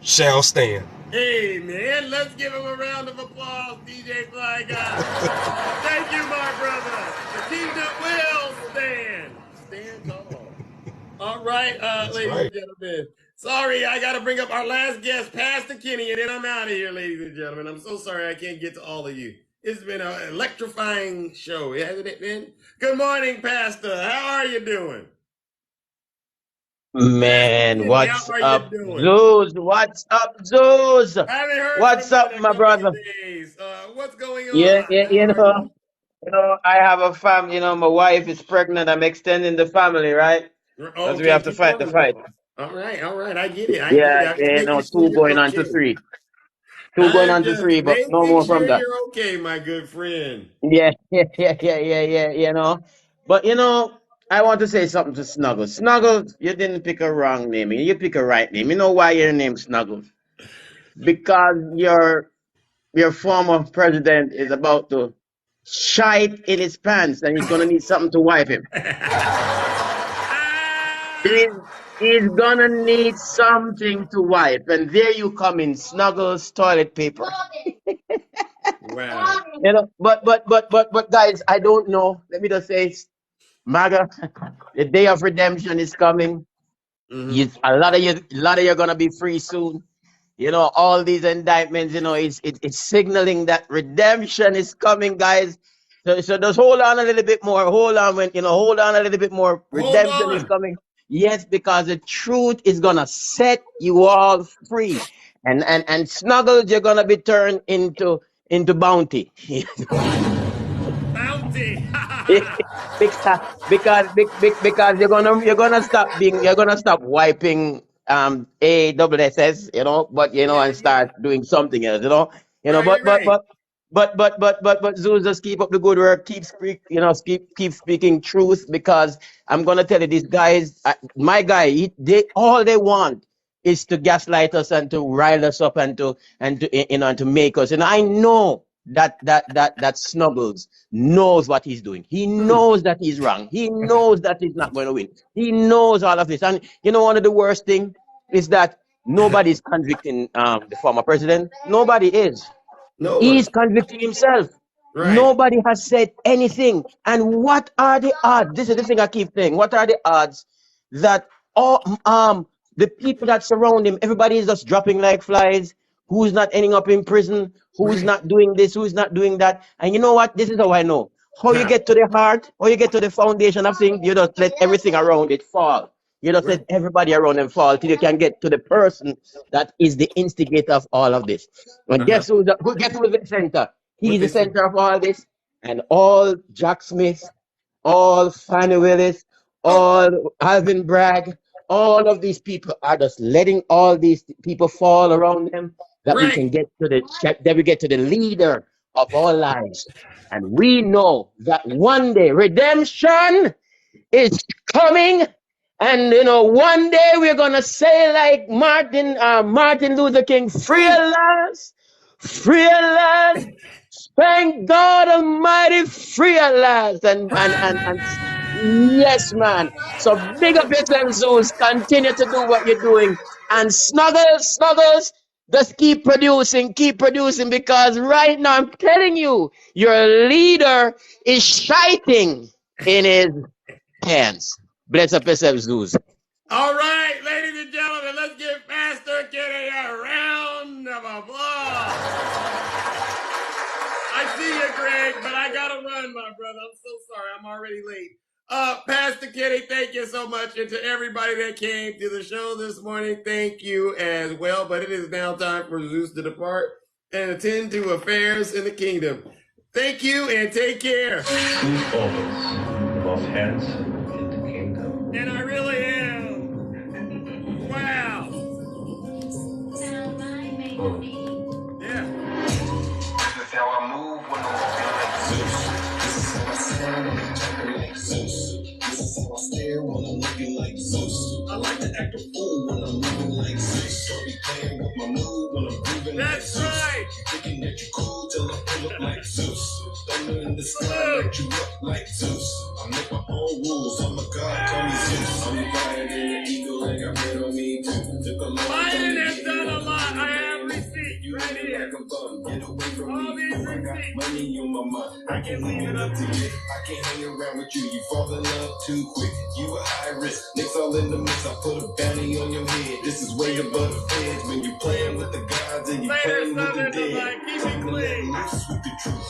shall stand. Hey, man, let's give him a round of applause, DJ Fly Guy. Thank you, my brother. The kingdom will stand. Stand tall. All right, ladies and gentlemen. Sorry, I got to bring up our last guest, Pastor Kenny, and then I'm out of here, ladies and gentlemen. I'm so sorry I can't get to all of you. It's been an electrifying show, hasn't it been? Good morning, Pastor. How are you doing? Man, Kenny, how what's are you up, doing? Zeus? What's up, Zeus? Haven't heard What's from you up, in a my couple brother? of days. What's going Yeah, on? yeah, How are you? I have a fam. My wife is pregnant. I'm extending the family, right? Because we Okay, have to keep fight the going, bro. fight. All right, all right. I get it. I get it. Yeah, I'm just yeah, making sure two you're going on to okay. three. Two going I'm on to just three, but no making more from sure that. you're okay, my good friend. Yeah, yeah. But I want to say something to Snuggles. Snuggles, you didn't pick a wrong name. You pick a right name. You know why your name's Snuggles? Because your former president is about to shite in his pants and he's gonna need something to wipe him. He's, he's gonna need something to wipe. And there you come in, Snuggles toilet paper. Wow. But guys, I don't know. Let me just say, MAGA, the day of redemption is coming. A lot of you are gonna be free soon. All these indictments, it's signaling that redemption is coming, guys. So just hold on a little bit more. Hold on a little bit more. Hold Redemption is on. coming. Yes, because the truth is gonna set you all free. And Snuggles, you're gonna be turned into bounty. Bounty. because because you're gonna stop wiping AWSS, but Yeah, and yeah. start doing something else, Right, right. but Zeus, just keep up the good work, keep speaking truth, because I'm gonna tell you, these guys, my guy, all they want is to gaslight us and to rile us up and to make us, and I know that Snuggles knows what he's doing. He knows that he's wrong. He knows that he's not going to win. He knows all of this. And one of the worst thing is that nobody's convicting the former president. Nobody is. No one. He's convicting himself. Right. Nobody has said anything. And what are the odds? This is the thing I keep saying. What are the odds that all the people that surround him, everybody is just dropping like flies? Who's not ending up in prison? Who's Right. not doing this? Who's not doing that? And you know what? This is how I know. How you How? get to the heart, how you get to the foundation of things, you just let everything around it fall. You just Right. let everybody around them fall till you can get to the person that is the instigator of all of this. And Uh-huh. guess who's the center? What He's the they say? center of all this. And all Jack Smith, all Fannie Willis, Oh, all Alvin Bragg, all of these people are just letting all these people fall around them, that we right. can get to the leader of all lives. And we know that one day redemption is coming. And one day we're gonna say, like Martin Luther King, free Ooh. at last, free at last. Thank God Almighty, free at last. And yes, man. So big up yourself, Zeus. Continue to do what you're doing. And Snuggles, just keep producing, because right now I'm telling you, your leader is shiting in his hands. Bless up yourself, Zeus. All right, ladies and gentlemen, let's give Pastor Kenny a round of applause. I see you, Greg, but I gotta run, my brother. I'm so sorry. I'm already late. Pastor Kenny, thank you so much. And to everybody that came to the show this morning, thank you as well. But it is now time for Zeus to depart and attend to affairs in the kingdom. Thank you and take care. Zeus always, the most handsome in the kingdom. And I really am. Wow. Yeah. This is how I move when I'm walking like Zeus. This is how I sound when I'm talking like Zeus. This is how I stare when I'm looking like Zeus. I like to act a fool when I'm moving like Zeus. Don't be playing with my mood when I'm grooving like Zeus. Right. Thinking that you cool till I pull up like Zeus. Thunder in the sky, light you up like Zeus. I make my own rules. I'm a god, call me Zeus. I'm lion and the eagle, and got red on me too. Took a long time Biden has to done get a here. lot. I have receipts right here. Get away from All me. these I got receipts. money on my mind. I can't leave it up to you. I can't hang around with you. You fall in love too quick. You a high risk. Nicks all in the mix. I put a bounty on your head. This is way above the feds. When you playing with the gods and you playing with the dead. Time to let loose with the truth.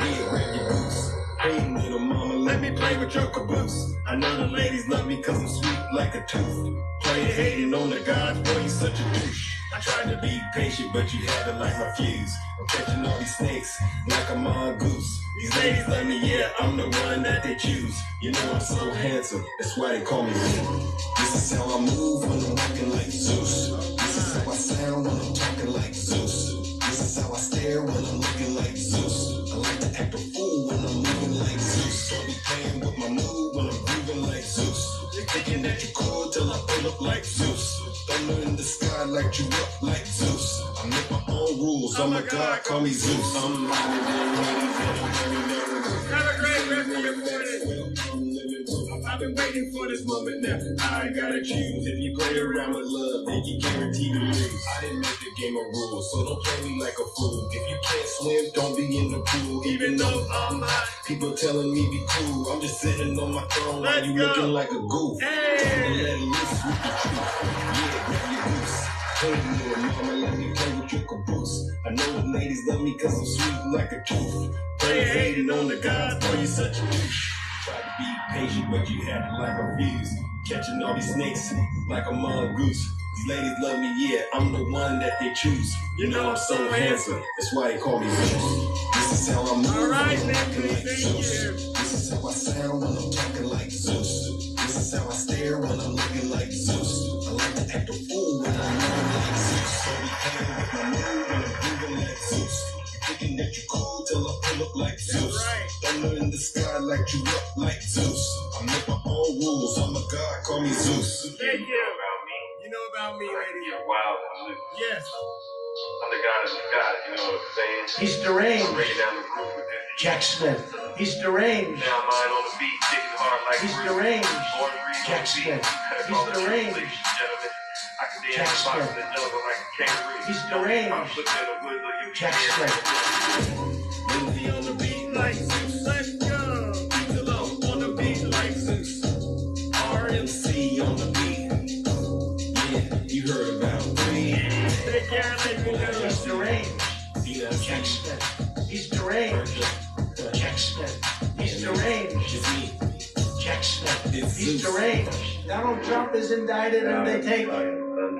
Yeah, grab your boots. Hey, little mama, let me play with your caboose. I know the ladies love me cause I'm sweet like a tooth. Playing hating on the gods, boy, you such a douche. I tried to be patient, but you had to light my fuse. I'm catching all these snakes like a mongoose. These ladies love me, yeah, I'm the one that they choose. You know I'm so handsome, that's why they call me Zeus. This is how I move when I'm walking like Zeus. This is how I sound when I'm talking like Zeus. This is how I stare when I'm looking like Zeus. I like to act a fool when I'm moving like Zeus. Don't be playing with my mood when I'm grooving like Zeus. You're thinking that you're cool till I pull up like Zeus. Thunder in the sky, light you up like Zeus. I make my own rules, I'm a god, call me Zeus. I'm have a great rest of your morning. I've been waiting for this moment now. I gotta choose. If you play around with love, then you guarantee to lose. I didn't make the game of rules, so don't play me like a fool. If you can't swim, don't be in the pool. Even though I'm hot, people telling me be cool. I'm just sitting on my throne while you looking like a goof. Hey. Let loose with the truth. Yeah, grab your goose. Hey, little mama, let me play with your caboose. I know the ladies love me cause I'm sweet like a tooth. Play hating on the gods, boy, you such a douche. Tried to be patient, but you had to like a fuse. Catching all these snakes like a mongoose. These ladies love me, yeah, I'm the one that they choose. You know I'm so handsome, that's why they call me Zeus. This is how I move when I'm walking like Zeus. This is how I sound when I'm talking like Zeus. This is how I stare when I'm looking like Zeus. I like to act a fool when I'm moving like Zeus. So be playing with my mood when I'm moving like Zeus. Thinking that you're cool till I pull up like Zeus. Thunder in the sky, light you up like Zeus. I make my own rules, I'm a god, call me Zeus. Thank you. You know about me, lady. You're wild and loose. Yes. I'm the god of the sky, you know what I'm saying? He's deranged. I'm breaking down the groove with this. Jack Smith. He's deranged. Now mine on the beat, kicking hard like He's deranged. Jack Smith. He's deranged. Jack Smith. He's deranged. Jack Smith. Lindsay on the beat like Zeus. Let's go. Beat on the beat like Zeus. RMC on the beat. Yeah, you heard about me. He's deranged. Jack Smith. He's deranged. Jack Smith. He's deranged. Jack Smith. He's deranged. Donald Trump is indicted and they take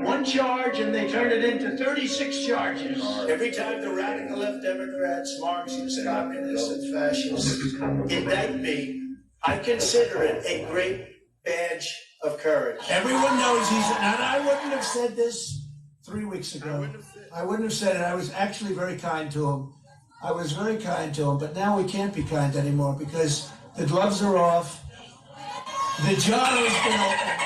one charge and they turn it into 36 charges. Every time the radical left Democrats, Marxists, communists, and fascists indict me, I consider it a great badge of courage. Everyone knows he's, and I wouldn't have said this 3 weeks ago. I wouldn't have said it. I was actually very kind to him. I was very kind to him, but now we can't be kind anymore because the gloves are off. The jar has been opened.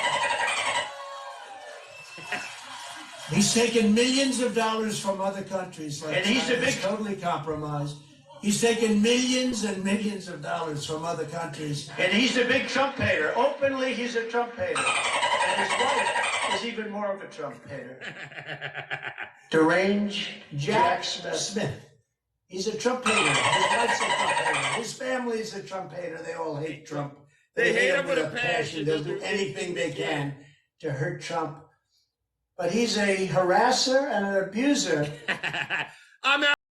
He's taken millions of dollars from other countries, like and he's totally compromised. He's taken millions and millions of dollars from other countries, and he's a big Trump hater. Openly, he's a Trump hater, and his wife is even more of a Trump hater. Deranged Jack Smith. He's a Trump hater. His wife's a Trump hater. His family's a Trump hater. They all hate Trump. They hate him with a passion. They'll do anything they can to hurt Trump. But he's a harasser and an abuser. I'm